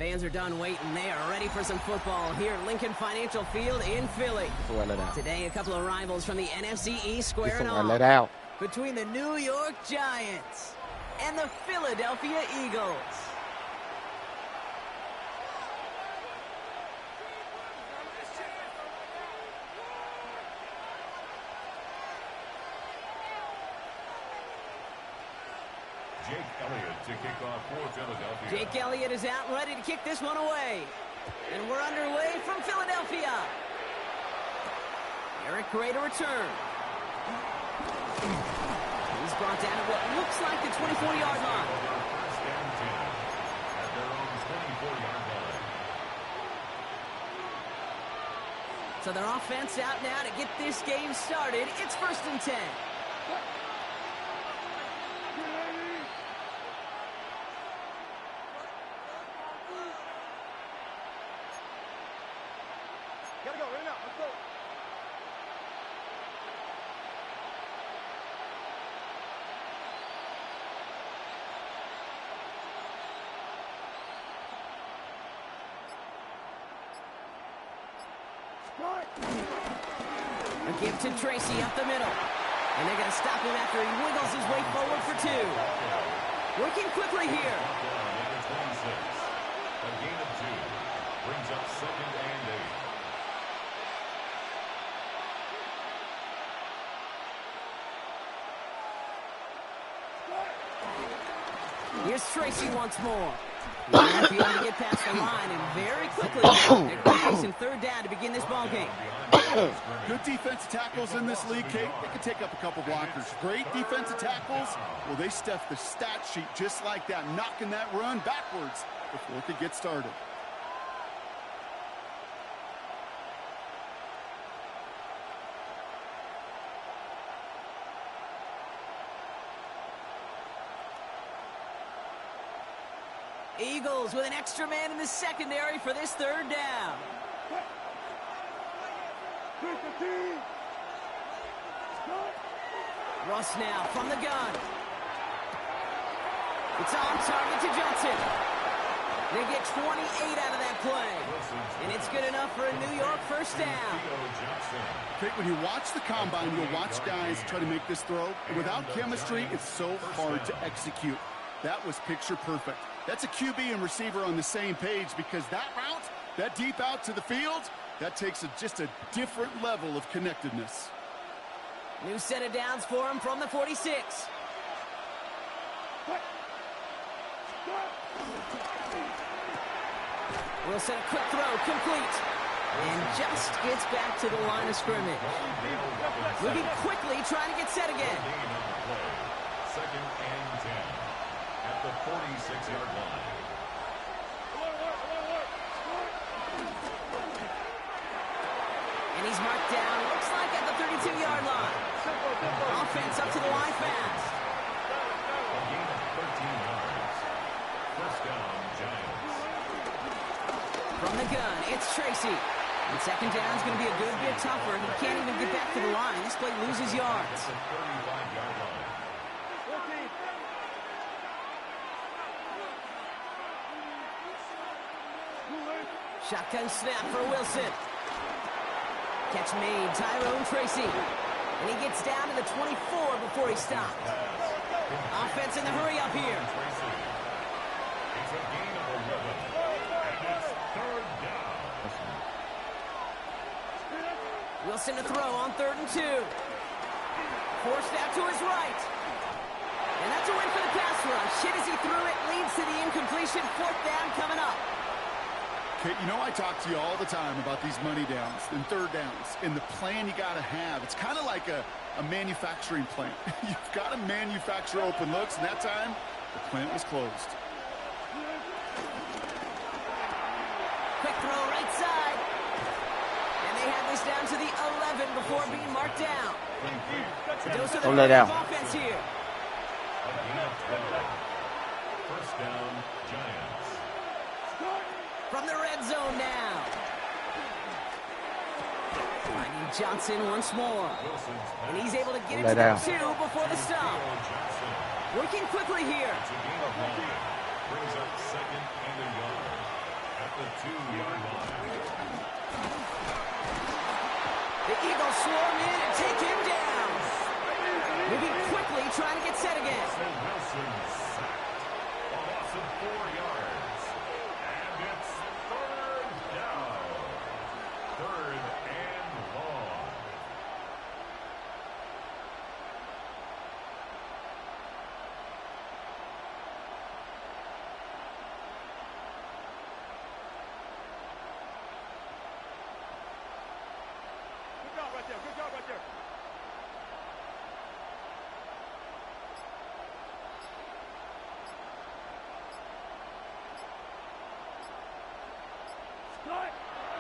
Fans are done waiting. They are ready for some football here at Lincoln Financial Field in Philly. Today, a couple of rivals from the NFC East squaring off between the New York Giants and the Philadelphia Eagles. Jake Elliott to kick off for Philadelphia. Jake Elliott is out and ready to kick this one away. And we're underway from Philadelphia. Eric Gray to return. He's brought down at what looks like the 24-yard line. First down 10 at their own 24-yard line. So their offense out now to get this game started. It's 1st and 10. Gotta go, right now, let's go. A give to Tracy up the middle. And they're going to stop him after he wiggles his way forward for 2. Working quickly here. Number 26. A gain of 2. Brings up 2nd and 8. Here's Tracy once more. He might be able to get past the line, and very quickly they're facing 3rd down to begin this ball game. Good defensive tackles in this league, Kate. They can take up a couple blockers. Great defensive tackles. Well, they stuffed the stat sheet just like that, knocking that run backwards before it could get started. Eagles with an extra man in the secondary for this 3rd down. Russ now from the gun. It's on target to Johnson. They get 28 out of that play. And it's good enough for a New York 1st down. Kate, when you watch the combine, you'll watch guys try to make this throw. And without chemistry, it's so hard to execute. That was picture perfect. That's a QB and receiver on the same page, because that route, that deep out to the field, that takes just a different level of connectedness. New set of downs for him from the 46. Wilson, a quick throw, complete. And just gets back to the line of scrimmage. Moving quickly, trying to get set again. 2nd and 10 at the 46-yard line. And he's marked down, looks like at the 32-yard line. Offense up to the line fast. A gain of 13 yards. 1st down, Giants. From the gun, it's Tracy. And 2nd down is going to be a good bit tougher. He can't even get back to the line. This play loses yards. The 35-yard line. Shotgun snap for Wilson. Catch made, Tyrone Tracy. And he gets down to the 24 before he stopped. Offense in the hurry up here. It's a gain of 11. And it's 3rd down. Wilson to throw on 3rd and 2. Forced out to his right. And that's a win for the pass rush. Hit as he threw it, leads to the incompletion. 4th down coming up. Kate, you know I talk to you all the time about these money downs and 3rd downs and the plan you got to have. It's kind of like a manufacturing plant. You've got to manufacture open looks, and that time, the plant was closed. Quick throw right side. And they have this down to the 11 before being marked down. Don't let out. Offense here. A gain of 12. 1st down, Giants. From the red zone now. Finding Johnson once more. And he's able to get it to the 2 before the stop. Working quickly here. It's a gain of 9. Brings up 2nd and a yard. at the 2-yard line. The Eagles swarm in and take him down. Moving quickly, trying to get set again. Wilson sacked. A loss of 4 yards. And it's 3rd down. 3rd and long. Good job right there. Good job right there.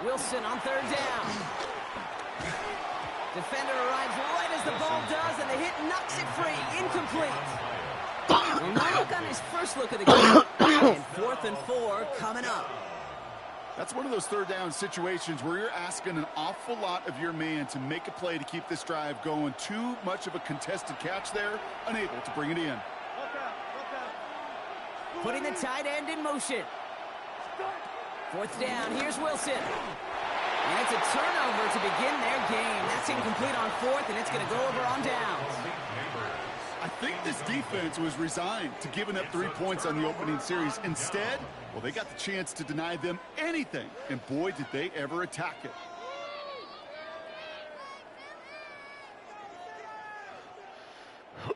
Wilson on 3rd down. Defender arrives right as the ball does, and the hit knocks it free. Incomplete. Well, no look on his first look of the game. And 4th and 4 coming up. That's one of those 3rd down situations where you're asking an awful lot of your man to make a play to keep this drive going. Too much of a contested catch there, unable to bring it in. Putting the tight end in motion. 4th down, here's Wilson. And it's a turnover to begin their game. That's incomplete on 4th, and it's going to go over on downs. I think this defense was resigned to giving up 3 points on the opening series. Instead, well, they got the chance to deny them anything, and boy, did they ever attack it.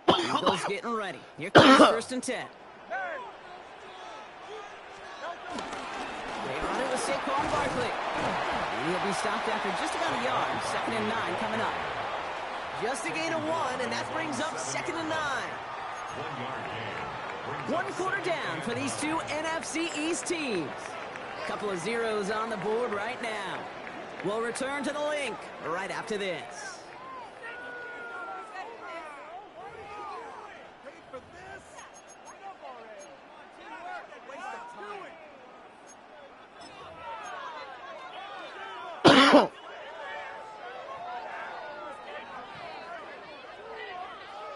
Eagles getting ready. Here comes 1st and 10. They run it with Saquon Barkley. And he'll be stopped after just about a yard. 2nd and 9 coming up. Just a gain of 1, and that brings up 2nd and 9. 1 quarter down for these two NFC East teams. Couple of zeros on the board right now. We'll return to the link right after this.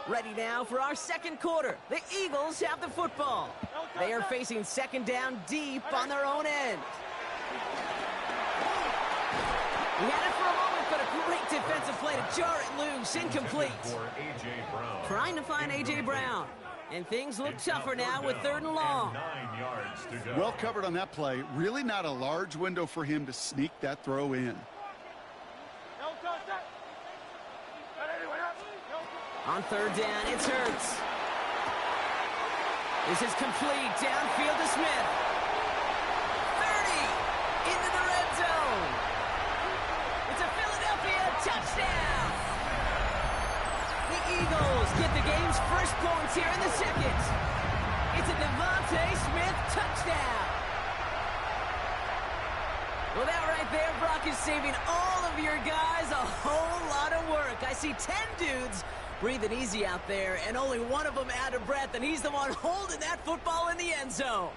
Ready now for our 2nd quarter. The Eagles have the football. They are facing 2nd down deep on their own end. He had it for a moment, but a great defensive play to jar it loose. Incomplete. Trying to find A.J. Brown. And things look tougher now with 3rd and long. Well covered on that play. Really not a large window for him to sneak that throw in. On 3rd down, it's Hurts. This is complete. Downfield to Smith. 30. Into the red zone. It's a Philadelphia touchdown. The Eagles get the game's first points here in the 2nd. It's a Devontae Smith touchdown. Well, that right there, Brock, is saving all of your guys a whole lot of work. I see 10 dudes breathing easy out there, and only one of them out of breath, and he's the one holding that football in the end zone.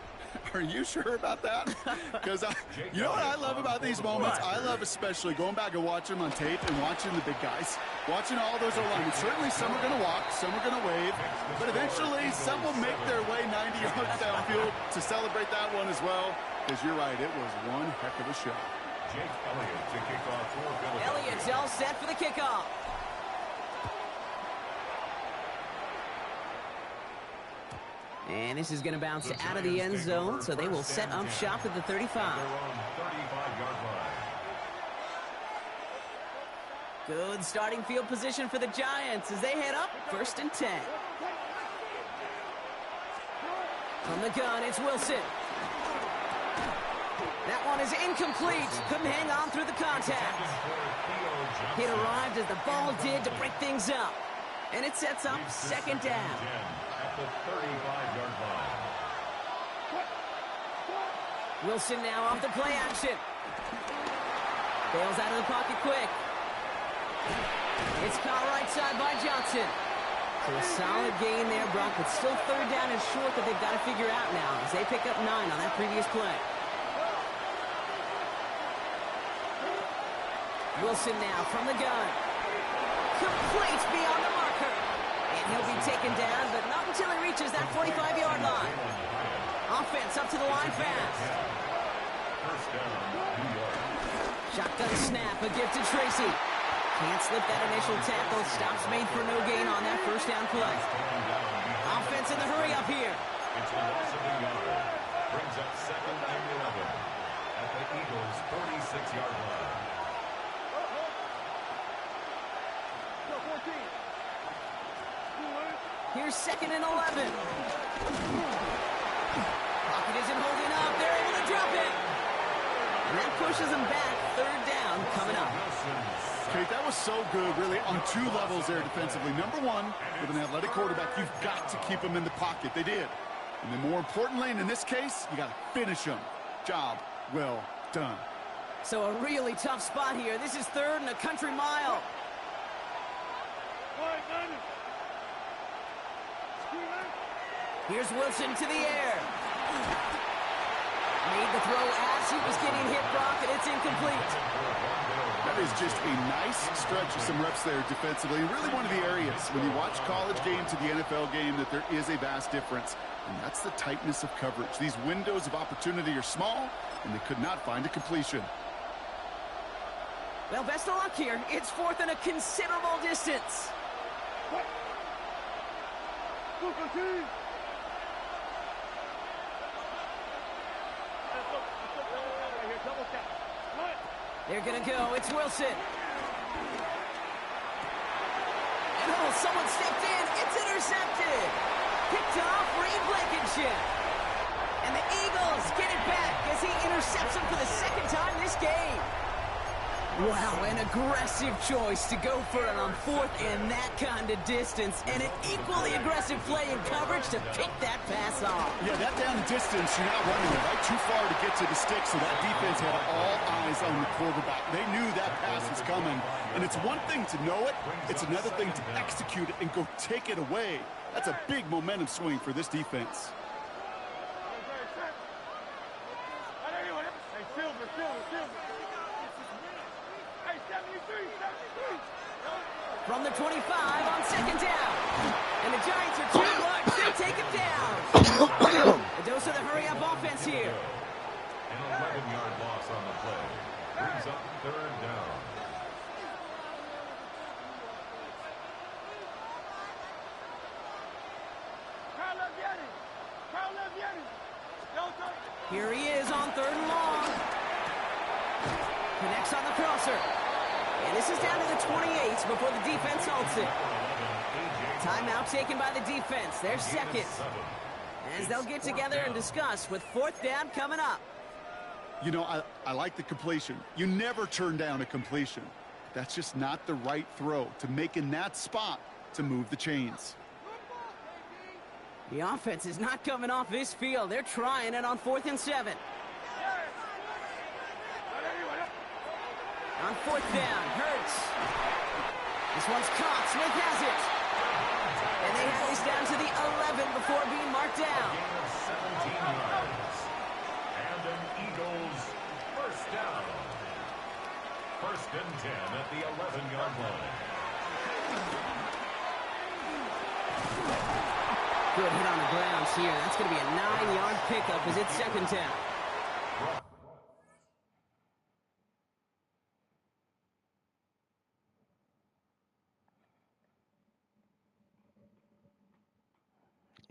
Are you sure about that? Because you know what I love about these moments? I love especially going back and watching them on tape and watching the big guys. Watching all those O-linemen. Certainly some are going to walk, some are going to wave, but eventually some will make their way 90 yards downfield to celebrate that one as well. Because you're right, it was one heck of a shot. Jake Elliott to kick off for Philadelphia. Elliott's all set for the kickoff. And this is going to bounce out of the end zone, so they will set up shop at the 35. Good starting field position for the Giants as they head up 1st and 10. From the gun, it's Wilson. That one is incomplete. Couldn't hang on through the contact. It arrived as the ball did to break things up. And it sets up 2nd down. At the 35-yard line. Wilson now off the play action. Bails out of the pocket quick. It's caught right side by Johnson. So a solid gain there, Brock, but still 3rd down and short that they've got to figure out now as they pick up 9 on that previous play. Wilson now from the gun. Complete beyond the marker. And he'll be taken down, but not until he reaches that 45-yard line. Offense up to the line fast. First down, New York. Shotgun snap, a gift to Tracy. Can't slip that initial tackle. Stops made for no gain on that first down play. Offense in the hurry up here. It's a loss of a yard. Brings up 2nd and 11 at the Eagles' 46-yard line. Here's 2nd and 11. Pocket isn't holding up. They're able to drop it. And that pushes them back. 3rd down coming up. Okay, that was so good, really, on 2 levels there defensively. Number one, with an athletic quarterback, you've got to keep him in the pocket. They did. And then more importantly, and in this case, you got to finish him. Job well done. So a really tough spot here. This is 3rd and a country mile. Here's Wilson to the air. Made the throw as he was getting hit, Brock, and it's incomplete. That is just a nice stretch of some reps there defensively. And really one of the areas, when you watch college game to the NFL game, that there is a vast difference. And that's the tightness of coverage. These windows of opportunity are small, and they could not find a completion. Well, best of luck here. It's 4th and a considerable distance. They're going to go. It's Wilson. Oh, someone stepped in. It's intercepted. Picked off Reed Blankenship. And the Eagles get it back as he intercepts him for the 2nd time this game. Wow, an aggressive choice to go for it on 4th and that kind of distance. And an equally aggressive play in coverage to pick that pass off. Yeah, that down the distance, you're not running it right too far to get to the stick, so that defense had all eyes on the quarterback. They knew that pass was coming. And it's one thing to know it, it's another thing to execute it and go take it away. That's a big momentum swing for this defense. From the 25 on 2nd down. And the Giants are too much. They take him down. A dose of the hurry-up offense here. An 11-yard loss on the play. Brings up 3rd down. Here he is on 3rd and long. Connects on the crosser. And this is down to the 28 before the defense halts it. Timeout taken by the defense. They're 2nd. As they'll get together and discuss with 4th down coming up. You know, I like the completion. You never turn down a completion. That's just not the right throw to make in that spot to move the chains. The offense is not coming off this field. They're trying it on 4th and 7. On 4th down, Hurts. This one's caught. Smith has it. And they have this down to the 11 before being marked down. 17 yards. And an Eagles first down. 1st and 10 at the 11-yard line. Good hit on the grounds here. That's going to be a 9-yard pickup as it's 2nd down.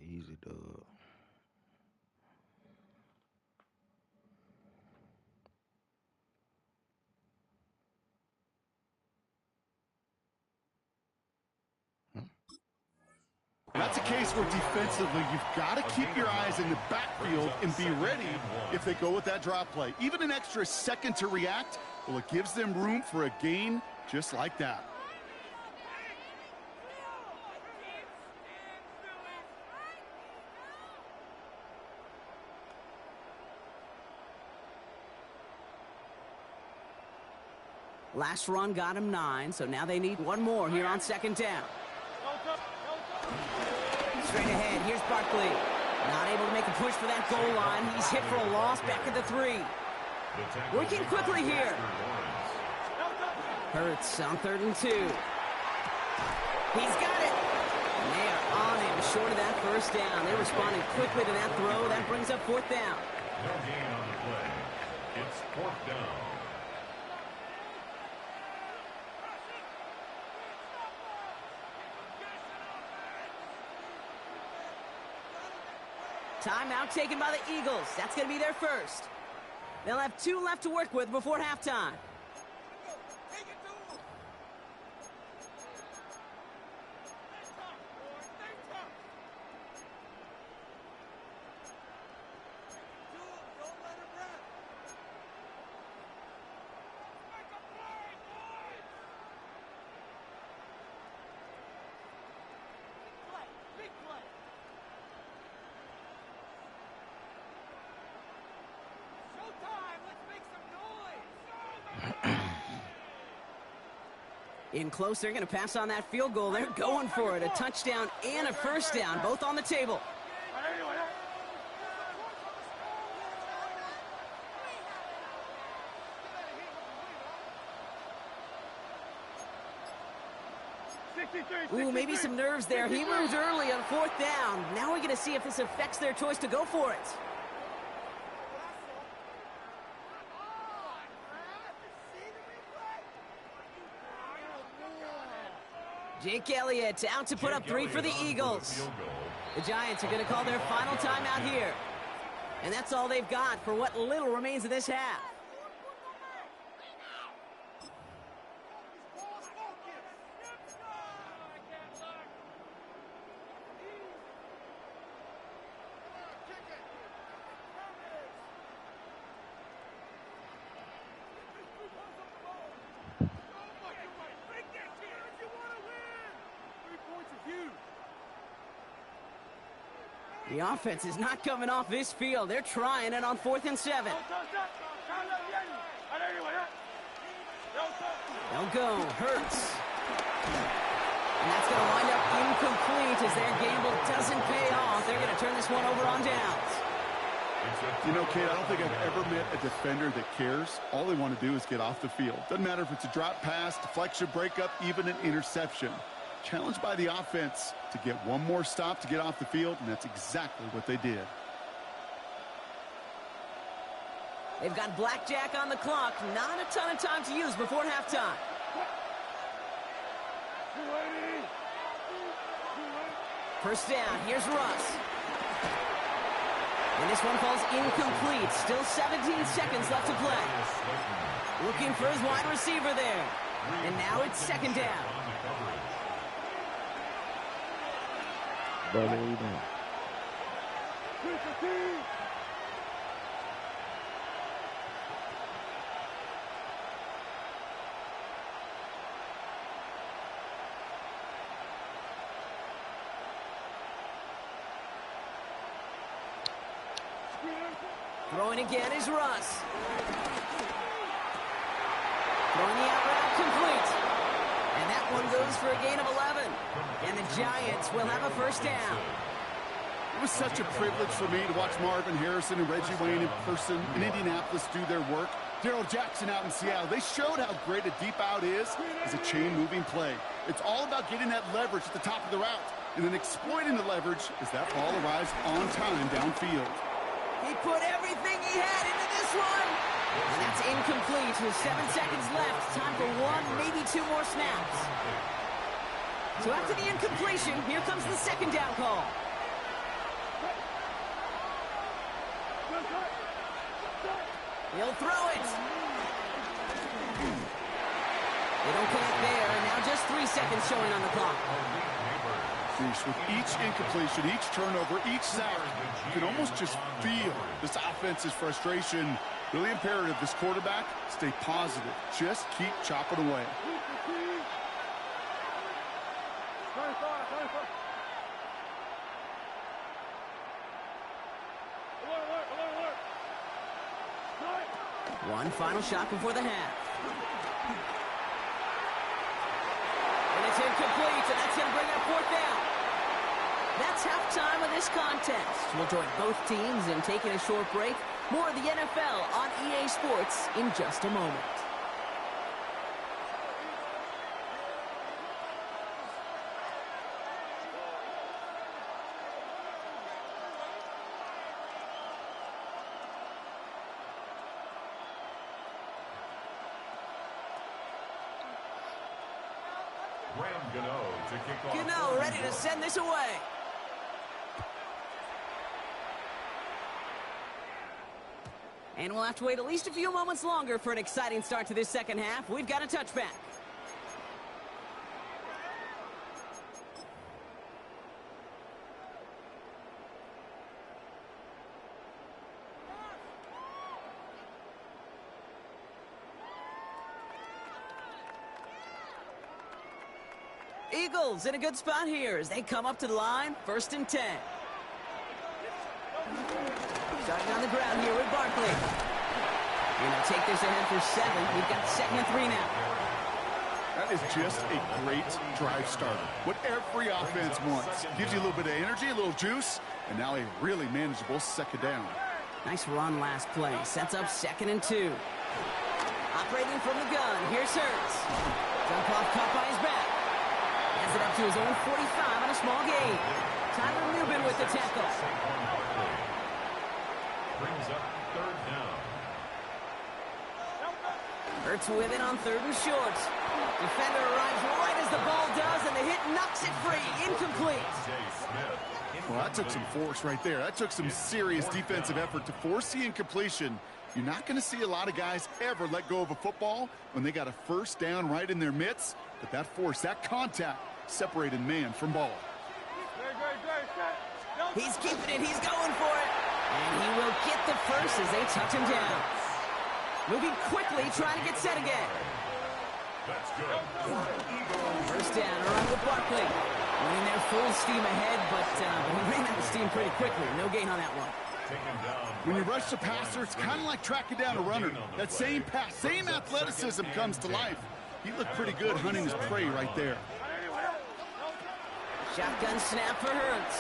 Easy dub. That's a case where defensively you've got to keep your eyes in the backfield and be ready if they go with that drop play. Even an extra second to react, well, it gives them room for a gain just like that. Last run got him 9, so now they need one more here on 2nd down. Straight ahead, here's Barkley. Not able to make a push for that goal line. He's hit for a loss back at the 3. Working quickly here. Hurts on 3rd and 2. He's got it. And they are on him short of that first down. They're responding quickly to that throw. That brings up 4th down. No gain on the play. It's 4th down. Timeout taken by the Eagles. That's going to be their first. They'll have 2 left to work with before halftime. In close, they're going to pass on that field goal. They're going for it. A touchdown and a first down, both on the table. Ooh, maybe some nerves there. He moves early on 4th down. Now we're going to see if this affects their choice to go for it. Jake Elliott out to put up 3 for the Eagles. The Giants are going to call their final timeout here. And that's all they've got for what little remains of this half. The offense is not coming off this field. They're trying it on 4th and 7. They'll go. Hurts. And that's going to wind up incomplete as their gamble doesn't pay off. They're going to turn this one over on downs. You know, Kate, I don't think I've ever met a defender that cares. All they want to do is get off the field. Doesn't matter if it's a drop pass, deflection, breakup, even an interception. Challenged by the offense to get one more stop to get off the field, and that's exactly what they did. They've got blackjack on the clock. Not a ton of time to use before halftime. First down, here's Russ. And this one falls incomplete. Still 17 seconds left to play. Looking for his wide receiver there. And now it's 2nd down. Throwing again is Russ. Throwing the out route complete. And that one goes for a gain of 11. And the Giants will have a first down. It was such a privilege for me to watch Marvin Harrison and Reggie Wayne in person in Indianapolis do their work. Darrell Jackson out in Seattle. They showed how great a deep out is as a chain-moving play. It's all about getting that leverage at the top of the route and then exploiting the leverage as that ball arrives on time downfield. He put everything he had into this one. And that's incomplete with 7 seconds left. Time for 1, maybe 2 more snaps. So after the incompletion, here comes the 2nd down call. He'll throw it. They don't connect there, and now just 3 seconds showing on the clock. With each incompletion, each turnover, each sack, you can almost just feel this offense's frustration. Really imperative, this quarterback, stay positive. Just keep chopping away. One final shot before the half. And it's incomplete, and that's going to bring up 4th down. That's halftime of this contest. We'll join both teams in taking a short break. More of the NFL on EA Sports in just a moment. Gano ready to send this away. And we'll have to wait at least a few moments longer for an exciting start to this second half. We've got a touchback. Eagles in a good spot here as they come up to the line, 1st and 10. Starting on the ground here with Barkley. And they'll take this ahead for 7. We've got 2nd and 3 now. That is just a great drive starter. What every offense wants. Gives you a little bit of energy, a little juice, and now a really manageable 2nd down. Nice run last play. Sets up 2nd and 2. Operating from the gun. Here's Hurts. Jump off caught by his back. Has it up to his own 45 on a small gain. Tyler Newman with the tackle. Brings up 3rd down. Hurts with it on 3rd and short. Defender arrives right as the ball does, and the hit knocks it free. Incomplete. Well, that took some force right there. That took some serious defensive effort to force the incompletion. You're not going to see a lot of guys ever let go of a football when they got a 1st down right in their midst. But that force, that contact, separated man from ball. He's keeping it. He's going for it. And he will get the first as they touch him down. Moving quickly, trying to get set again. That's good. 1st down, around with Barkley. Running there full steam ahead, but he ran out of steam pretty quickly. No gain on that one. When you rush the passer, it's kind of like tracking down a runner. That same pass, same athleticism comes to life. He looked pretty good hunting his prey right there. Shotgun snap for Hurts.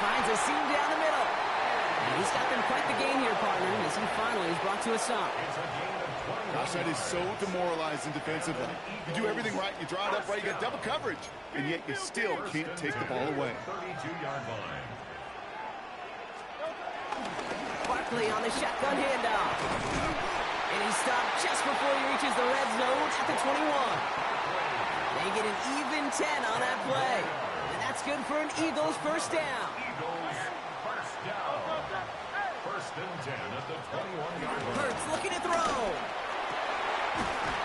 Finds a seam down the middle. And he's got them quite the gain here, partner, as he finally is brought to a stop. Gosh, that is so demoralizing defensively. You do everything right, you draw it up right, you got double coverage, and yet you still can't take the ball away. 32-yard line. Barkley on the shotgun handoff. And he stopped just before he reaches the red zone at the 21. They get an even 10 on that play. And that's good for an Eagles 1st down. Eagles 1st down. 1st and 10 at the 21-yard line. Hurts looking to throw.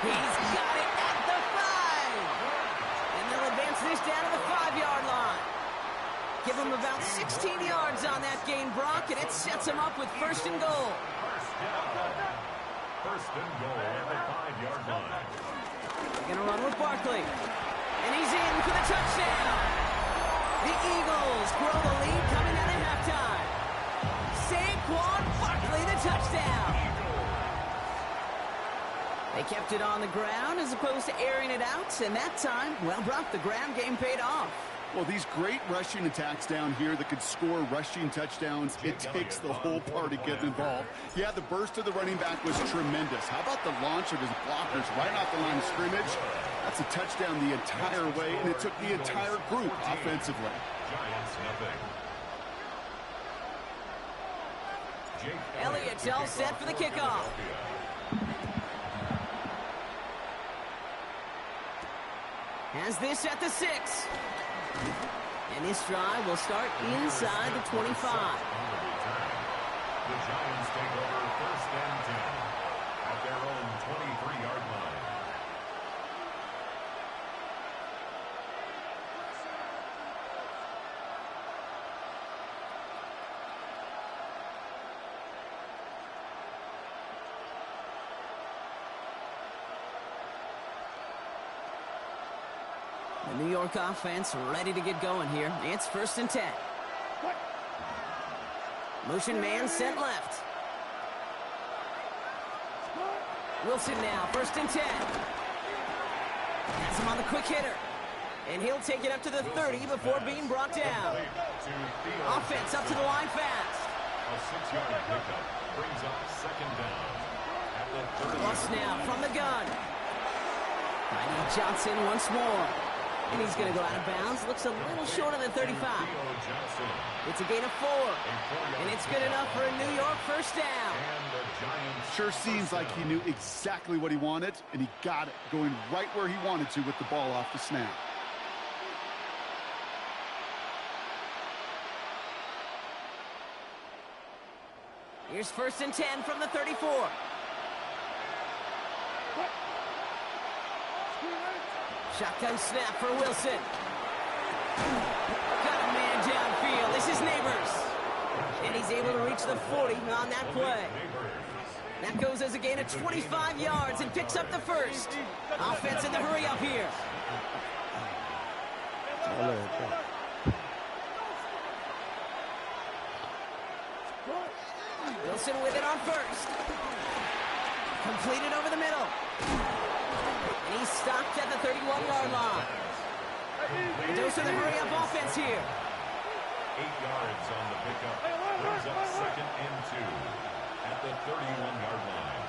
He's got it at the 5. And they'll advance this down to the 5-yard line. Give him about 16 yards on that gain, Brock, and it sets him up with 1st and goal. 1st down. 1st and goal at the 5-yard line. Gonna run with Barkley. And he's in for the touchdown. The Eagles grow the lead coming out of halftime. Saquon Barkley, the touchdown. They kept it on the ground as opposed to airing it out, and that time, well, Brock, the ground game paid off. Well, these great rushing attacks down here that could score rushing touchdowns, it takes the whole party getting involved. Yeah, the burst of the running back was tremendous. How about the launch of his blockers right off the line of scrimmage? That's a touchdown the entire way, and it took the entire group offensively. Giants nothing. Elliott's all set for the kickoff. Has this at the 6. And this drive will start inside the 25. The Giants take over 1st and 10 at their own 23-yard line. The New York offense ready to get going here. It's 1st and 10. Motion man sent left. Wilson now, 1st and 10. Has him on the quick hitter. And he'll take it up to the 30 before being brought down. Offense up to the line fast. A 6-yard pickup brings up 2nd down at the 30. Plus now from the gun. Finding Johnson once more. And he's going to go out of bounds. Looks a little short of the 35. It's a gain of 4. And it's good enough for a New York first down. Sure seems like he knew exactly what he wanted, and he got it, going right where he wanted to with the ball off the snap. Here's 1st and 10 from the 34. Shotgun snap for Wilson. Got a man downfield. This is Neighbors. And he's able to reach the 40 on that play. That goes as a gain of 25 yards and picks up the first. Offense in the hurry up here. Wilson with it on first. Completed over the middle. And he's stopped at the 31-yard line. Dose of the hurry-up offense here. 8 yards on the pickup. Brings up 2nd and 2 at the 31-yard line.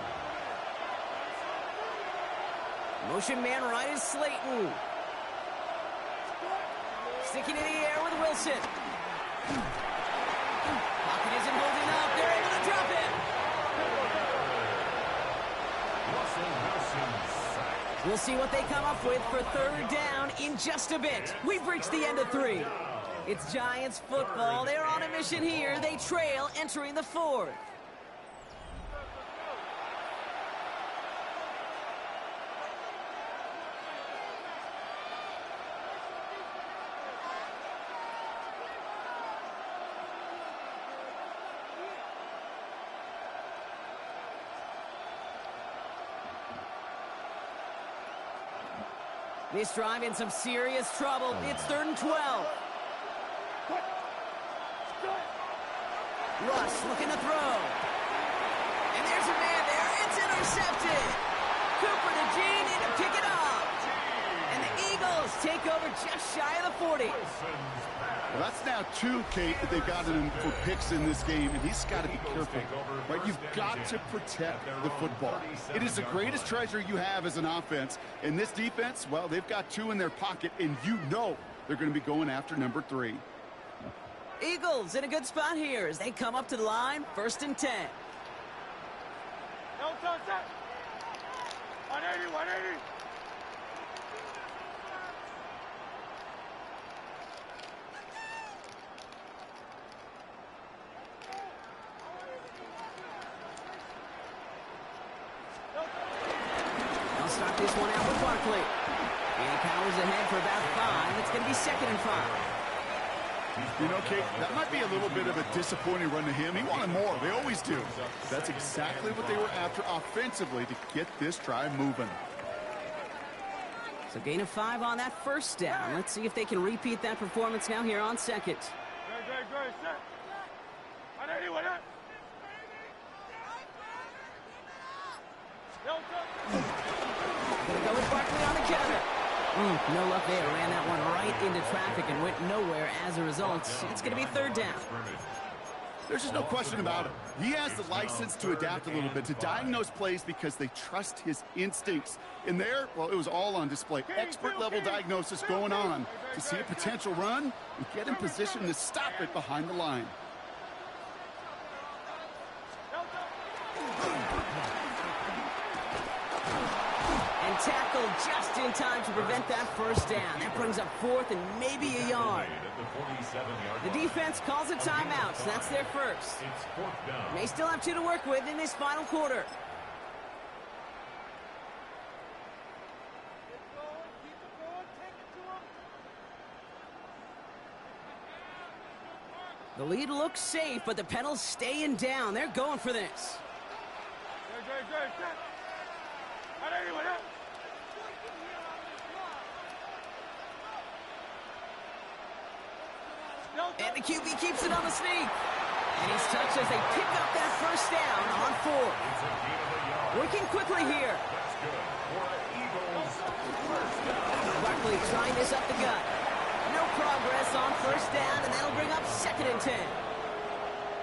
Motion man right is Slayton. Sticking in the air with Wilson. Pocket isn't holding up. They're able to drop it. We'll see what they come up with for 3rd down in just a bit. We've reached the end of 3. It's Giants football. They're on a mission here. They trail entering the 4th. This drive in some serious trouble. It's 3rd and 12. Russ looking to throw. And there's a man there. It's intercepted. Cooper to Gene in to pick it up. And the Eagles take over just shy of the 40. Well, that's now 2, Kate, that they've gotten him for picks in this game, and he's got to be careful. Right? You've got to protect the football. It is the greatest treasure you have as an offense. And this defense, well, they've got 2 in their pocket, and you know they're going to be going after number 3. Eagles in a good spot here as they come up to the line. 1st and 10. 180, 180. They'll start this one out with Barkley. And he powers ahead for about 5. It's going to be 2nd and 5. You know, Kate, that might be a little bit of a disappointing run to him. He wanted more. They always do. That's exactly what they were after offensively to get this drive moving. So gain of 5 on that 1st down. Let's see if they can repeat that performance now here on 2nd. Good, set. 180, 180. Gonna go with Barkley on the counter. No luck there. Ran that one right into traffic and went nowhere as a result. It's going to be 3rd down. There's just no question about it. He has the license to adapt a little bit, to diagnose plays because they trust his instincts. And there, well, it was all on display. Expert-level diagnosis going on to see a potential run and get in position to stop it behind the line. Tackled just in time to prevent that 1st down. That brings up 4th and maybe a yard. The defense calls a timeout, so that's their first. They still have 2 to work with in this final quarter. The lead looks safe, but the pedals staying down. They're going for this. And the QB keeps it on the sneak. And he's touched as they pick up that 1st down on 4. Working quickly here. Barkley trying this up the gut. No progress on 1st down, and that'll bring up 2nd and 10.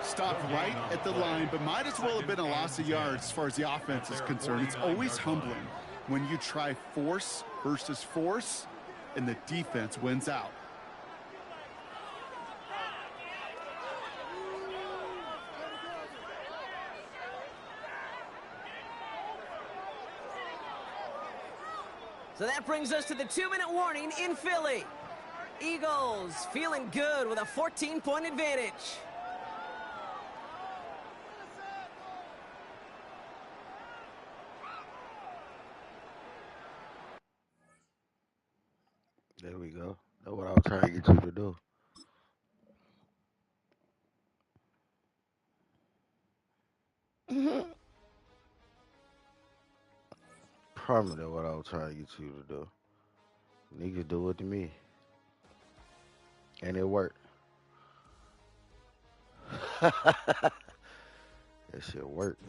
Stopped right at the line, but might as well have been a loss of yards as far as the offense is concerned. It's always humbling when you try force versus force, and the defense wins out. So that brings us to the 2-minute warning in Philly. Eagles feeling good with a 14-point advantage. There we go. That's what I was trying to get you to do. Promise that's what I was trying to get you to do. Niggas do it to me. And it worked. That shit worked.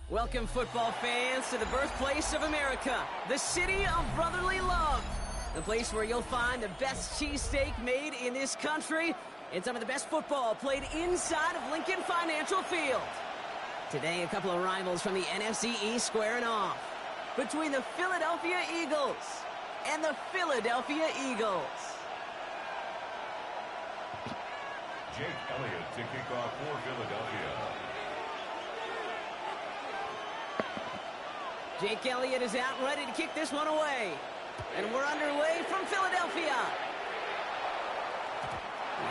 Welcome, football fans, to the birthplace of America, the city of brotherly love. The place where you'll find the best cheesesteak made in this country and some of the best football played inside of Lincoln Financial Field. Today, a couple of rivals from the NFC East squaring off between the Philadelphia Eagles and the Philadelphia Eagles. Jake Elliott to kick off for Philadelphia. Jake Elliott is out and ready to kick this one away. And we're underway from Philadelphia.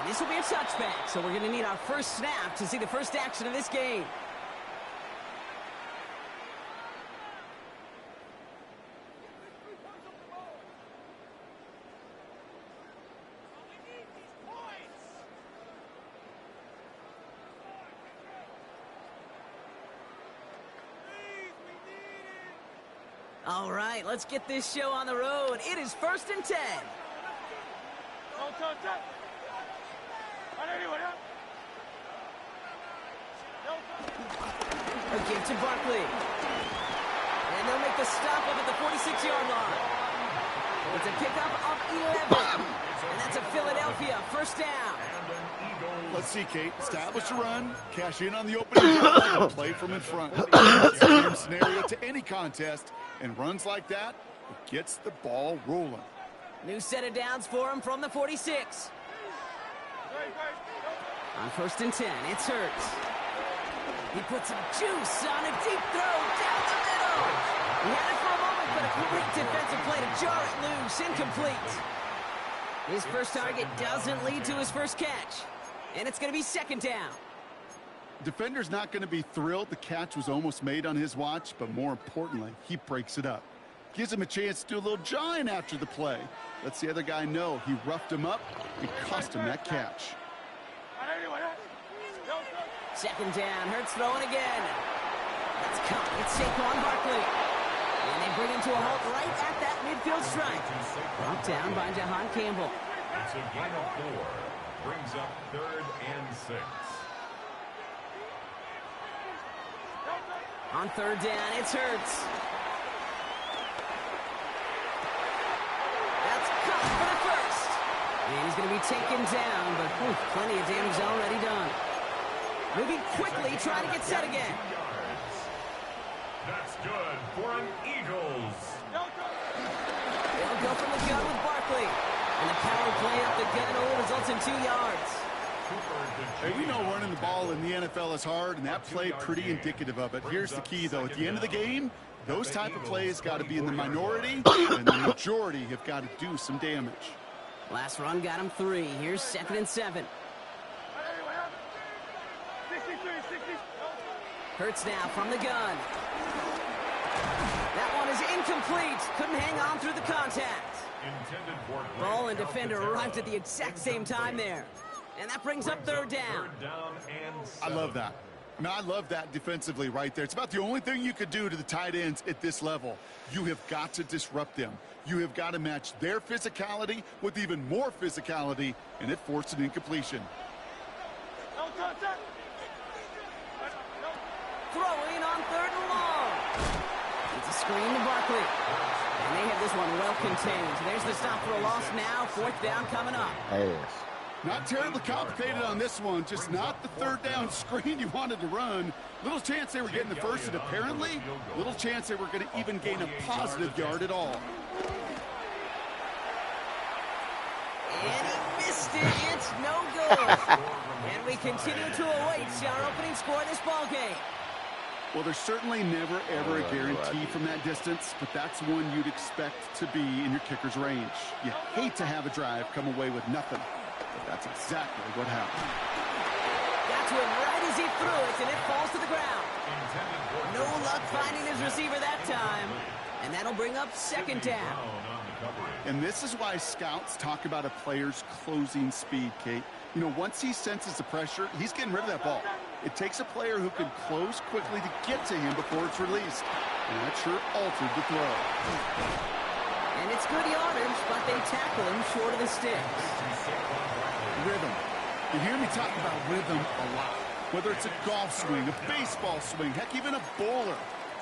And this will be a touchback, so we're going to need our first snap to see the first action of this game. All right, let's get this show on the road. It is 1st and 10. A give to Barkley. And they'll make the stop up at the 46-yard line. It's a pickup of 11. And that's a Philadelphia first down. Let's see, Kate. Establish a run, cash in on the opening drive, and play from in front. That's the same scenario to any contest, and runs like that, it gets the ball rolling. New set of downs for him from the 46. On 1st and 10, it's Hurts. He puts some juice on a deep throw down the middle. He had it for a moment, but a great defensive play to jar it loose, incomplete. His first target doesn't lead to his first catch. And it's going to be 2nd down. Defender's not going to be thrilled the catch was almost made on his watch, but more importantly, he breaks it up. Gives him a chance to do a little jawing after the play. Lets the other guy know he roughed him up and cost him that catch. 2nd down, Hurts throwing again. Let's come. It's Saquon Barkley. And they bring him to a halt right at that midfield stripe. Brought down by Jahan Campbell. It's a gain of 4. Brings up 3rd and 6. On 3rd down, it's Hurts. That's caught for the first. And he's going to be taken down, but plenty of damage already done. Moving quickly, trying to get set again. That's good for an Eagles. They'll go from the gun with Barkley. And the power play up the gun only results in 2 yards. Hey, we know running the ball in the NFL is hard, and that play pretty indicative of it. Here's the key, though. At the end of the game, those type of plays got to be in the minority, and the majority have got to do some damage. Last run got him 3. Here's 2nd and 7. Hurts now from the gun. That one is incomplete. Couldn't hang on through the contact. Ball and defender arrived at the exact same time there. And that brings up 3rd down. I love that. I mean, I love that defensively right there. It's about the only thing you could do to the tight ends at this level. You have got to disrupt them. You have got to match their physicality with even more physicality, and it forced an incompletion. Throwing on 3rd and long. It's a screen to Barkley. And they have this one well contained. There's the stop for a loss now. 4th down coming up. Not terribly complicated on this one. Just not the 3rd down screen you wanted to run. Little chance they were getting the first, and apparently little chance they were going to even gain a positive yard at all. And he missed it. It's no good. And we continue to await our opening score in this ball game. Well, there's certainly never, ever a guarantee from that distance, but that's one you'd expect to be in your kicker's range. You hate to have a drive come away with nothing, but that's exactly what happened. Got to him right as he threw it, and it falls to the ground. No luck finding his receiver that time, and that'll bring up 2nd down. And this is why scouts talk about a player's closing speed, Kate. You know, once he senses the pressure, he's getting rid of that ball. It takes a player who can close quickly to get to him before it's released. And that sure altered the throw. And it's good yardage, but they tackle him short of the sticks. Rhythm. You hear me talk about rhythm a lot. Whether it's a golf swing, a baseball swing, heck, even a bowler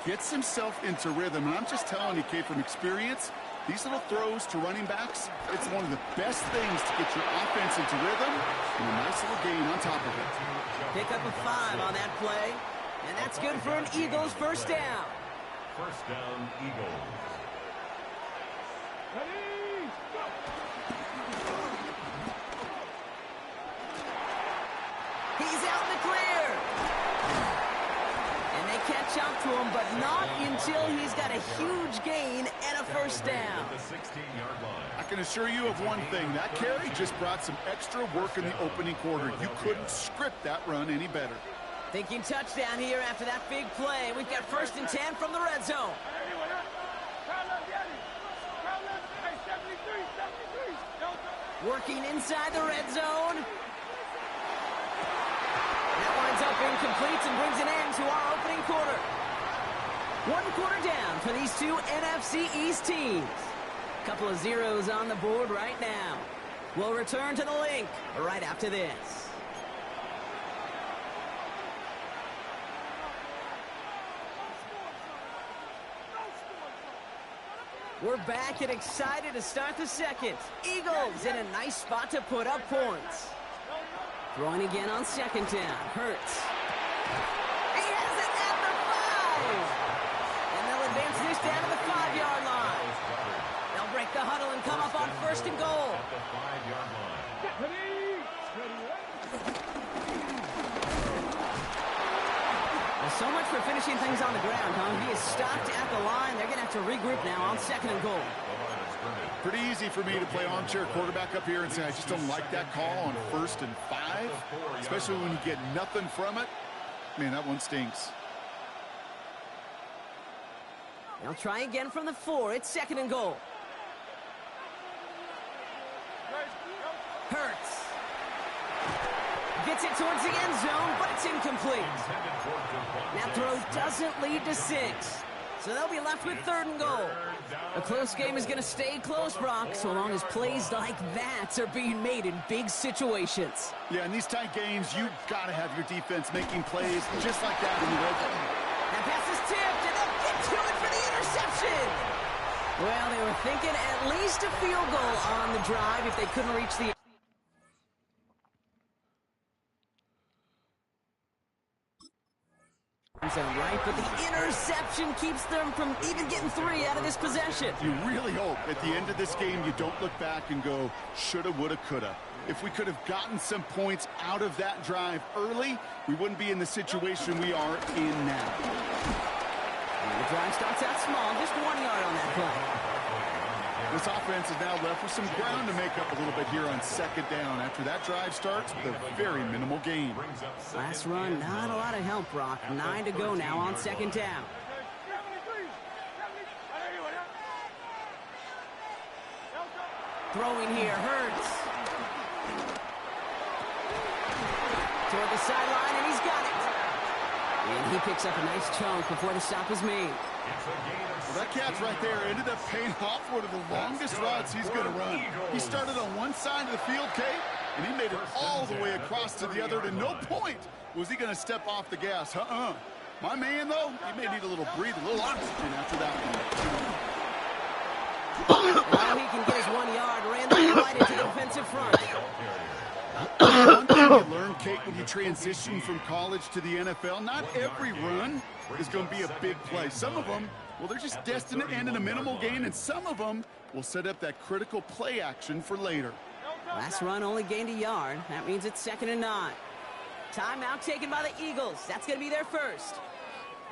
gets himself into rhythm. And I'm just telling you, Kate, from experience, these little throws to running backs, it's one of the best things to get your offense into rhythm and a nice little gain on top of it. Pick up a 5 on that play, and that's good for an Eagles 1st down. 1st down, Eagles. He's out in the clear. And they catch up to him, but not until he's got a huge gain and a 1st down. I can assure you of one thing. That carry just brought some extra work in the opening quarter. You couldn't script that run any better. Thinking touchdown here after that big play. We've got 1st and 10 from the red zone. Working inside the red zone. That winds up incomplete and brings an end to our opening quarter. 1 quarter down for these 2 NFC East teams. Couple of zeros on the board right now. We'll return to the link right after this. We're back and excited to start the 2nd. Eagles in a nice spot to put up points. Throwing again on 2nd down. Hurts. He has it at the 5. And they'll advance this down to the 5-yard line. They'll break the huddle and come up on 1st and goal. At the 5-yard line. Well, so much for finishing things on the ground, huh? He is stopped at the line. They're going to have to regroup now on 2nd and goal. Pretty easy for me to play armchair quarterback up here and say I just don't like that call on 1st and 5, especially when you get nothing from it. Man, that one stinks. They'll try again from the 4. It's 2nd and goal. Hurts. Gets it towards the end zone, but it's incomplete. That throw doesn't lead to 6. So they'll be left with 3rd and goal. A close game is going to stay close, Brock, so long as plays like that are being made in big situations. Yeah, in these tight games, you've got to have your defense making plays just like that in the red zone. That pass is tipped, and they'll get to it for the interception. Well, they were thinking at least a field goal on the drive if they couldn't reach the... right, but the interception keeps them from even getting 3 out of this possession. You really hope at the end of this game you don't look back and go, shoulda, woulda, coulda. If we could have gotten some points out of that drive early, we wouldn't be in the situation we are in now. And the drive starts out small, just 1 yard on that play. This offense is now left with some ground to make up a little bit here on 2nd down. After that drive starts with a very minimal gain. Last run, not a lot of help, Brock. 9 to go now on 2nd down. Throwing here, Hurts. Toward the sideline, and he's got it. And he picks up a nice chunk before the stop is made. Well, that catch right there ended up paying off one of the longest routes he's going to run. He started on one side of the field, Kate, and he made it all the way across to the other. To no point was he going to step off the gas. My man, though, he may need a little breathe, a little oxygen after that one. Now he can get his 1 yard, ran right into the defensive front. One thing you learn, Kate, when you transition from college to the NFL, not every run is going to be a big play. Some of them, well, they're just destined to end in a minimal gain, and some of them will set up that critical play action for later. Last run only gained 1 yard. That means it's 2nd and 9. Timeout taken by the Eagles. That's going to be their first,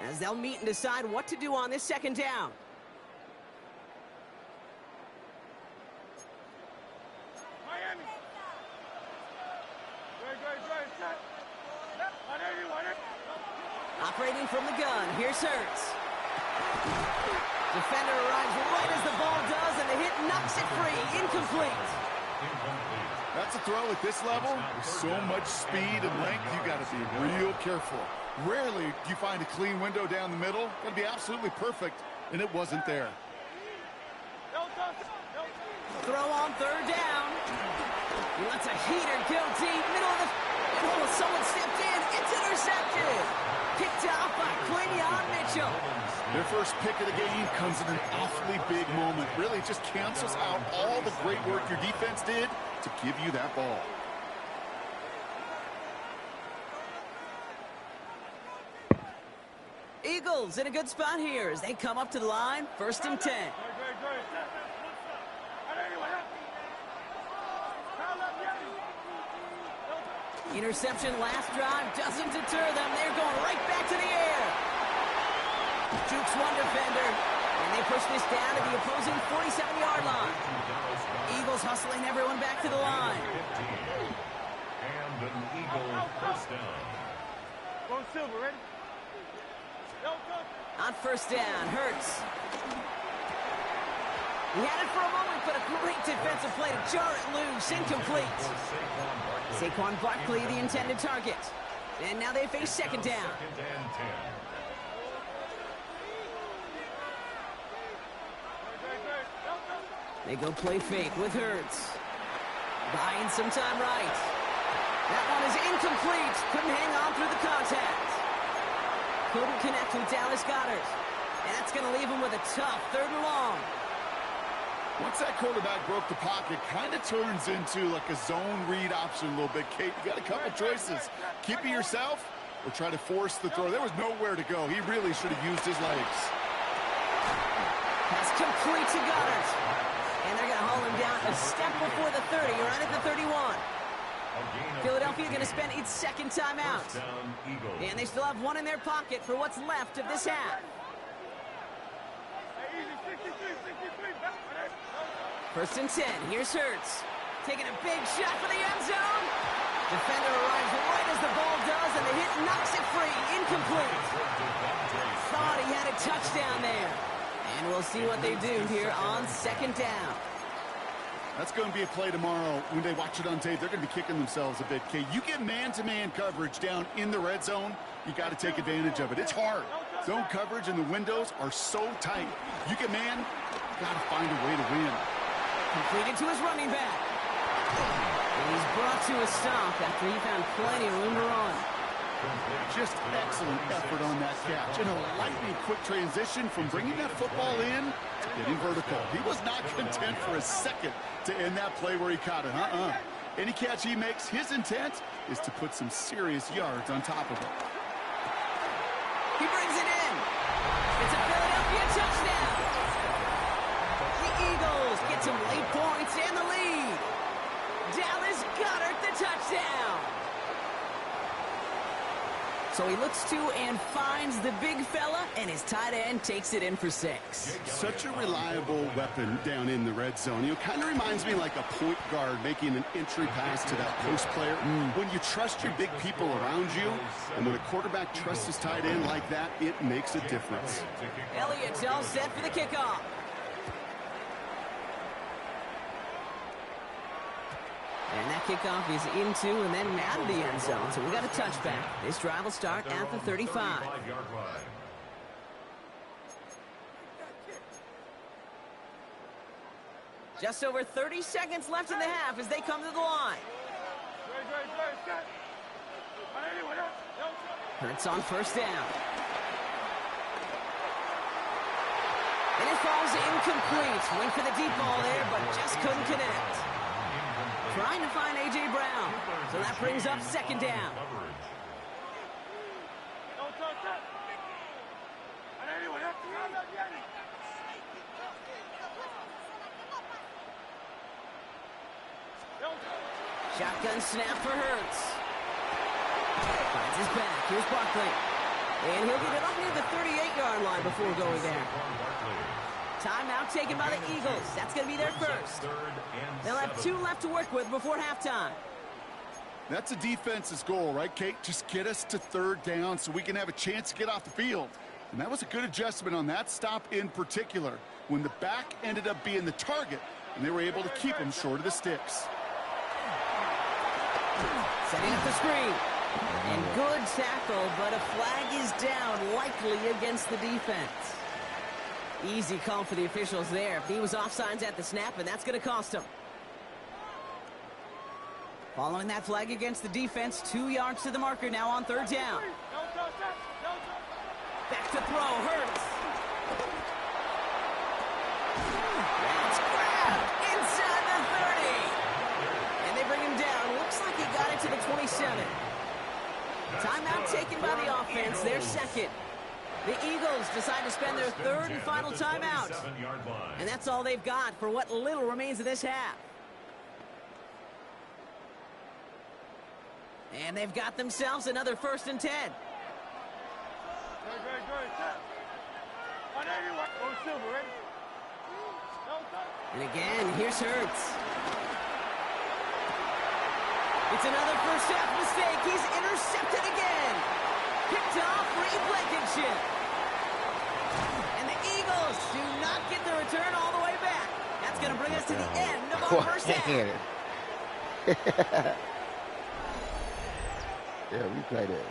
as they'll meet and decide what to do on this 2nd down. Operating from the gun, here's Hurts. Defender arrives right as the ball does, and the hit knocks it free. Incomplete. That's a throw at this level. With so much speed and length, you got to be real careful. Rarely do you find a clean window down the middle. That'd be absolutely perfect, and it wasn't there. Throw on 3rd down. He lets a heater go deep, middle of the... Oh, someone stepped in. It's intercepted. Picked off by Quinion Mitchell. Their first pick of the game comes in an awfully big moment. Really just cancels out all the great work your defense did to give you that ball. Eagles in a good spot here as they come up to the line. 1st and 10. Interception last drive doesn't deter them. They're going right back to the air. Jukes one defender, and they push this down to the opposing 47-yard line. Eagles hustling everyone back to the line. And an Eagle 1st down. Go Silver, ready? On 1st down, Hurts. He had it for a moment, but a great defensive play to jar it loose. Incomplete. Saquon Barkley, the intended target. And now they face 2nd down. They go play fake with Hurts. Buying some time right. That one is incomplete. Couldn't hang on through the contact. Couldn't connect with Dallas Goedert. And that's going to leave him with a tough 3rd and long. Once that quarterback broke the pocket, kind of turns into like a zone read option a little bit. Kate, you got a couple choices. Keep it yourself or try to force the throw. There was nowhere to go. He really should have used his legs. Pass complete to Goedert. And they're going to haul him down a step before the 30, right at the 31. Philadelphia going to spend its 2nd timeout. And they still have one in their pocket for what's left of this half. 1st and 10. Here's Hurts. Taking a big shot for the end zone. Defender arrives right as the ball does, and the hit knocks it free. Incomplete. Thought he had a touchdown there. And we'll see what they do here on 2nd down. That's going to be a play tomorrow. When they watch it on tape, they're going to be kicking themselves a bit, Kate. You get man-to-man coverage down in the red zone, you got to take advantage of it. It's hard Zone coverage and the windows are so tight. You get man, got to find a way to win. Completed to his running back. And he's brought to a stop after he found plenty of room to run. Just excellent effort on that catch. And a lightning quick transition from bringing that football in to getting vertical. He was not content for a second to end that play where he caught it. Any catch he makes, his intent is to put some serious yards on top of it. He brings it in. It's a Philadelphia touchdown. The Eagles get some late points and the lead. Dallas Goedert the touchdown. So he looks to and finds the big fella, and his tight end takes it in for 6. Such a reliable weapon down in the red zone. You know, kind of reminds me like a point guard making an entry pass to that post player. When you trust your big people around you, and when a quarterback trusts his tight end like that, it makes a difference. Elliott's all set for the kickoff. And that kickoff is into and then out of the end zone. So we got a touchback. This drive will start at the 35. Just over 30 seconds left in the half as they come to the line. Hurts on first down. And it falls incomplete. Went for the deep ball there, but just couldn't connect. Trying to find A.J. Brown. So that brings up second down. Shotgun snap for Hurts. Finds his back. Here's Barkley. And he'll get it up near the 38-yard line before going there. Timeout taken by the Eagles. That's going to be their first. They'll have 2 left to work with before halftime. That's a defense's goal, right, Kate? Just get us to third down so we can have a chance to get off the field. And that was a good adjustment on that stop in particular, when the back ended up being the target, and they were able to keep him short of the sticks. Setting up the screen. And good tackle, but a flag is down, likely against the defense. Easy call for the officials there. He was offsides at the snap, and that's going to cost him. Following that flag against the defense, 2 yards to the marker now on third down. Back to throw, Hurts. That's grabbed inside the 30. And they bring him down. Looks like he got it to the 27. Timeout taken by the offense, their second. The Eagles decide to spend their third and final timeout. And that's all they've got for what little remains of this half. And they've got themselves another 1st and 10. And again, here's Hurts. It's another first half mistake. He's intercepted again. Picked off Reed Blankenship. And the Eagles do not get the return all the way back. That's going to bring us to the end of our first half. Yeah, we played it.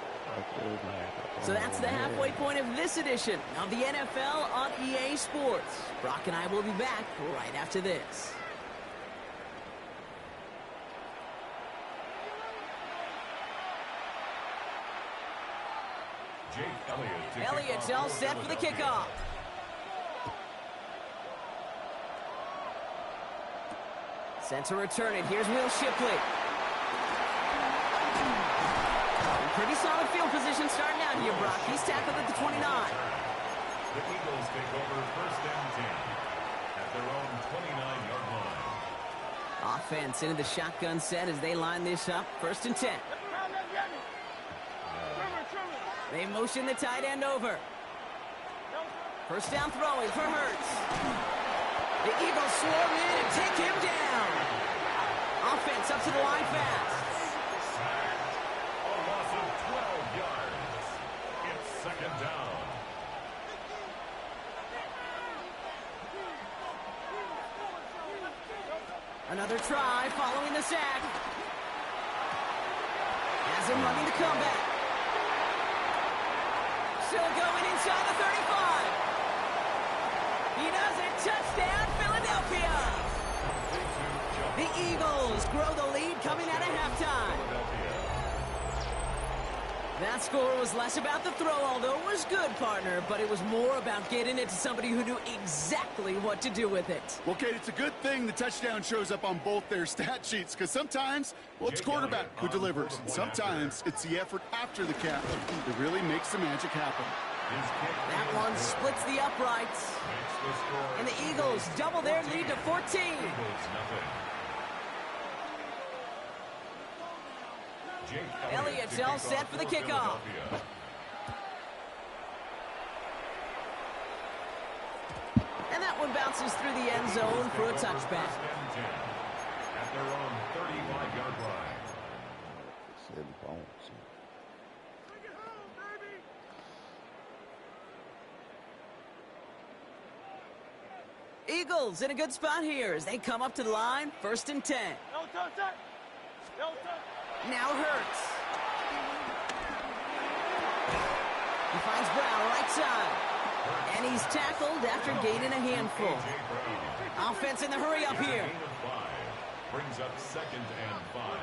So that's the halfway point of this edition of the NFL on EA Sports. Brock and I will be back right after this. Elliott's all set for the kickoff. Sent to return it. Here's Will Shipley. Pretty solid field position starting out here, Brock. He's tackled at the 29. The Eagles take over 1st and 10 at their own 29-yard line. Offense into the shotgun set as they line this up. 1st and 10. They motion the tight end over. First down throwing for Hurts. The Eagles swarm in and take him down. Offense up to the line fast. A loss of 12 yards. It's 2nd down. Another try following the sack. Has him running the comeback. still going inside the 35. He does it. Touchdown, Philadelphia. The Eagles grow the lead coming out of halftime. That score was less about the throw, although it was good, partner, but it was more about getting it to somebody who knew exactly what to do with it. Well, Kate, it's a good thing the touchdown shows up on both their stat sheets, because sometimes, well, it's quarterback who delivers, and sometimes it's the effort after the catch that really makes the magic happen. That one splits the uprights, and the Eagles double their lead to 14. Elliott's all set for the kickoff. And that one bounces through the end zone for a touchback. At their own 35-yard line. Eagles in a good spot here as they come up to the line, 1st and 10. Now Hurts. He finds Brown right side. And he's tackled after gaining a handful. Offense in the hurry up here. Brings up 2nd and 5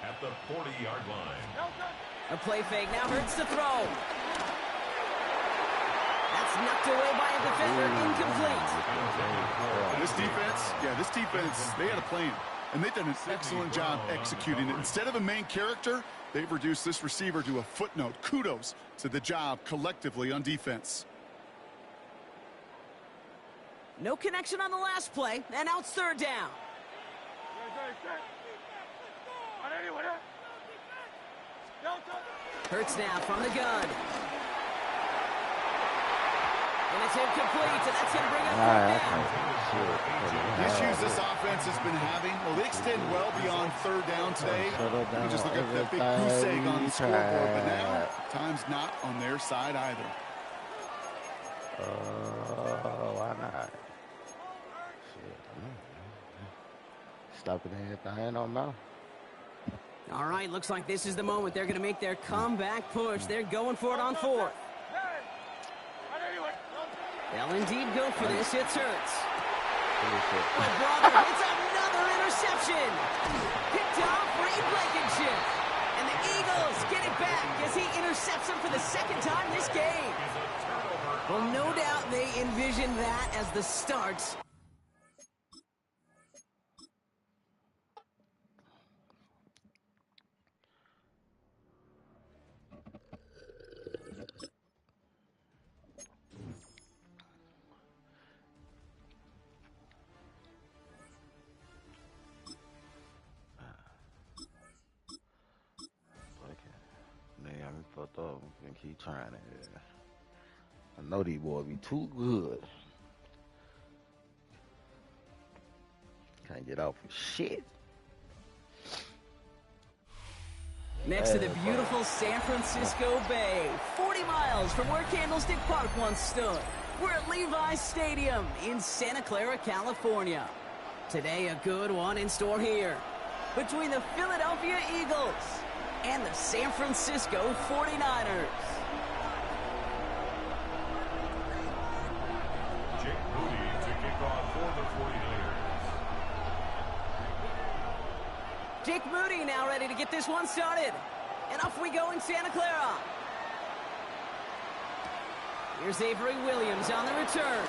at the 40-yard line. A play fake. Now Hurts to throw. That's knocked away by a defender. Incomplete. This defense, they had a plan. And they've done an excellent job executing it. Instead of a main character, they've reduced this receiver to a footnote. Kudos to the job collectively on defense. No connection on the last play, and now it's 3rd down. Hurts now from the gun. And it's incomplete, and that's going to bring up 4th down. The issues this offense has been having, well, they extend well beyond 3rd down today. You can just look at that big goose egg on the scoreboard, but now time's not on their side either. Why not? Shit. Stopping everything on mouth. All right, looks like this is the moment they're going to make their comeback push. They're going for it on 4th. They'll indeed go for this. It's Hurts. Oh, brother, it's another interception. Picked off Reed Blankenship. And the Eagles get it back as he intercepts him for the 2nd time this game. Well, no doubt they envisioned that as the start. Fucked up and keep trying it. I know these boys be too good. Can't get off of shit. Next to the beautiful San Francisco Bay, 40 miles from where Candlestick Park once stood. We're at Levi's Stadium in Santa Clara, California. Today, a good one in store here between the Philadelphia Eagles and the San Francisco 49ers. Jake Moody to kick off for the 49ers. Jake Moody now ready to get this one started. And off we go in Santa Clara. Here's Avery Williams on the return.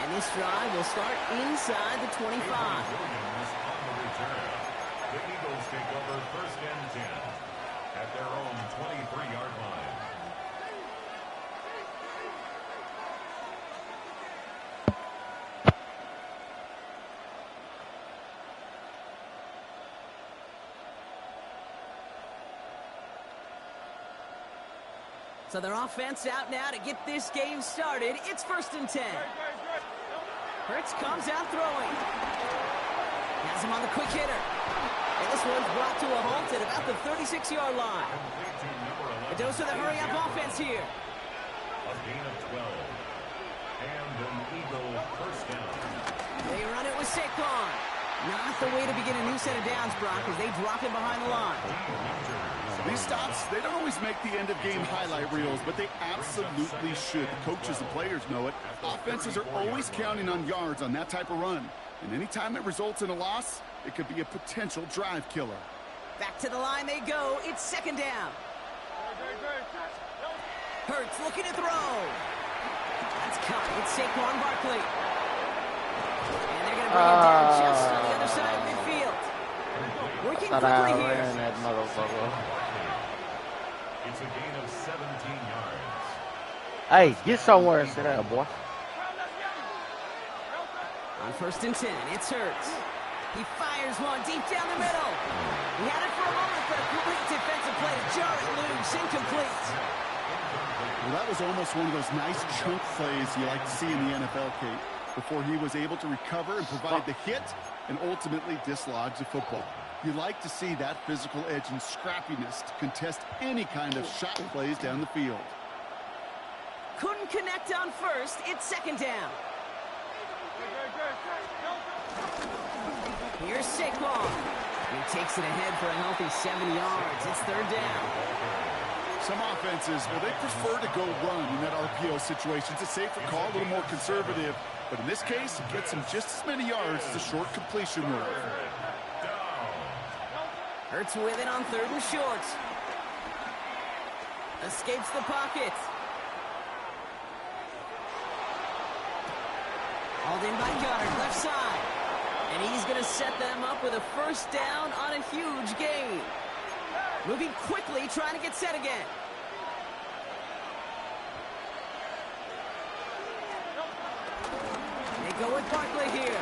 And this drive will start inside the 25. Williams on the return. The Eagles take over 1st and 10. At their own 23-yard line. So their offense out now to get this game started. It's 1st and 10. Hurts comes out throwing. Has him on the quick hitter. And this one's brought to a halt at about the 36-yard line. A dose of the hurry-up offense here. A gain of 12. And an Eagle 1st down. They run it with Saquon. Not the way to begin a new set of downs, Brock, as they drop him behind the line. These stops, they don't always make the end-of-game highlight reels, but they absolutely should. The coaches and players know it. Offenses are always counting on yards on that type of run. And anytime it results in a loss, it could be a potential drive killer. Back to the line they go. It's second down. Hurts looking to throw. That's caught. It's Saquon Barkley. And they're going to bring it down just on the other side of midfield. Working quickly here. That motherfucker. It's a gain of 17 yards. Hey, get somewhere and sit down, boy. On 1st and 10, it's Hurts. He fires one deep down the middle. He had it for a moment, but a quick defensive play to jar it loose. Incomplete. Well, that was almost one of those nice chunk plays you like to see in the NFL, Kate, before he was able to recover and provide the hit and ultimately dislodge the football. You like to see that physical edge and scrappiness to contest any kind of shot plays down the field. Couldn't connect on 1st. It's second down. Here's Saquon. He takes it ahead for a healthy 7 yards. It's 3rd down. Some offenses, well, they prefer to go run in that RPO situation. It's a safer call, a little more conservative. But in this case, it gets him just as many yards as a short completion move. Hurts with it on 3rd and short. Escapes the pocket. Hauled in by Goddard, left side. And he's going to set them up with a 1st down on a huge gain. Moving quickly, trying to get set again. They go with Barkley here.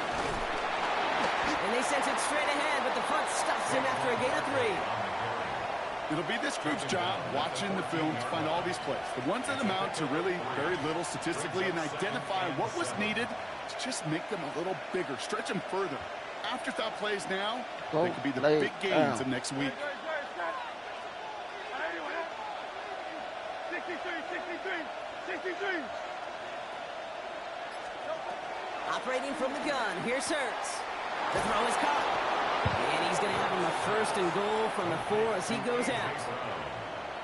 And they sent it straight ahead, but the front stops him after a gain of 3. It'll be this group's job watching the film to find all these plays. The ones that amount to really very little statistically and identify what was needed to just make them a little bigger, stretch them further. Afterthought plays now, they could be the big gains of next week. 63. Operating from the gun, here's Hurts. The throw is caught. And he's going to have him a 1st and goal from the 4 as he goes out.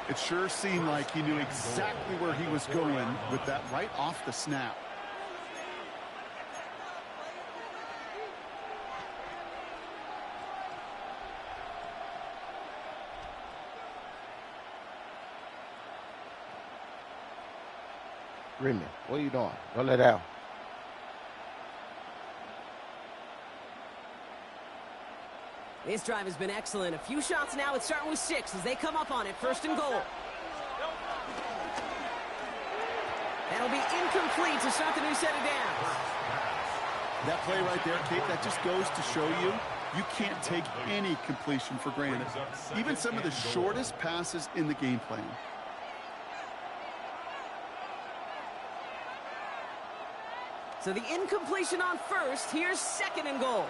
It sure seemed like he knew exactly where he was going with that right off the snap. Remy, what are you doing? Don't let out. This drive has been excellent. A few shots now. It's starting with 6 as they come up on it. 1st and goal. That'll be incomplete to start the new set of downs. That play right there, Kate, that just goes to show you can't take any completion for granted. Even some of the shortest passes in the game plan. So the incompletion on 1st. Here's 2nd and goal.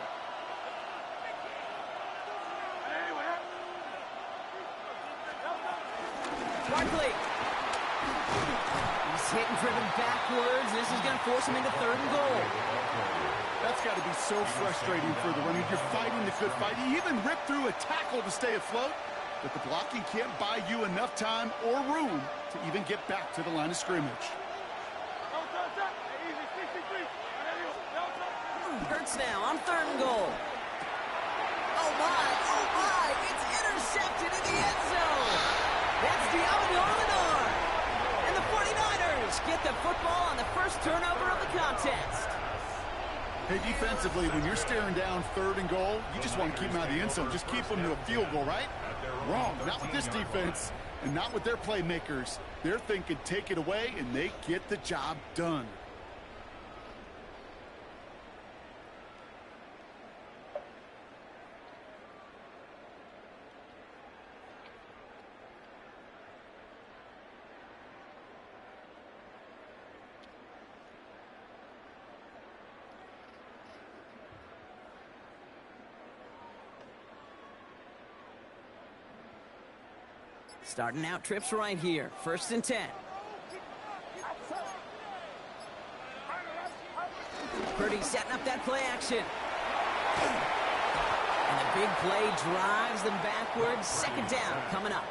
Barkley. He's hit and driven backwards. This is going to force him into 3rd and goal. That's got to be so frustrating for the runner. You're fighting the good fight. He even ripped through a tackle to stay afloat, but the blocking can't buy you enough time or room to even get back to the line of scrimmage. Hurts now on 3rd and goal. Oh my, it's intercepted in the end zone. That's Lenore. And the 49ers get the football on the 1st turnover of the contest. Hey, defensively, when you're staring down 3rd and goal, you just want to keep them out of the end zone. Just keep them to a field goal, right? Wrong. Not with this defense and not with their playmakers. They're thinking take it away, and they get the job done. Starting out trips right here. 1st and 10. Purdy setting up that play action. And the big play drives them backwards. Second down coming up.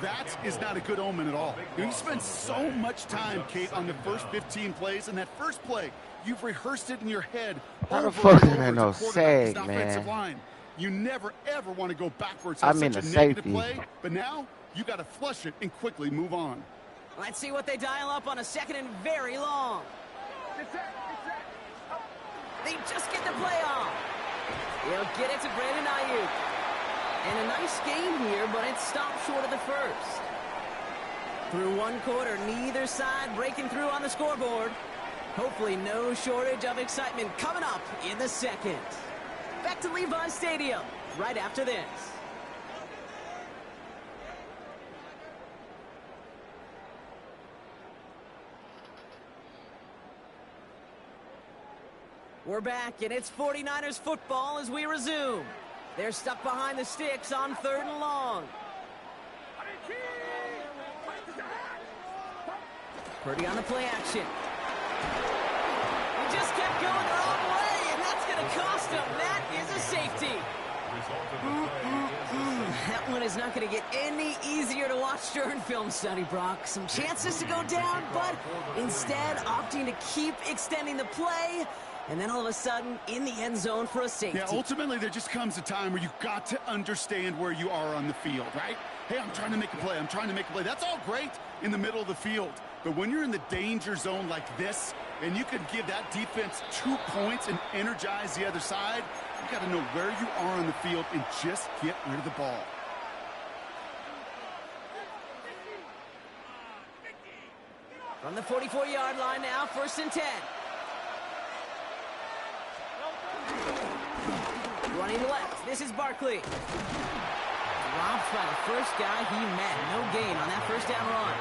That is not a good omen at all. You spend so much time, Kate, on the first 15 plays, and that first play, you've rehearsed it in your head. How the fuck is there no sag, man? Line. You never, ever want to go backwards I'm on in such the a negative safety. play, but now you got to flush it and quickly move on. Let's see what they dial up on a second and very long. They just get the play off. He'll get it to Brandon Ayuk. And a nice game here, but it stopped short of the first. Through one quarter, neither side breaking through on the scoreboard. Hopefully no shortage of excitement coming up in the second. Back to Levi Stadium right after this. We're back, and it's 49ers football as we resume. They're stuck behind the sticks on 3rd and long. Purdy on the play action. He just kept going the wrong way, and that's going to cost him. That is a safety. That one is not going to get any easier to watch during film study, Brock. Some chances to go down, but instead opting to keep extending the play. And then all of a sudden, in the end zone for a safety. Yeah, ultimately, there just comes a time where you've got to understand where you are on the field, right? Hey, I'm trying to make a play. I'm trying to make a play. That's all great in the middle of the field. But when you're in the danger zone like this, and you can give that defense 2 points and energize the other side, you got to know where you are on the field and just get rid of the ball. From the 44-yard line now, 1st and 10. Running left, this is Barkley. Dropped by the first guy he met. No gain on that first down run.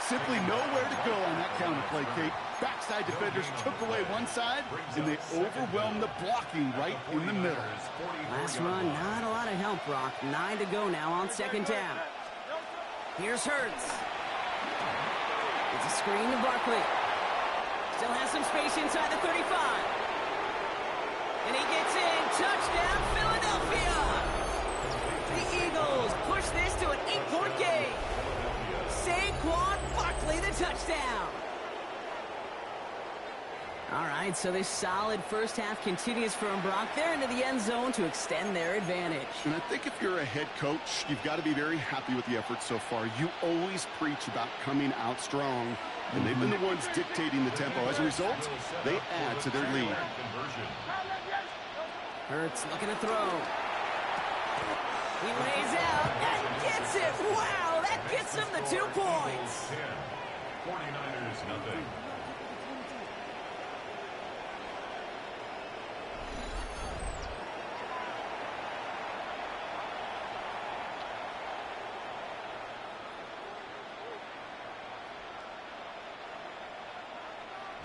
Simply nowhere to go on that counter play, Kate. Backside defenders took away one side, and they overwhelmed the blocking right in the middle. Last run, not a lot of help, Brock. 9 to go now on 2nd down. Here's Hurts. It's a screen to Barkley. Still has some space inside the 35. And he gets in. Touchdown, Philadelphia! The Eagles push this to an 8-point game. Saquon Barkley, the touchdown. All right, so this solid first half continues from Brock. They're into the end zone to extend their advantage. And I think if you're a head coach, you've got to be very happy with the effort so far. You always preach about coming out strong, and they've been the ones dictating the tempo. As a result, they add to their lead. Hurts looking to throw. He lays out and gets it. Wow, that gets him the 2 points. 49ers nothing.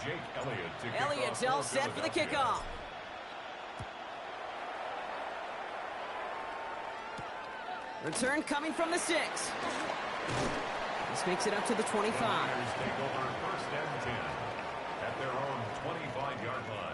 Jake Elliott's all set for the kickoff. Return coming from the 6. This makes it up to the 25. Take over 1st and 10 at their own 25-yard line.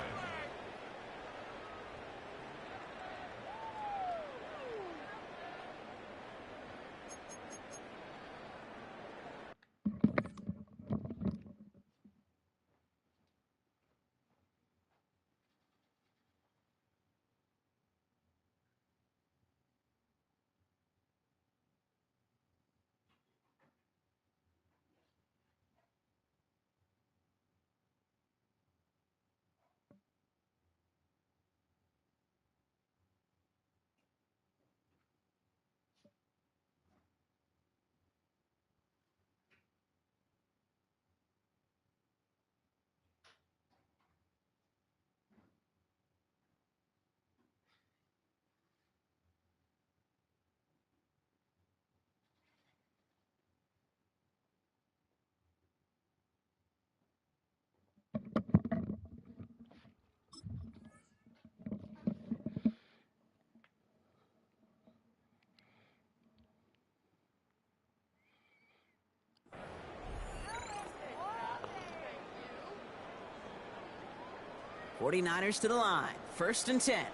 '49ers to the line. 1st and 10.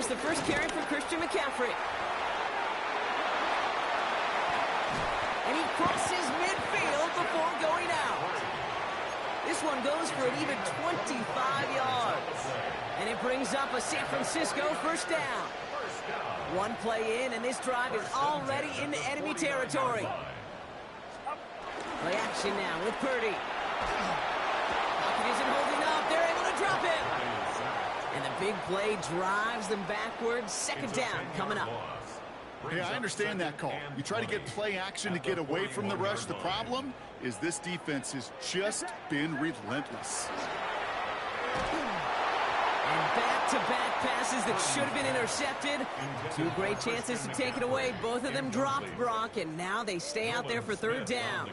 Here's the first carry for Christian McCaffrey. And he crosses midfield before going out. This one goes for an even 25 yards. And it brings up a San Francisco first down. One play in, and this drive is already into enemy territory. Play action now with Purdy. Pocket isn't holding up. They're able to drop him. And the big play drives them backwards. Second down coming up. Hey, I understand that call. You try to get play action to get away from the rush. The problem is this defense has just been relentless. And back-to-back passes that should have been intercepted. Two great chances to take it away. Both of them dropped, Brock, and now they stay out there for third down.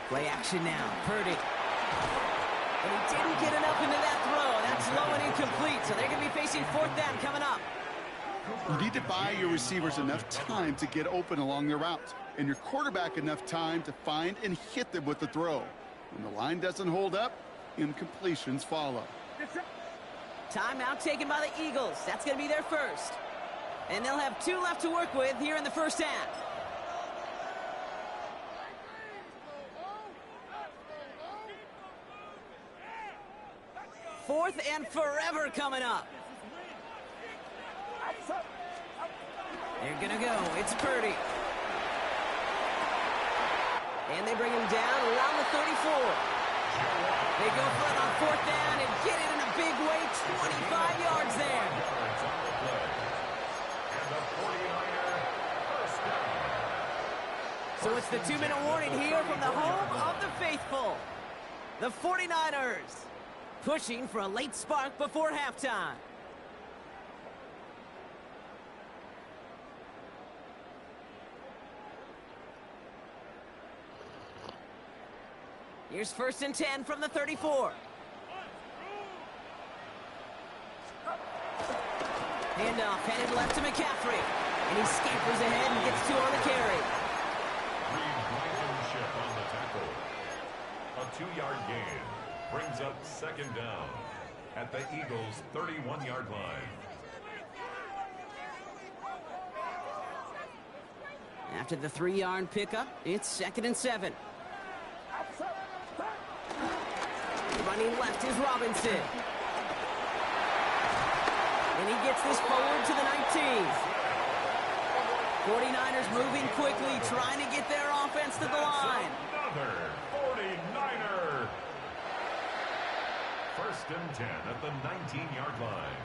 Play action now. Purdy. And he didn't get enough into that throw. That's low and incomplete, so they're going to be facing fourth down coming up. You need to buy your receivers enough time to get open along their route, and your quarterback enough time to find and hit them with the throw. When the line doesn't hold up, incompletions follow. Timeout taken by the Eagles. That's going to be their first. And they'll have 2 left to work with here in the first half. Fourth and forever coming up. They're going to go. It's Purdy. And they bring him down around the 34. They go for it on fourth down and get it in a big way. 25 yards there. So it's the 2-minute warning here from the home of the faithful. The 49ers pushing for a late spark before halftime. Here's first and 10 from the 34. Handoff headed left to McCaffrey. And he scampers ahead and gets 2 on the carry. On the tackle. A 2-yard gain brings up second down at the Eagles' 31-yard line. After the 3-yard pickup, it's second and 7. Running left is Robinson. And he gets this forward to the 19. 49ers moving quickly, trying to get their offense to the line. Another 49er. First and 10 at the 19-yard line.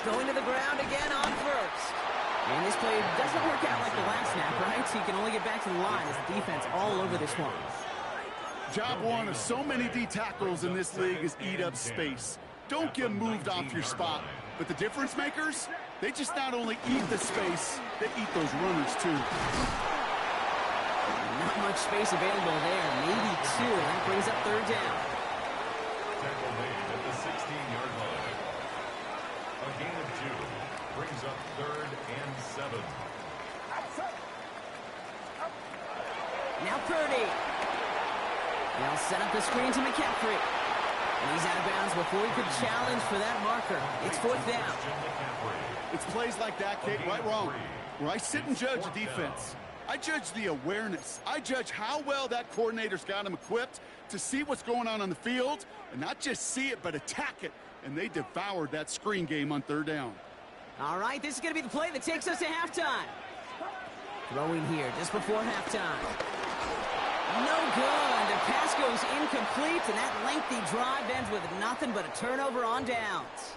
Going to the ground again on first. And this play doesn't work out like the last snap, right? So you can only get back to the line as the defense all over this one. Job one of so many D tackles in this league is eat up space. Don't get moved off your spot. But the difference makers, they just not only eat the space, they eat those runners too. Not much space available there, maybe 2, and that brings up third down. Tackle made at the 16-yard line. A gain of 2 brings up third and 7. Now Purdy. They'll set up the screen to McCaffrey. And he's out of bounds before he could challenge for that marker. It's fourth down. It's plays like that, Kate, right wrong, where I sit and judge the defense. I judge the awareness. I judge how well that coordinator's got him equipped to see what's going on the field, and not just see it, but attack it. And they devoured that screen game on third down. All right, this is going to be the play that takes us to halftime. Throwing here just before halftime. No good. The pass goes incomplete, and that lengthy drive ends with nothing but a turnover on downs.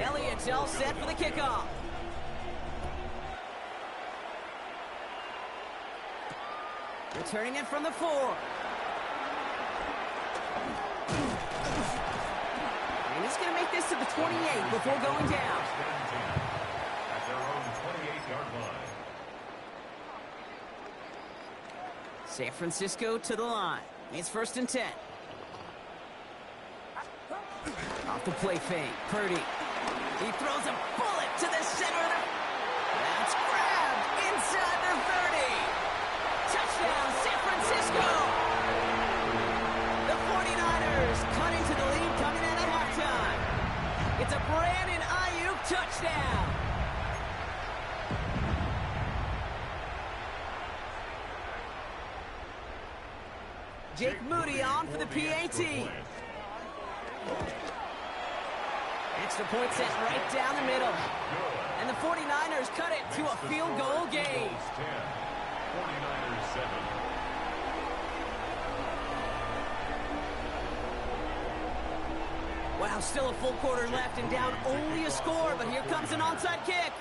Elliott's all set for the kickoff. Returning it from the 4. He's going to make this to the 28 before going down. At their own 28-yard line. San Francisco to the line. It's 1st and 10. Off the play fake. Purdy. He throws a bullet to the center of the... That's grabbed inside the 30. Touchdown, San Francisco. The 49ers cutting to the lead coming out of halftime. It's a Brandon Ayuk touchdown. Jake Moody on for the PAT. Extra point set right down the middle. And the 49ers cut it to a field goal game. 49ers 7. Wow, still a full quarter left and down only a score, but here comes an onside kick.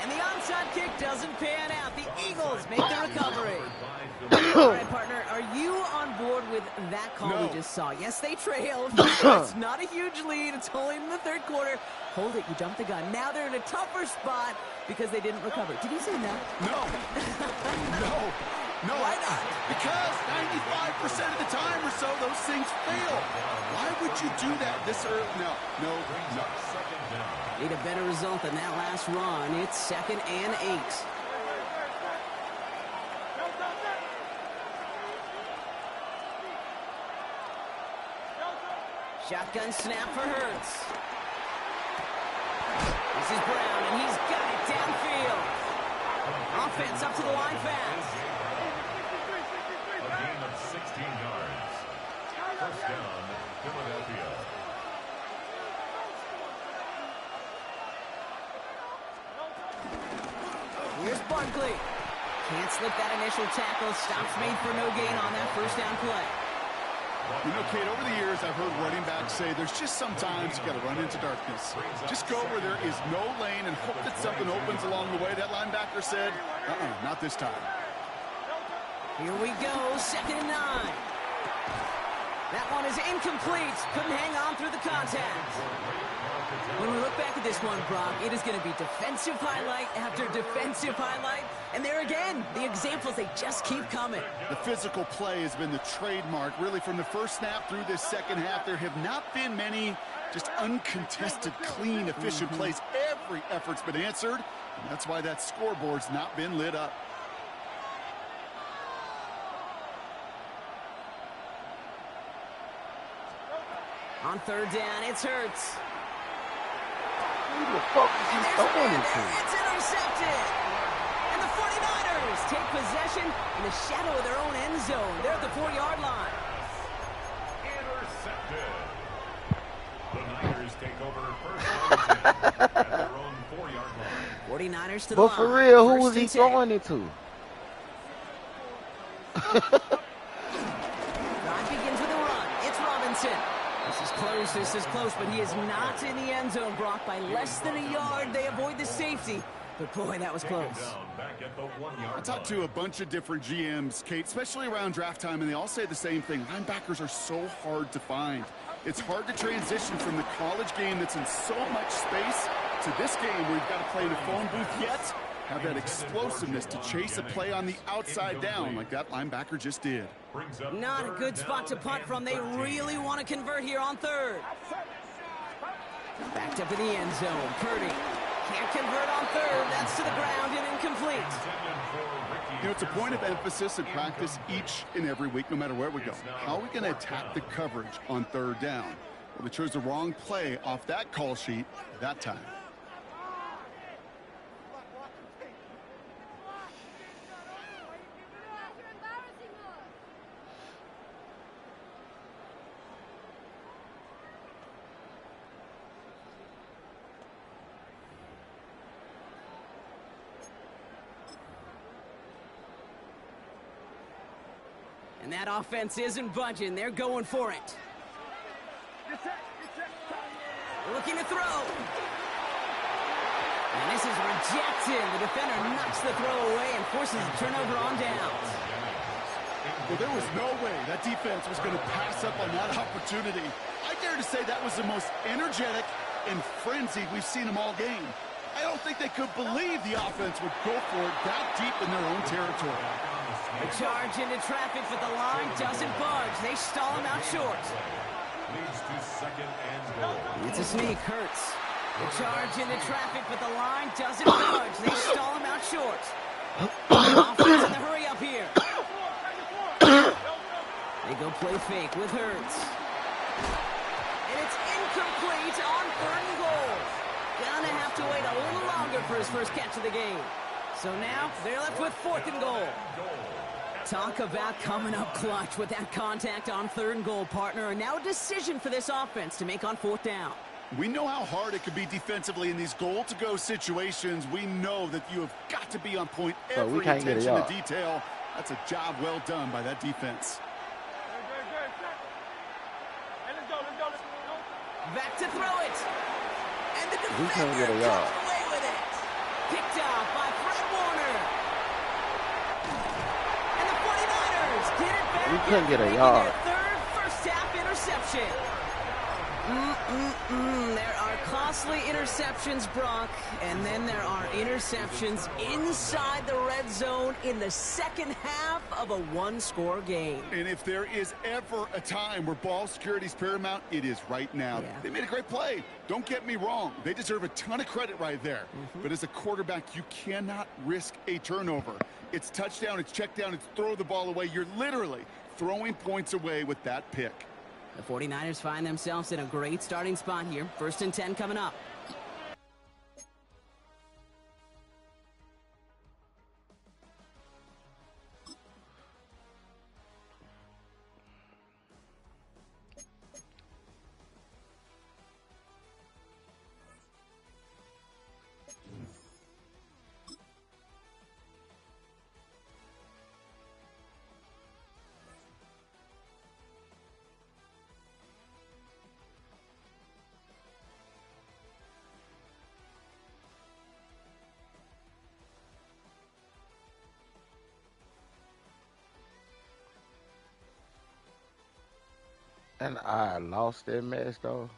And the onside kick doesn't pan out. The Eagles make the recovery. All right, partner, are you on board with that call we just saw? Yes, they trailed. It's not a huge lead. It's only in the 3rd quarter. Hold it, you jumped the gun. Now they're in a tougher spot because they didn't recover. Did he say no? No. No. Why not? Because 95% of the time or so, those things fail. Why would you do that this early? No. Need a better result than that last run. It's 2nd and 8. Shotgun snap for Hurts. This is Brown, and he's got it downfield. Offense up to the line fast. A gain of 16 yards. 1st down, Philadelphia. Here's Barkley. Can't slip that initial tackle. Stops made for no gain on that 1st down play. You know, Kate, over the years, I've heard running backs say there's just sometimes you got to run into darkness. Just go where there is no lane and hope that something opens along the way. That linebacker said, not this time. Here we go, 2nd and 9. That one is incomplete. Couldn't hang on through the contact. When we look back at this one, Brock, it is going to be defensive highlight after defensive highlight. And there again, the examples, they just keep coming. The physical play has been the trademark. Really, from the 1st snap through this 2nd half, there have not been many just uncontested, clean, efficient plays. Every effort's been answered. And that's why that scoreboard's not been lit up. On 3rd down, it's Hurts. Who the fuck is he throwing it to? It's intercepted. And the 49ers take possession in the shadow of their own end zone. They're at the 4-yard line. Intercepted. The Niners take over 1st and 10 at their own 4-yard line. 49ers to the line. But for real, who 1st was he and 10. throwing it to? Drive begins with a run. It's Robinson. This is close, but he is not in the end zone, Brock. By less than a yard, they avoid the safety. But boy, that was close. I talked to a bunch of different GMs, Kate, especially around draft time, and they all say the same thing. Linebackers are so hard to find. It's hard to transition from the college game that's in so much space to this game where you've got to play in a phone booth, yet have that explosiveness to chase a play on the outside down like that linebacker just did. Not a good spot to punt from. They really want to convert here on 3rd. Backed up in the end zone. Purdy can't convert on 3rd. That's to the ground and incomplete. You know, it's a point of emphasis and practice each and every week, no matter where we go. How are we going to attack the coverage on 3rd down? Well, they chose the wrong play off that call sheet that time. And that offense isn't budging. They're going for it. Looking to throw. And this is rejected. The defender knocks the throw away and forces a turnover on downs. Well, there was no way that defense was going to pass up on that opportunity. I dare to say that was the most energetic and frenzied we've seen them all game. I don't think they could believe the offense would go for it that deep in their own territory. A charge into traffic, but the line doesn't budge. They stall him out short. Leads to second and goal. It's a sneak, Hurts. The charge into traffic, but the line doesn't budge. They stall him out short. Offense in the hurry up here. They go play fake with Hurts. And it's incomplete on 3rd and goal. Gonna have to wait a little longer for his first catch of the game. So now they're left with 4th and goal. Talk about coming up clutch with that contact on 3rd and goal, partner. And now a decision for this offense to make on 4th down. We know how hard it can be defensively in these goal-to-go situations. We know that you have got to be on point. Every attention to detail. That's a job well done by that defense. Back to throw it. And the defender comes away with it. Picked off by Fred Warner. And the 49ers get it back. We couldn't get a yard. Third first-half interception. There are costly interceptions, Brock, and then there are interceptions inside the red zone in the second half of a one-score game. And if there is ever a time where ball security is paramount, it is right now. Yeah. They made a great play. Don't get me wrong. They deserve a ton of credit right there. But as a quarterback, you cannot risk a turnover. It's touchdown, it's check down, it's throw the ball away. You're literally throwing points away with that pick. The 49ers find themselves in a great starting spot here. 1st and 10 coming up. And I lost that match, though.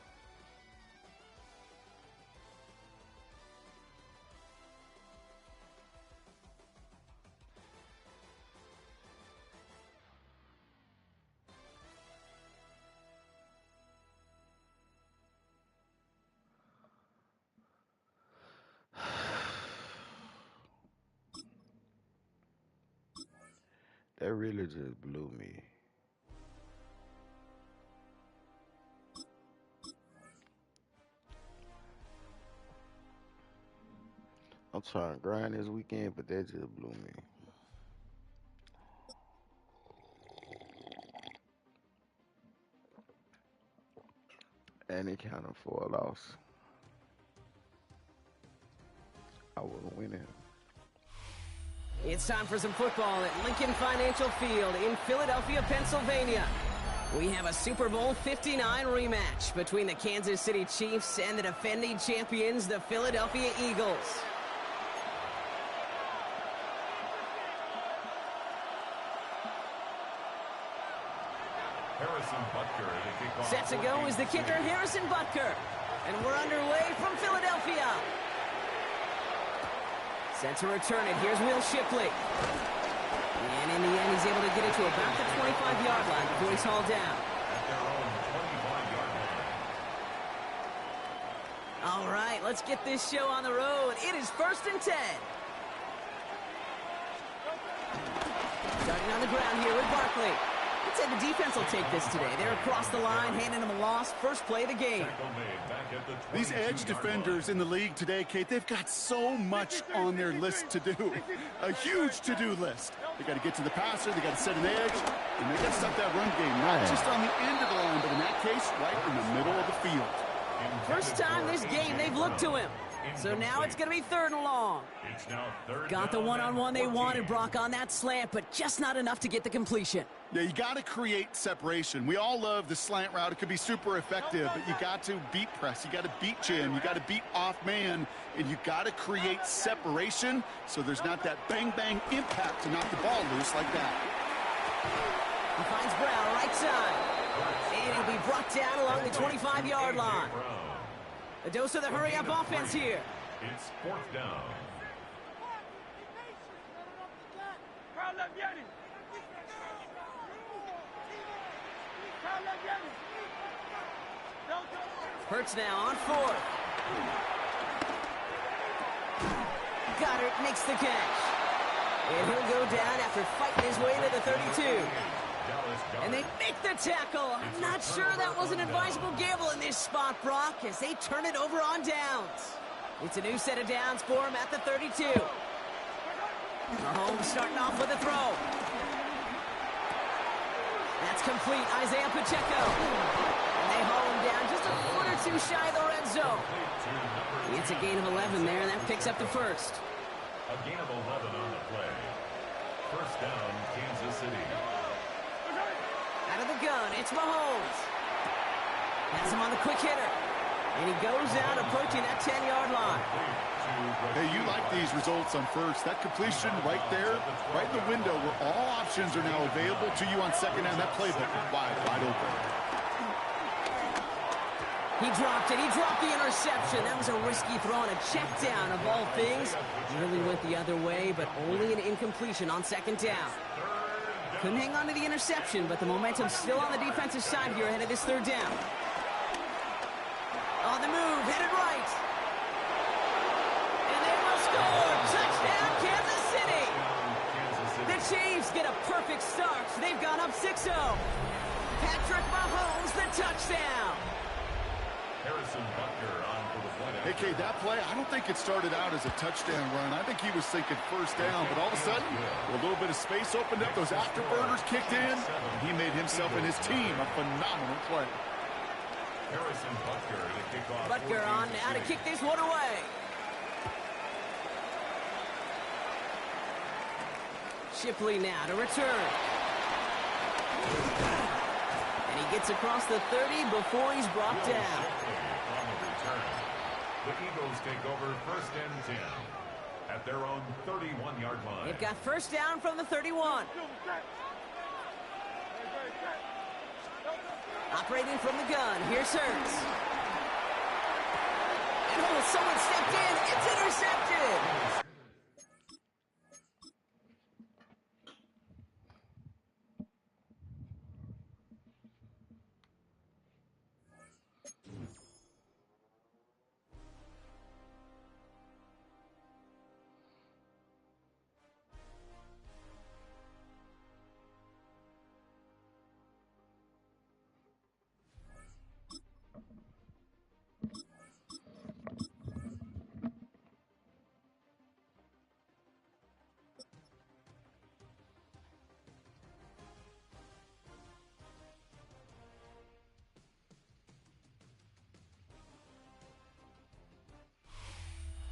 That really just blew me. I'm trying to grind this weekend, but that just blew me. And it counted for a loss. I wasn't winning. It's time for some football at Lincoln Financial Field in Philadelphia, Pennsylvania. We have a Super Bowl 59 rematch between the Kansas City Chiefs and the defending champions, the Philadelphia Eagles. Set to go is the kicker, Harrison Butker. And we're underway from Philadelphia. Set to return it. Here's Will Shipley. And in the end, he's able to get it to about the 25-yard line before he's hauled down. All right, let's get this show on the road. It is 1st and 10. Starting on the ground here with Barkley. I'd say the defense will take this today. They're across the line, handing them a loss. First play of the game. These edge defenders in the league today, Kate, they've got so much on their list to do. A huge to-do list. They got to get to the passer, they got to set an edge, and they got to stop that run game. Not just on the end of the line, but in that case, right in the middle of the field. First time this game they've looked to him. So now it's going to be 3rd and long. Got the one-on-one they wanted, Brock, on that slant, but just not enough to get the completion. Yeah, you got to create separation. We all love the slant route. It could be super effective, but you got to beat press. You got to beat jam. You got to beat off man, and you got to create separation so there's not that bang-bang impact to knock the ball loose like that. He finds Brown right side. And he'll be brought down along the 25-yard line. A dose of the hurry-up offense here. It's 4th down. Hurts now on 4th. Goddard makes the catch. And he'll go down after fighting his way to the 32. And they make the tackle. I'm not sure that was an advisable gamble in this spot, Brock, as they turn it over on downs. It's a new set of downs for him at the 32. Mahomes starting off with a throw. That's complete. Isaiah Pacheco. And they haul him down just a foot or two shy of the red zone. It's a gain of 11 there, and that picks up the first. A gain of 11 on the play. 1st down, Kansas City. Out of the gun, it's Mahomes. Has him on the quick hitter. And he goes out approaching that 10-yard line. Hey, you like these results on first. That completion right there, right in the window where all options are now available to you on second down. That playbook wide open. He dropped it. He dropped the interception. That was a risky throw and a check down of all things. Really went the other way, but only an incompletion on second down. Couldn't hang on to the interception, but the momentum's still on the defensive side here ahead of this 3rd down. On the move, headed right. And they will score. Touchdown, Kansas City. The Chiefs get a perfect start. They've gone up 6-0. Patrick Mahomes, the touchdown. Harrison Butker on for the point. Hey, Kay, that play, I don't think it started out as a touchdown run. I think he was thinking 1st down, but all of a sudden, a little bit of space opened up. Those afterburners kicked in. He made himself and his team a phenomenal play. Harrison Butker to kick off. Butker on now to kick this one away. Shipley now to return. And he gets across the 30 before he's brought down. The Eagles take over 1st and 10 at their own 31-yard line. They've got 1st down from the 31. Operating from the gun, here's Hurts. And oh, someone stepped in, it's intercepted!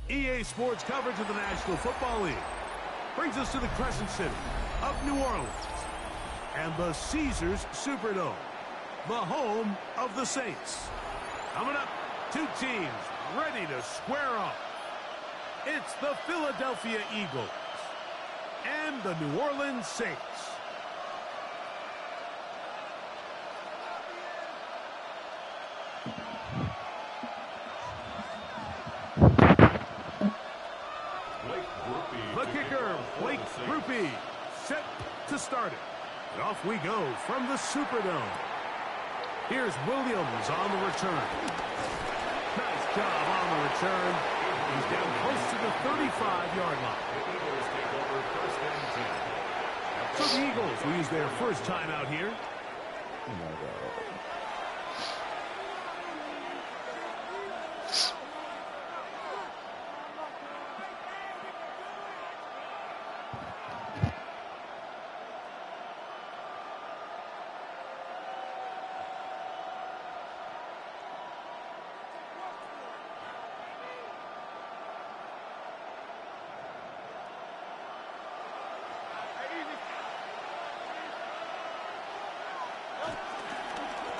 EA Sports coverage of the National Football League brings us to the Crescent City of New Orleans and the Caesars Superdome, the home of the Saints. Coming up, 2 teams ready to square off. It's the Philadelphia Eagles and the New Orleans Saints. Set to start it. And off we go from the Superdome. Here's Williams on the return. Nice job on the return. He's down close to the 35-yard line. So the Eagles will use their first timeout here. Oh my God.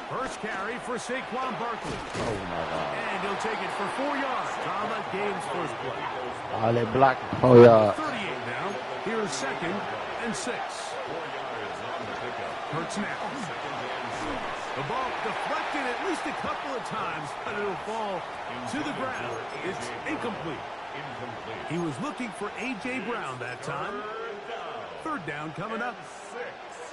First carry for Saquon Barkley. Oh my God. And he'll take it for 4 yards on that game's first play. Oh, they blocked. Oh, yeah. 38 now. Here's 2nd and 6. Hurts now. The ball deflected at least a couple of times, but it'll fall to the ground. It's incomplete. He was looking for A.J. Brown that time. Third down coming up.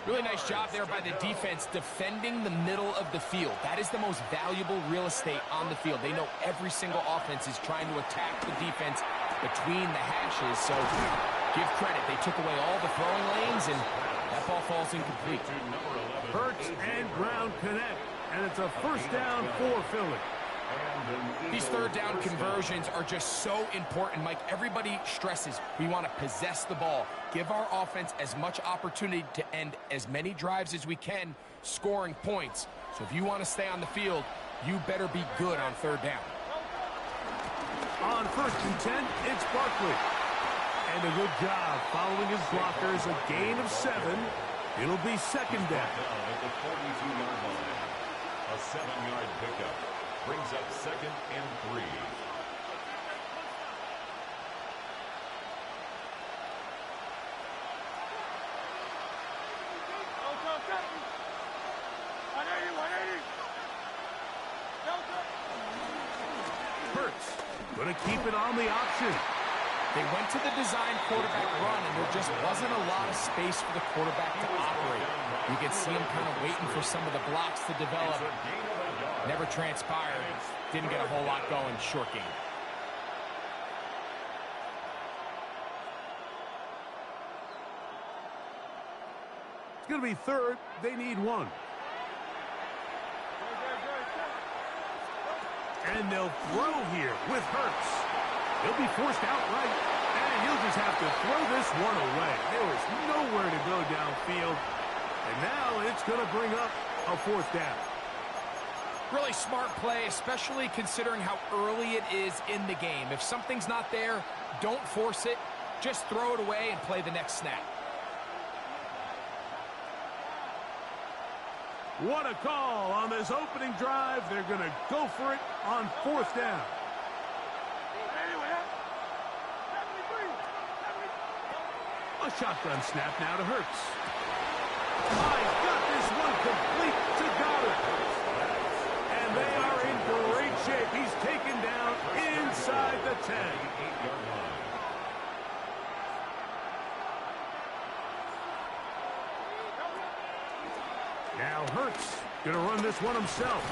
Really nice job there by the defense defending the middle of the field. That is the most valuable real estate on the field. They know every single offense is trying to attack the defense between the hashes. So give credit. They took away all the throwing lanes, and that ball falls incomplete. Hurts and Brown connect, and it's a first down for Philly. These third down conversions are just so important, Mike. Everybody stresses we want to possess the ball, give our offense as much opportunity to end as many drives as we can, scoring points. So if you want to stay on the field, you better be good on third down. On 1st and 10, it's Barkley. And a good job following his blockers, a gain of 7. It'll be second down. At the 42-yard line. A 7-yard pickup brings up 2nd and 3. Hurts going to keep it on the option. They went to the design quarterback run, and there just wasn't a lot of space for the quarterback to operate. You could see him kind of waiting for some of the blocks to develop. Never transpired. Didn't get a whole lot going. Short game. It's going to be third. They need 1. And they'll throw here with Hurts. He'll be forced outright, and he'll just have to throw this one away. There was nowhere to go downfield, and now it's going to bring up a 4th down. Really smart play, especially considering how early it is in the game. If something's not there, don't force it. Just throw it away and play the next snap. What a call on this opening drive. They're going to go for it on 4th down. A shotgun snap now to Hurts. He's got this one complete to Goddard. And they are in great shape. He's taken down inside the 10. Now Hurts going to run this one himself.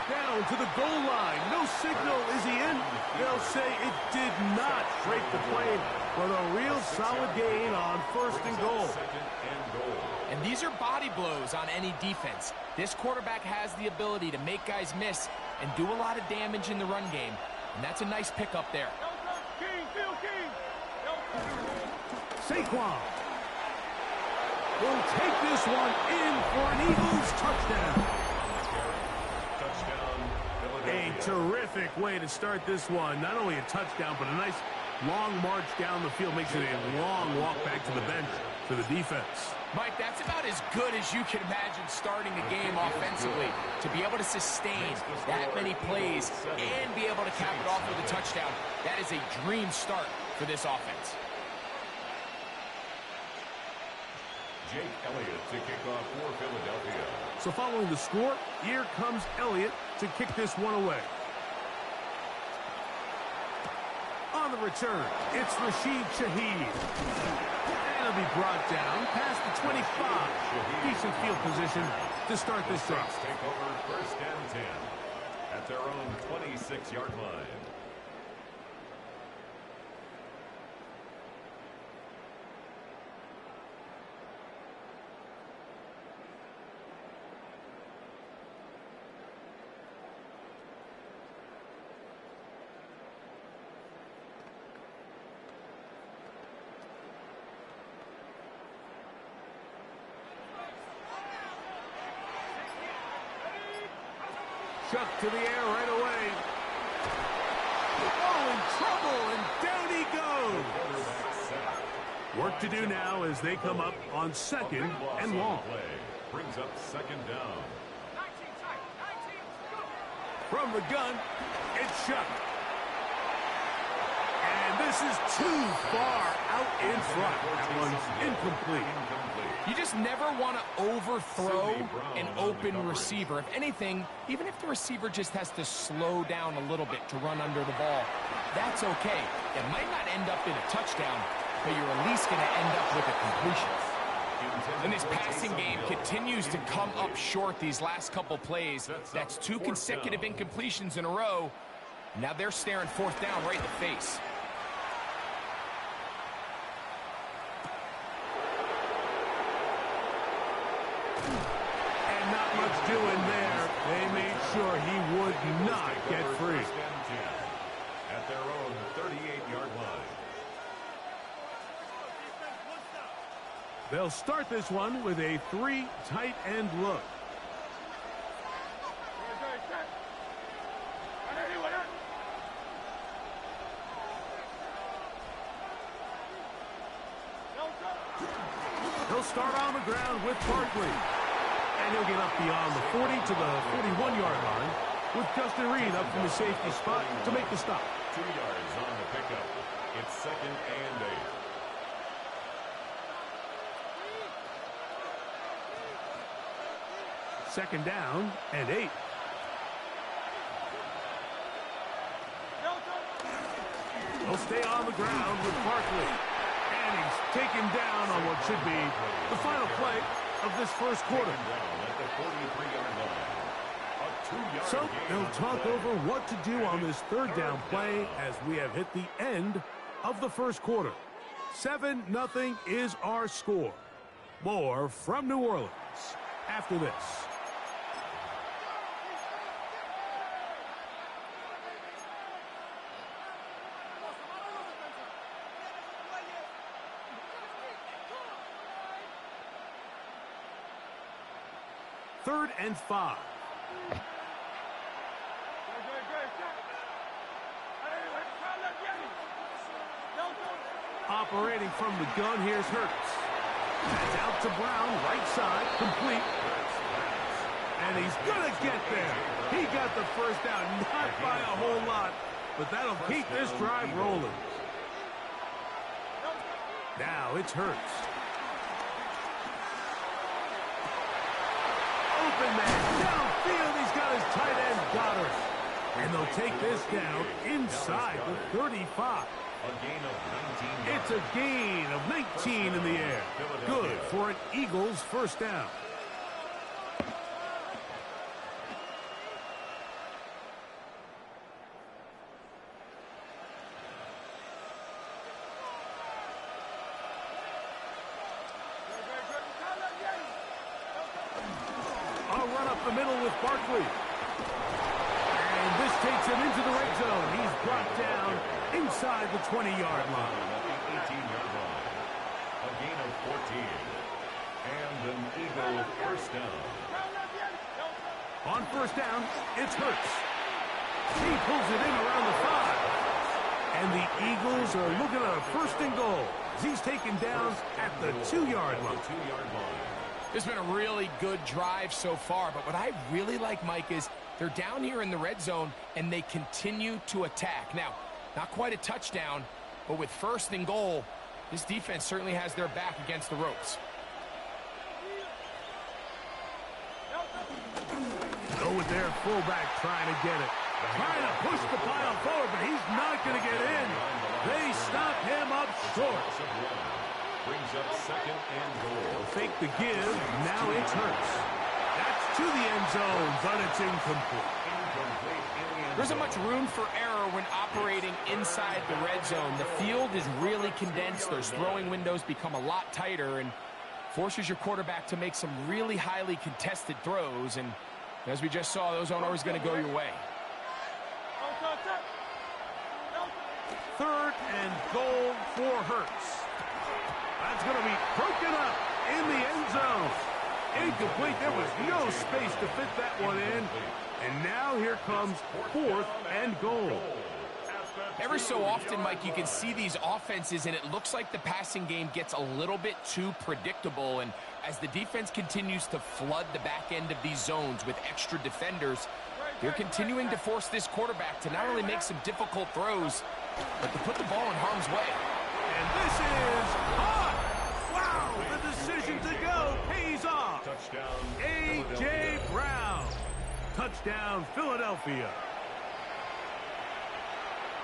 Down to the goal line. No signal. Is he in? They'll say it did not break the plane, but a real solid gain on 1st and goal. And these are body blows on any defense. This quarterback has the ability to make guys miss and do a lot of damage in the run game. And that's a nice pickup there. Saquon will take this one in for an Eagles touchdown. A terrific way to start this one. Not only a touchdown, but a nice long march down the field. Makes it a long walk back to the bench for the defense. Mike, that's about as good as you can imagine starting a game offensively. To be able to sustain that many plays and be able to cap it off with a touchdown, that is a dream start for this offense. Jake Elliott to kick off for Philadelphia. So following the score, here comes Elliott to kick this one away. On the return, it's Rashid Shaheed. And he'll be brought down past the 25. Decent field position to start this drive. Take over 1st and 10 at their own 26-yard line. Chuck to the air right away. Oh, in trouble, and down he goes. Work to do now as they come up on 2nd and long. Brings up 2nd down. From the gun, it's Chuck. And this is too far out in front. That one's incomplete. You just never want to overthrow an open receiver. If anything, even if the receiver just has to slow down a little bit to run under the ball, that's okay. It might not end up in a touchdown, but you're at least going to end up with a completion. And this passing game continues to come up short these last couple plays. That's 2 consecutive incompletions in a row. Now they're staring fourth down right in the face. And not much doing there. They made sure he would not get free. At their own 38-yard line. They'll start this one with a 3 tight end look. He'll start on the ground with Barkley. And he'll get up beyond the 40 to the 41-yard line with Justin Reed up from the safety spot to make the stop. 2 yards on the pickup. It's 2nd and 8. 2nd down and 8. He'll stay on the ground with Barkley. And he's taken down on what should be the final play of this first quarter. So they'll talk over what to do on this 3rd down play as we have hit the end of the first quarter. 7-0 is our score. More from New Orleans after this. Third and 5. Operating from the gun, here's Hurts. That's out to Brown, right side, complete. And he's gonna get there. He got the first down, not by a whole lot, but that'll keep this drive rolling. Now it's Hurts. Open man, downfield, he's got his tight end Goddard. And they'll take this down inside the 35. It's a gain of 19 in the air. Good for an Eagles first down. A run up the middle with Barkley. And this takes him into the red zone. He's brought down inside the 20-yard line. 18-yard line. A gain of 14. And an Eagle first down. On first down, it's Hurts. He pulls it in around the 5. And the Eagles are looking at a 1st and goal. He's taken down at the 2-yard line. This has been a really good drive so far, but what I really like, Mike, is they're down here in the red zone, and they continue to attack. Now, not quite a touchdown, but with 1st and goal, this defense certainly has their back against the ropes. Go with their fullback trying to get it. Trying to push the pile forward, but he's not going to get in. They stop him up short. Brings up 2nd and goal. Fake the give. Now it's Hurts. That's to the end zone, but it's incomplete. There isn't much room for error when operating inside the red zone. The field is really condensed. Those throwing windows become a lot tighter and forces your quarterback to make some really highly contested throws. And as we just saw, those aren't always going to go your way. 3rd and goal for Hurts. That's going to be broken up in the end zone. Incomplete. There was no space to fit that one in. And now here comes 4th and goal. Every so often, Mike, you can see these offenses, and it looks like the passing game gets a little bit too predictable. And as the defense continues to flood the back end of these zones with extra defenders, they're continuing to force this quarterback to not only make some difficult throws, but to put the ball in harm's way. And this is hot. Wow, the decision to go pays off. Touchdown, A.J. Brown. Touchdown, Philadelphia.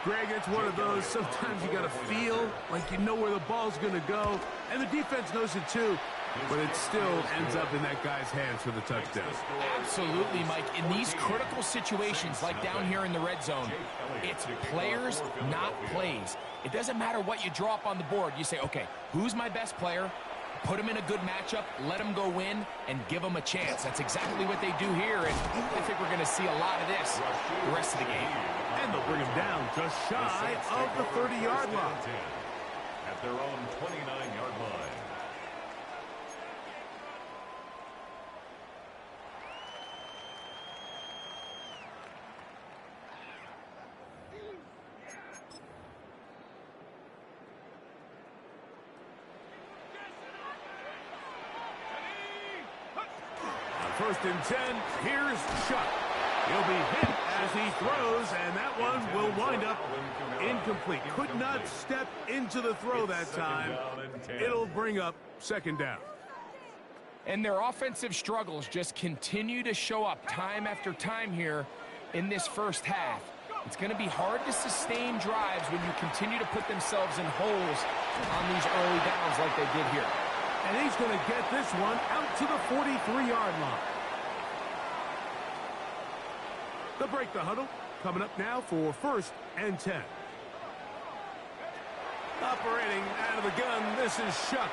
Greg, it's one of those, sometimes you got to feel like you know where the ball's going to go, and the defense knows it too, but it still ends up in that guy's hands for the touchdown. Absolutely, Mike. In these critical situations, like down here in the red zone, it's players, not plays. It doesn't matter what you draw up on the board. You say, okay, who's my best player? Put him in a good matchup, let him go win, and give him a chance. That's exactly what they do here, and I think we're going to see a lot of this the rest of the game. And they'll bring him down just shy of the 30-yard line. At their own 29-yard line. First and 10, here's Chuck. He'll be hit as he throws, and that one will wind up incomplete. Could not step into the throw that time. It'll bring up second down. And their offensive struggles just continue to show up time after time here in this first half. It's going to be hard to sustain drives when you continue to put themselves in holes on these early downs like they did here. And he's going to get this one out to the 43-yard line. They'll break the huddle. Coming up now for first and 10. Operating out of the gun, this is Shuck.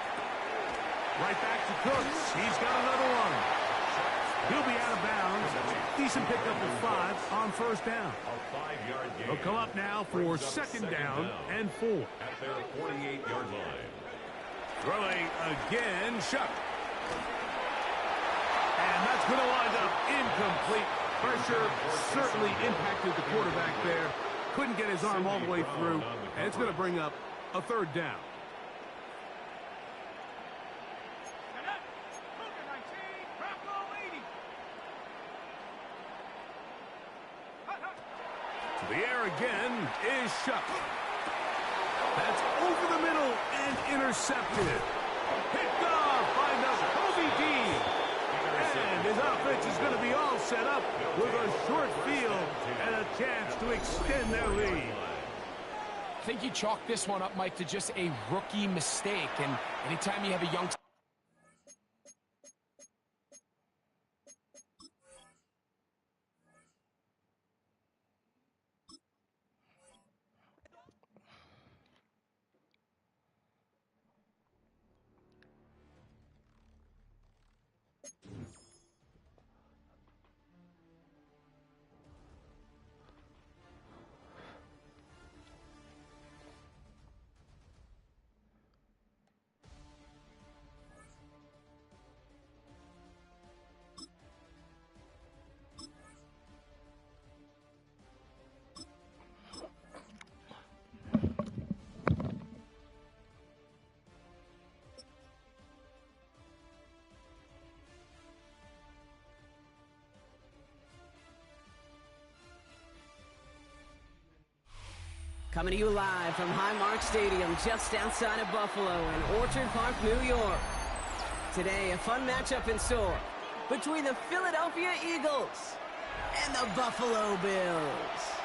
Right back to Cooks. He's got another one. He'll be out of bounds. Decent pickup of 5 on first down. A 5-yard gain. They'll come up now for second down and 4. At their 48-yard line. Throwing again, Shuck. And that's going to wind up incomplete. Pressure certainly impacted the quarterback there. Couldn't get his arm all the way through, and it's going to bring up a third down. To the air again is Shuck. That's over the middle and intercepted. Picked off by Kobe D. And his offense is going to be all set up with a short field and a chance to extend their lead. I think you chalk this one up, Mike, to just a rookie mistake. And anytime you have a young... Coming to you live from Highmark Stadium, just outside of Buffalo in Orchard Park, New York. Today, a fun matchup in store between the Philadelphia Eagles and the Buffalo Bills.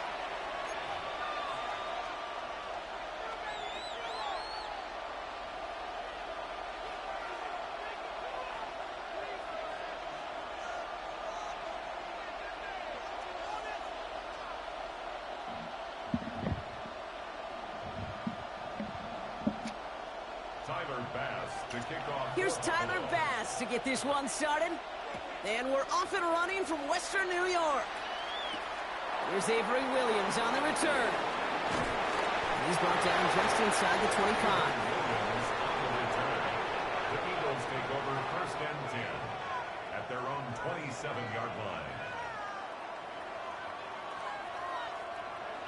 Here's Tyler Bass to get this one started. And we're off and running from Western New York. Here's Avery Williams on the return. He's brought down just inside the 25. The Eagles take over first and 10 at their own 27-yard line.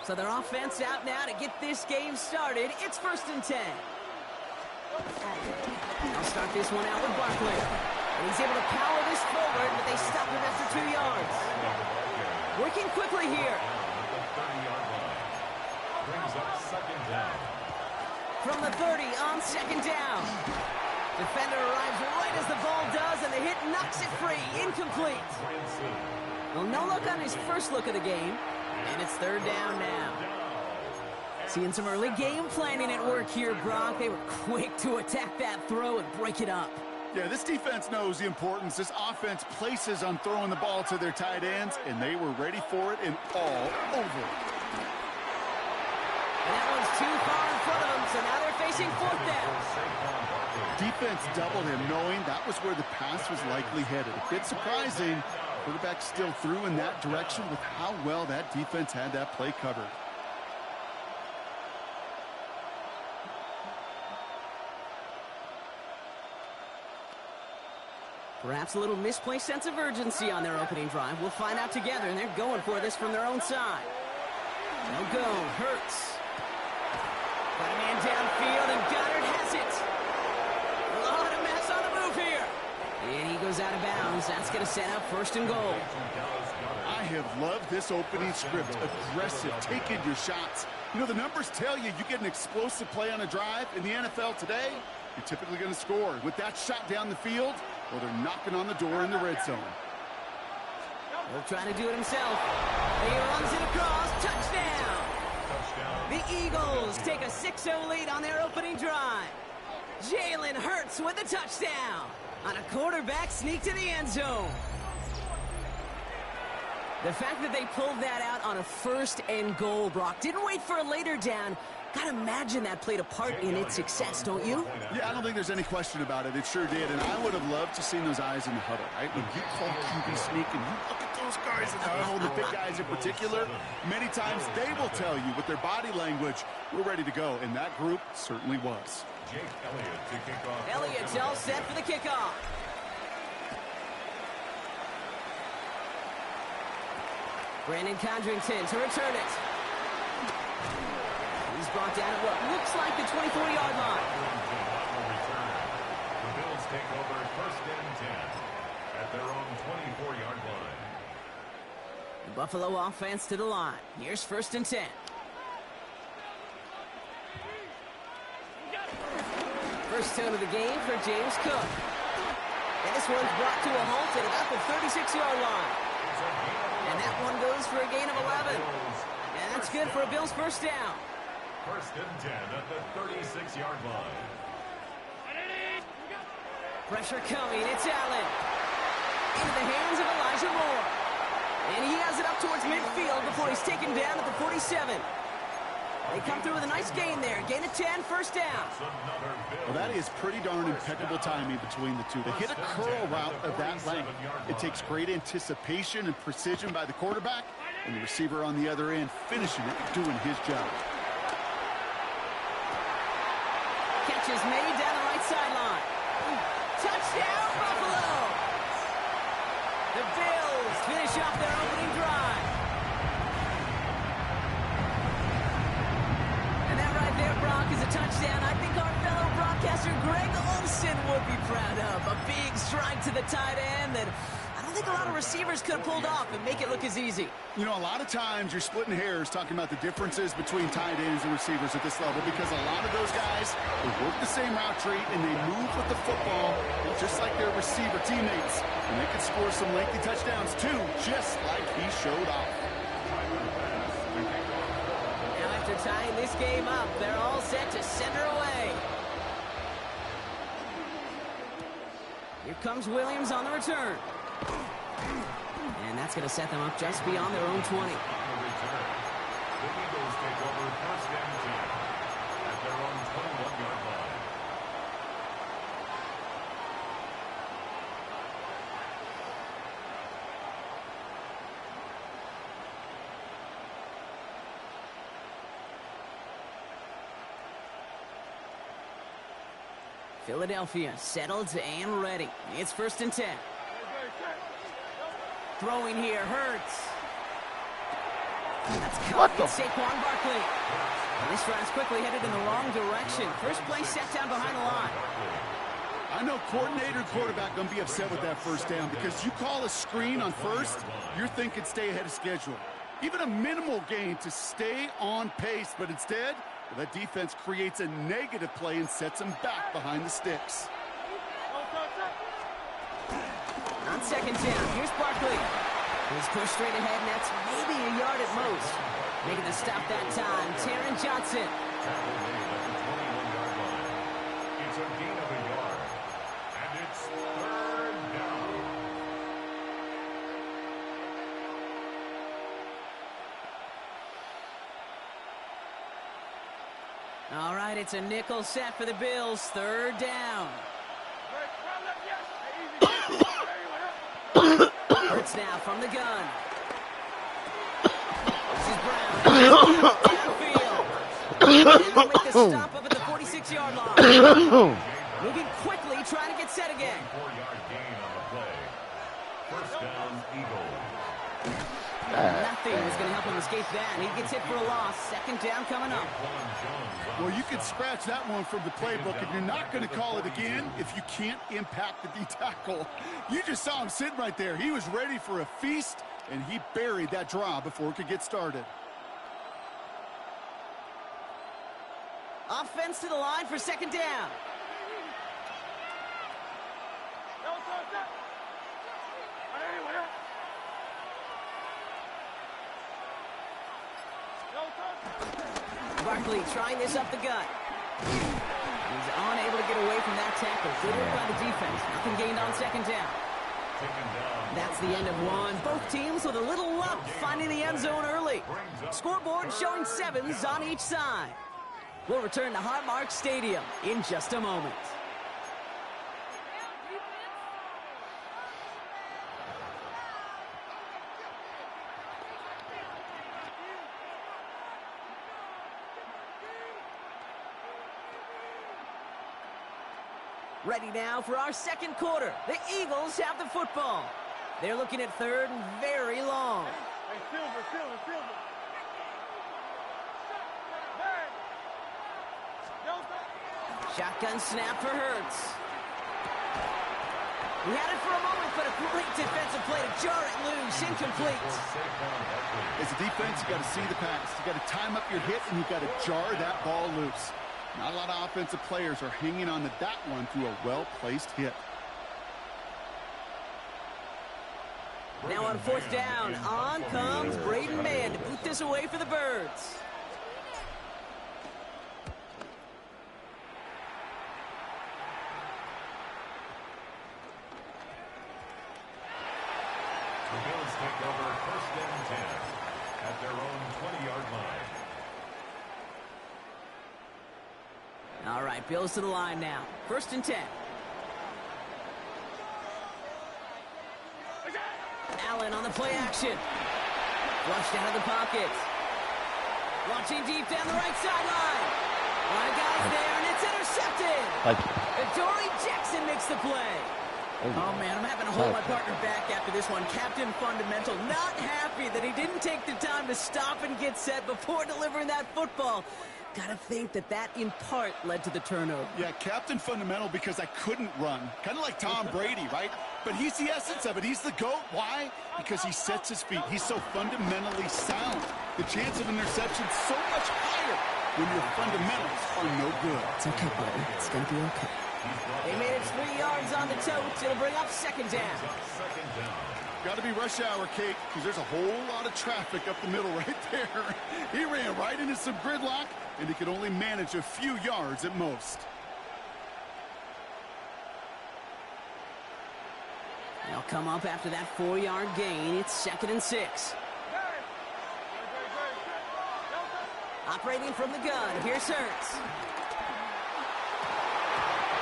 So their offense out now to get this game started. It's first and 10. I'll start this one out with Barkley. And he's able to power this forward, but they stop him after 2 yards. Working quickly here. Brings up second down. from the 30 on second down. Defender arrives right as the ball does, and the hit knocks it free. Incomplete. Well, no look on his first look of the game, and it's third down now. Seeing some early game planning at work here, Brock. They were quick to attack that throw and break it up. Yeah, this defense knows the importance this offense places on throwing the ball to their tight ends, and they were ready for it and all over it. And that one's too far in front of them, so now they're facing fourth down. Defense doubled him, knowing that was where the pass was likely headed. A bit surprising. Quarterback still threw in that direction with how well that defense had that play covered. Perhaps a little misplaced sense of urgency on their opening drive. We'll find out together, and they're going for this from their own side. No go. Hurts. Got a man downfield, and Goddard has it. A lot of mess on the move here. And he goes out of bounds. That's going to set up first and goal. I have loved this opening script. Aggressive, taking your shots. You know, the numbers tell you get an explosive play on a drive. In the NFL today, you're typically going to score. With that shot down the field, well, they're knocking on the door in the red zone. He'll try to do it himself. He runs it across. Touchdown! The Eagles take a 6-0 lead on their opening drive. Jalen Hurts with a touchdown on a quarterback sneak to the end zone. The fact that they pulled that out on a first and goal, Brock, didn't wait for a later down. Gotta imagine that played a part in its success, don't you? Yeah, I don't think there's any question about it. It sure did, and I would have loved to see those eyes in the huddle, right? When you call QB sneak and you look at those guys in the huddle, the big guys in particular, many times they will tell you with their body language, we're ready to go, and that group certainly was. Jake Elliott to kick off. Elliott's all set for the kickoff. Brandon Condrington to return it. He's brought down at what looks like the 24-yard line. The Bills take over first and 10 at their own 24-yard line. The Buffalo offense to the line. Here's first and 10. First down of the game for James Cook. And this one's brought to a halt at about the 36-yard line. And that one goes for a gain of 11. And that's good for a Bills first down. First and 10 at the 36-yard line. Pressure coming. It's Allen. Into the hands of Elijah Moore. And he has it up towards midfield before he's taken down at the 47. They come through with a nice gain there. Gain of 10, first down. Well, that is pretty darn impeccable timing between the two. To hit a curl route of that length, it takes great anticipation and precision by the quarterback, and the receiver on the other end finishing it, doing his job. Catch is made down the right sideline. Touchdown, Buffalo! The Bills finish off their opening drive. And that right there, Brock, is a touchdown I think our fellow broadcaster Greg Olsen would be proud of. A big strike to the tight end that I don't think a lot of receivers could have pulled off and make it look as easy. You know, a lot of times you're splitting hairs talking about the differences between tight ends and receivers at this level because a lot of those guys, they work the same route tree and they move with the football just like their receiver teammates. And they can score some lengthy touchdowns too, just like he showed off. Now after tying this game up, they're all set to send her away. Here comes Williams on the return. And that's going to set them up just beyond their own 20. The Eagles take over first and 10 at their own 21-yard line. Philadelphia settled and ready. It's first and 10. Throwing here, Hurts. That's caught with Saquon Barkley. And this drive's quickly headed in the wrong direction. First play set down behind the line. I know coordinator and quarterback going to be upset with that first down because you call a screen on first, you're thinking stay ahead of schedule. Even a minimal gain to stay on pace, but instead, That defense creates a negative play and sets them back behind the sticks. On second down, here's Barkley. He's pushed straight ahead, and that's maybe a yard at most. Making the stop that time, Taron Johnson. It's a gain of a yard, and it's 3rd down. All right, it's a nickel set for the Bills, 3rd down. Hurts now from the gun. This is Brown. Downfield. And they'll make the stop up at the 46-yard line. Moving quickly, trying to get set again. 4-yard gain on the play. 1st down, Eagles. Nothing is going to help him escape that. He gets hit for a loss. 2nd down coming up. Well, you can scratch that one from the playbook, and you're not going to call it again if you can't impact the D-tackle. You just saw him sitting right there. He was ready for a feast, and he buried that draw before it could get started. Offense to the line for 2nd down. Barkley trying this up the gut. He's unable to get away from that tackle. Good work by the defense. Nothing gained on 2nd down. That's the end of one. Both teams with a little luck finding the end zone early. Scoreboard showing 7s on each side. We'll return to Highmark Stadium in just a moment. Ready now for our 2nd quarter. The Eagles have the football. They're looking at 3rd and very long. Hey, Silver. Shotgun snap for Hurts. He had it for a moment, but a great defensive play to jar it loose. Incomplete. As a defense, you got to see the pass. You got to time up your hit, and you got to jar that ball loose. Not a lot of offensive players are hanging on to that one through a well-placed hit. Now on 4th down, on comes Braden Mann to boot this away for the Birds. The Bills take over 1st and 10 at their own 20-yard line. All right, Bills to the line now. 1st and 10. Allen on the play action. Flushed out of the pocket. Launching deep down the right sideline. One guy's there, and it's intercepted. Adoree Jackson makes the play. Oh, man, I'm having to hold my partner back after this one. Captain Fundamental not happy that he didn't take the time to stop and get set before delivering that football. Gotta think that in part led to the turnover. Yeah, Captain Fundamental because I couldn't run. Kind of like Tom Brady, right? But he's the essence of it. He's the GOAT. Why? Because he sets his feet. He's so fundamentally sound. The chance of interception is so much higher when your fundamentals are no good. It's okay, buddy. It's gonna be okay. They made it 3 yards on the tote. It'll bring up 2nd down. Got to be rush hour, Kate, because there's a whole lot of traffic up the middle right there. He ran right into some gridlock, and he could only manage a few yards at most. They'll come up after that 4-yard gain. It's 2nd and 6. Operating from the gun. Here's Hurts.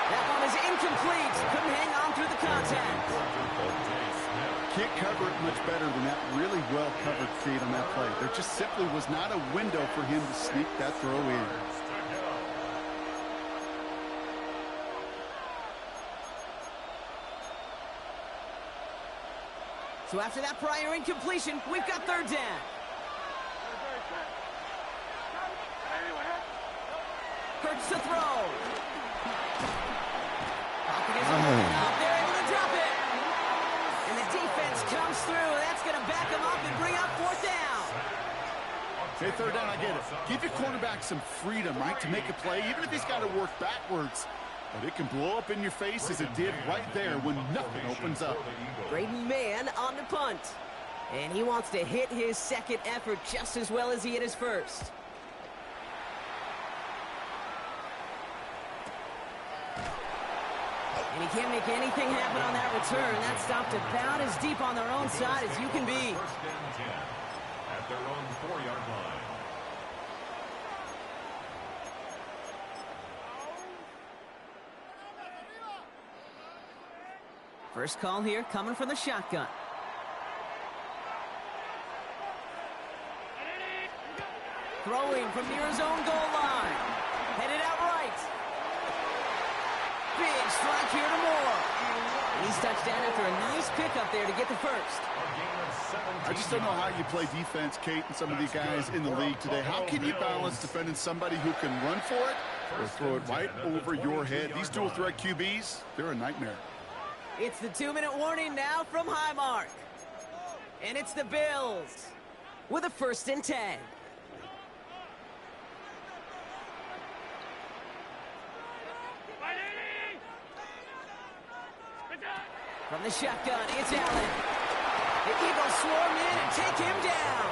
That one is incomplete. Couldn't hang on through the contact. Can't cover it much better than that really well-covered feed on that play. There just simply was not a window for him to sneak that throw in. So after that prior incompletion, we've got 3rd down. Hurts to throw. Pocket is open up. They're able to drop it. And the defense comes through. That's going to back them up and bring up 4th down. Hey, third down, I get it. Give your quarterback some freedom, right, to make a play, even if he's got to work backwards. But it can blow up in your face as it did right there when nothing opens up. Great man on the punt. And he wants to hit his second effort just as well as he hit his first. And he can't make anything happen on that return. That stopped about as deep on their own side as you can be. First and 10 at their own 4-yard line. First call here coming from the shotgun. Throwing from near his own goal line. Headed out right. Big strike here to Moore. He's touchdown after a nice pickup there to get the first. I just don't know how you play defense, Kate, and some of these guys in the league today. How can you balance defending somebody who can run for it or throw it right over your head? These dual threat QBs, they're a nightmare. It's the 2-minute warning now from Highmark. And it's the Bills with a 1st and 10. From the shotgun, it's Allen. The Eagles swarm in and take him down.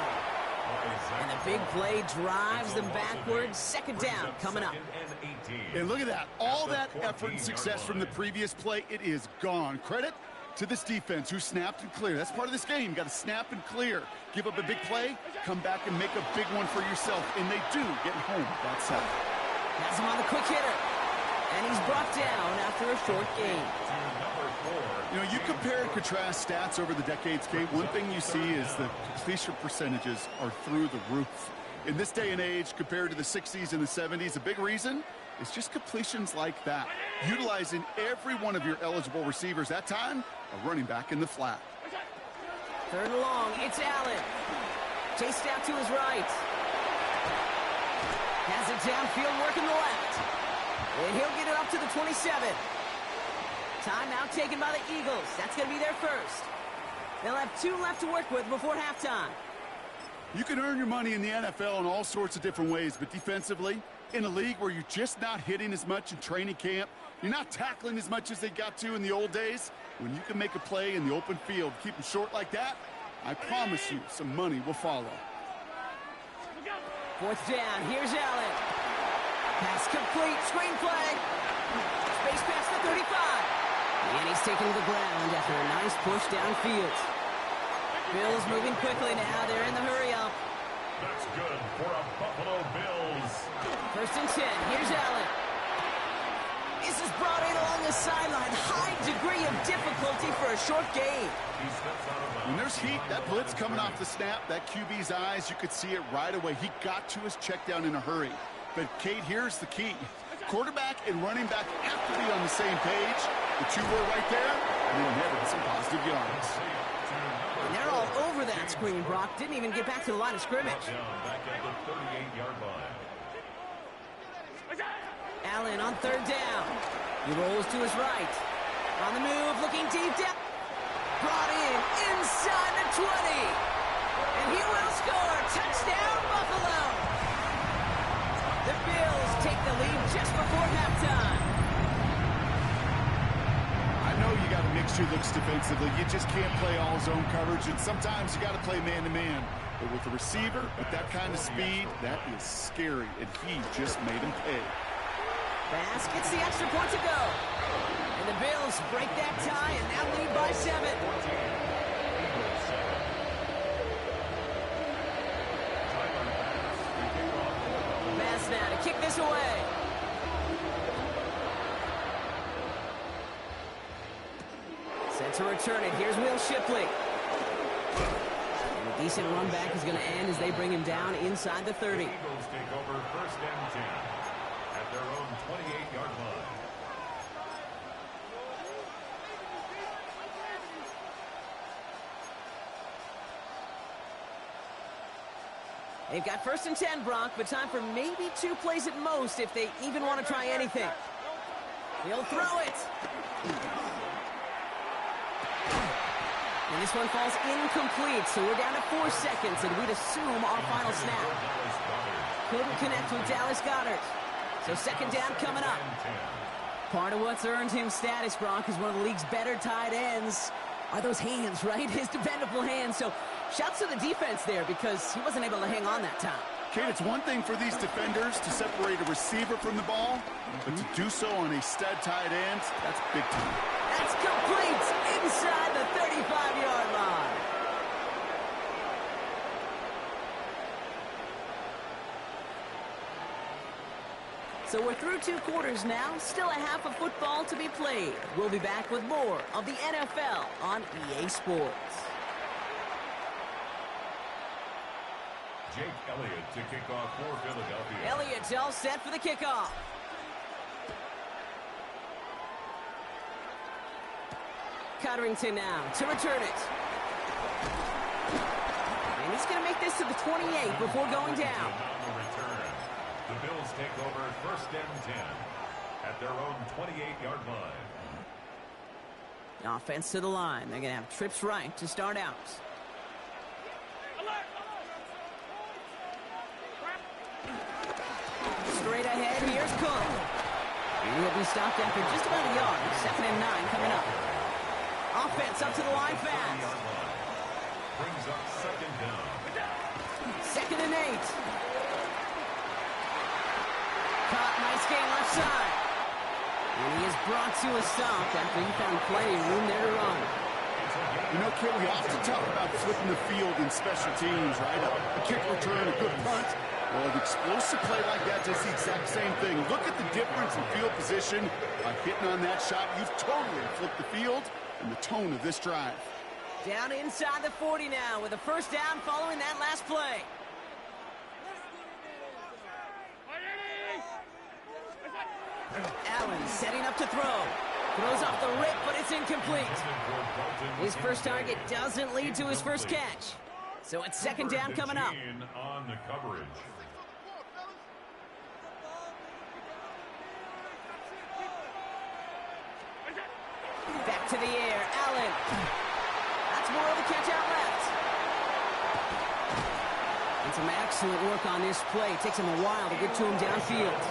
And the big play drives them backwards. 2nd down coming up. And look at that. All that effort and success from the previous play, it is gone. Credit to this defense who snapped and cleared. That's part of this game. You got to snap and clear. Give up a big play, come back and make a big one for yourself. And they do get home. That's it. Has him on the quick hitter. And he's brought down after a short gain. You know, you compare and contrast stats over the decades, Kate. One thing you see is that completion percentages are through the roof. In this day and age, compared to the 60s and the 70s, a big reason is just completions like that. Utilizing every one of your eligible receivers. That time, a running back in the flat. 3rd and long, it's Allen. Chased out to his right. Has it downfield, working the left. And he'll get it up to the 27. Timeout taken by the Eagles. That's going to be their first. They'll have 2 left to work with before halftime. You can earn your money in the NFL in all sorts of different ways, but defensively, in a league where you're just not hitting as much in training camp, you're not tackling as much as they got to in the old days, when you can make a play in the open field, keep them short like that, I promise you some money will follow. 4th down, here's Allen. Pass complete, screen play. Space past the 35. And he's taken to the ground after a nice push downfield. Bills moving quickly now. They're in the hurry-up. That's good for a Buffalo Bills. 1st and 10. Here's Allen. This is brought in along the sideline. High degree of difficulty for a short gain. When there's heat, that blitz coming off the snap, that QB's eyes, you could see it right away. He got to his check down in a hurry. But, Kate, here's the key. Quarterback and running back have to be on the same page. The 2 were right there, and they never get some positive yards. And they're all over that screen, Brock. Didn't even get back to the line of scrimmage. Back at the 38-yard line. Allen on 3rd down. He rolls to his right. On the move, looking deep down. Brought in inside the 20. And he will score. Touchdown, Buffalo. The Bills take the lead just before halftime. I know you got to mix your looks defensively. You just can't play all zone coverage, and sometimes you got to play man-to-man. But with the receiver, with that kind of speed, that is scary, and he just made him pay. Bass gets the extra point to go. And the Bills break that tie and now lead by 7. Bass now to kick this away. Set to return it. Here's Will Shipley. And a decent run back is going to end as they bring him down inside the 30. Eagles take over 1st and 10 at their own 28-yard line. They've got 1st and 10, Brock, but time for maybe 2 plays at most if they even want to try anything. He'll throw it. And this one falls incomplete, so we're down to 4 seconds, and we'd assume our final snap. Couldn't connect with Dallas Goedert. So second down coming up. Part of what's earned him status, Gronk, is one of the league's better tight ends. Are those hands, right? His dependable hands. So shouts to the defense there because he wasn't able to hang on that time. Kate, it's one thing for these defenders to separate a receiver from the ball, but to do so on a stud tight end, that's big time. That's complete inside the 35-yard line. So we're through 2 quarters now, still a half of football to be played. We'll be back with more of the NFL on EA Sports. Jake Elliott to kick off for Philadelphia. Elliott's all set for the kickoff. Cotterington now to return it. And he's going to make this to the 28 before going down. The Bills take over first and 10 at their own 28-yard line. The offense to the line. They're going to have trips right to start out. Straight ahead, here's Cook. He'll be stopped after just about a yard. 2nd and 9 coming up. Offense up to the line fast. Brings up second down. 2nd and 8. Caught, nice game left side. And he is brought to a stop after he found plenty of room there to run. You know, Kit, we often talk about flipping the field in special teams, right? A kick return, a good punt. Well, an explosive play like that does the exact same thing. Look at the difference in field position. By hitting on that shot, you've totally flipped the field and the tone of this drive. Down inside the 40 now with a first down following that last play. Allen setting up to throw. Throws off the rip, but it's incomplete. His first target doesn't lead to his first catch. So it's second down coming up. On the coverage. Back to the air, Allen. That's more of a catch out left. And some excellent work on this play. It takes him a while to get to him downfield.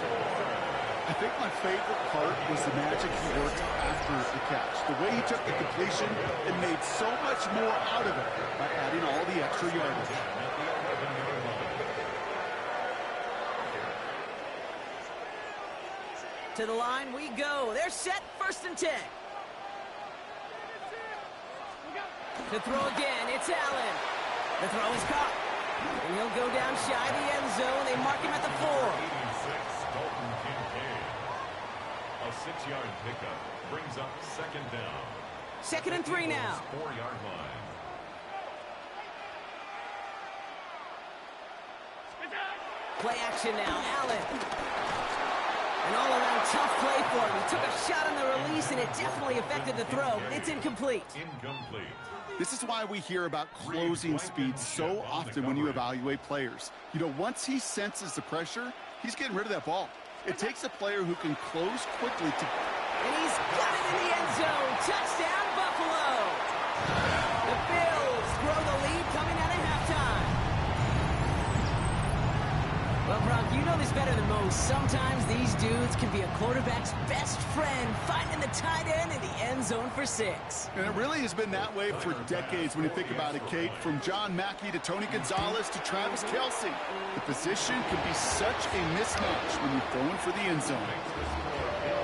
I think my favorite part was the magic he worked after the catch. The way he took the completion and made so much more out of it by adding all the extra yardage. To the line we go. They're set, 1st and 10. To throw again, it's Allen. The throw is caught. And he'll go down shy of the end zone. They mark him at the 4. 6-yard pickup brings up second down. 2nd and 3 now. 4-yard line. Play action now, Allen. An all-around tough play for him. He took a shot on the release, and it definitely affected the throw. It's incomplete. Incomplete. This is why we hear about closing speed so often when you evaluate players. You know, once he senses the pressure, he's getting rid of that ball. It takes a player who can close quickly to... And he's got it in the end zone. Touchdown, Buffalo. The Bills grow the lead coming out of halftime. Well, Brock, you know this better than most. Sometimes these dudes can be a quarterback's best friend, finding the tight end in the end zone for 6. And it really has been that way for decades when you think about it, Kate. From John Mackey to Tony Gonzalez to Travis Kelce. The position can be such a mismatch when you're going for the end zone.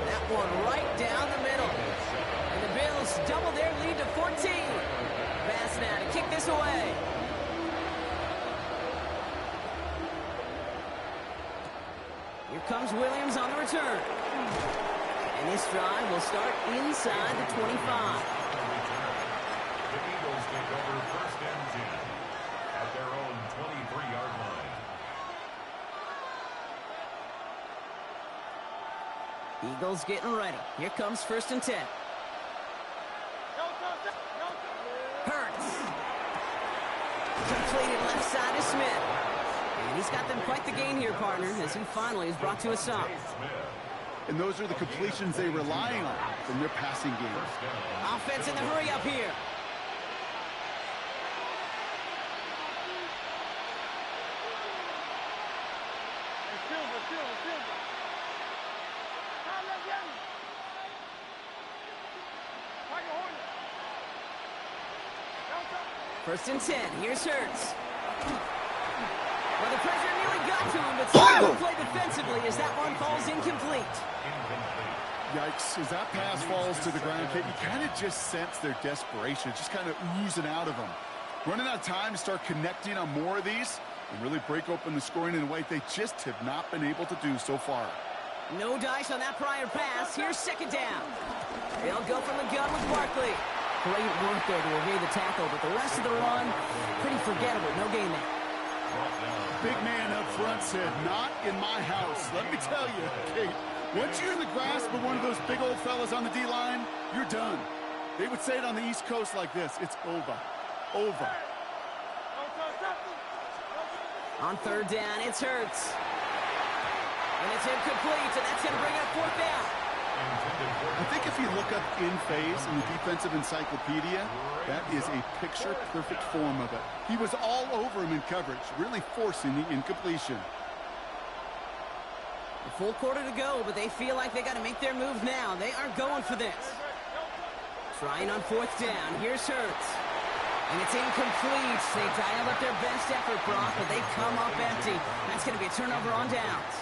That one right down the middle. And the Bills double their lead to 14. Pass now to kick this away. Here comes Williams on the return. And this drive will start inside the 25. The Eagles take over first and 10 at their own 23-yard line. Eagles getting ready. Here comes 1st and 10. Hurts. Completed left side to Smith. And he's got them quite the gain here, partner, as he finally is brought to a stop. And those are the completions they rely on from their passing game. Offense in the hurry up here. First and 10. Here's Hurts. Well, the pressure nearly got to him, but still will play defensively as that one falls incomplete. Yikes, as that pass falls to the ground, Kate, you kind of just sense their desperation, just kind of oozing out of them. Running out of time to start connecting on more of these and really break open the scoring in a way they just have not been able to do so far. No dice on that prior pass. Here's second down. They'll go from the gun with Barkley. Great work there to evade the tackle, but the rest of the run, pretty forgettable. No gain there. Big man up front said, not in my house. Let me tell you, Kate, once you're in the grasp of one of those big old fellas on the D-line, you're done. They would say it on the East Coast like this, it's over. Over. On third down, it's Hurts. And it's incomplete, and that's going to bring up fourth down. I think if you look up in phase in the defensive encyclopedia, that is a picture-perfect form of it. He was all over him in coverage, really forcing the incompletion. A full quarter to go, but they feel like they got to make their move now. They are going for this. Trying on fourth down. Here's Hurts. And it's incomplete. They dialed up their best effort, Brock, but they come up empty. That's going to be a turnover on downs.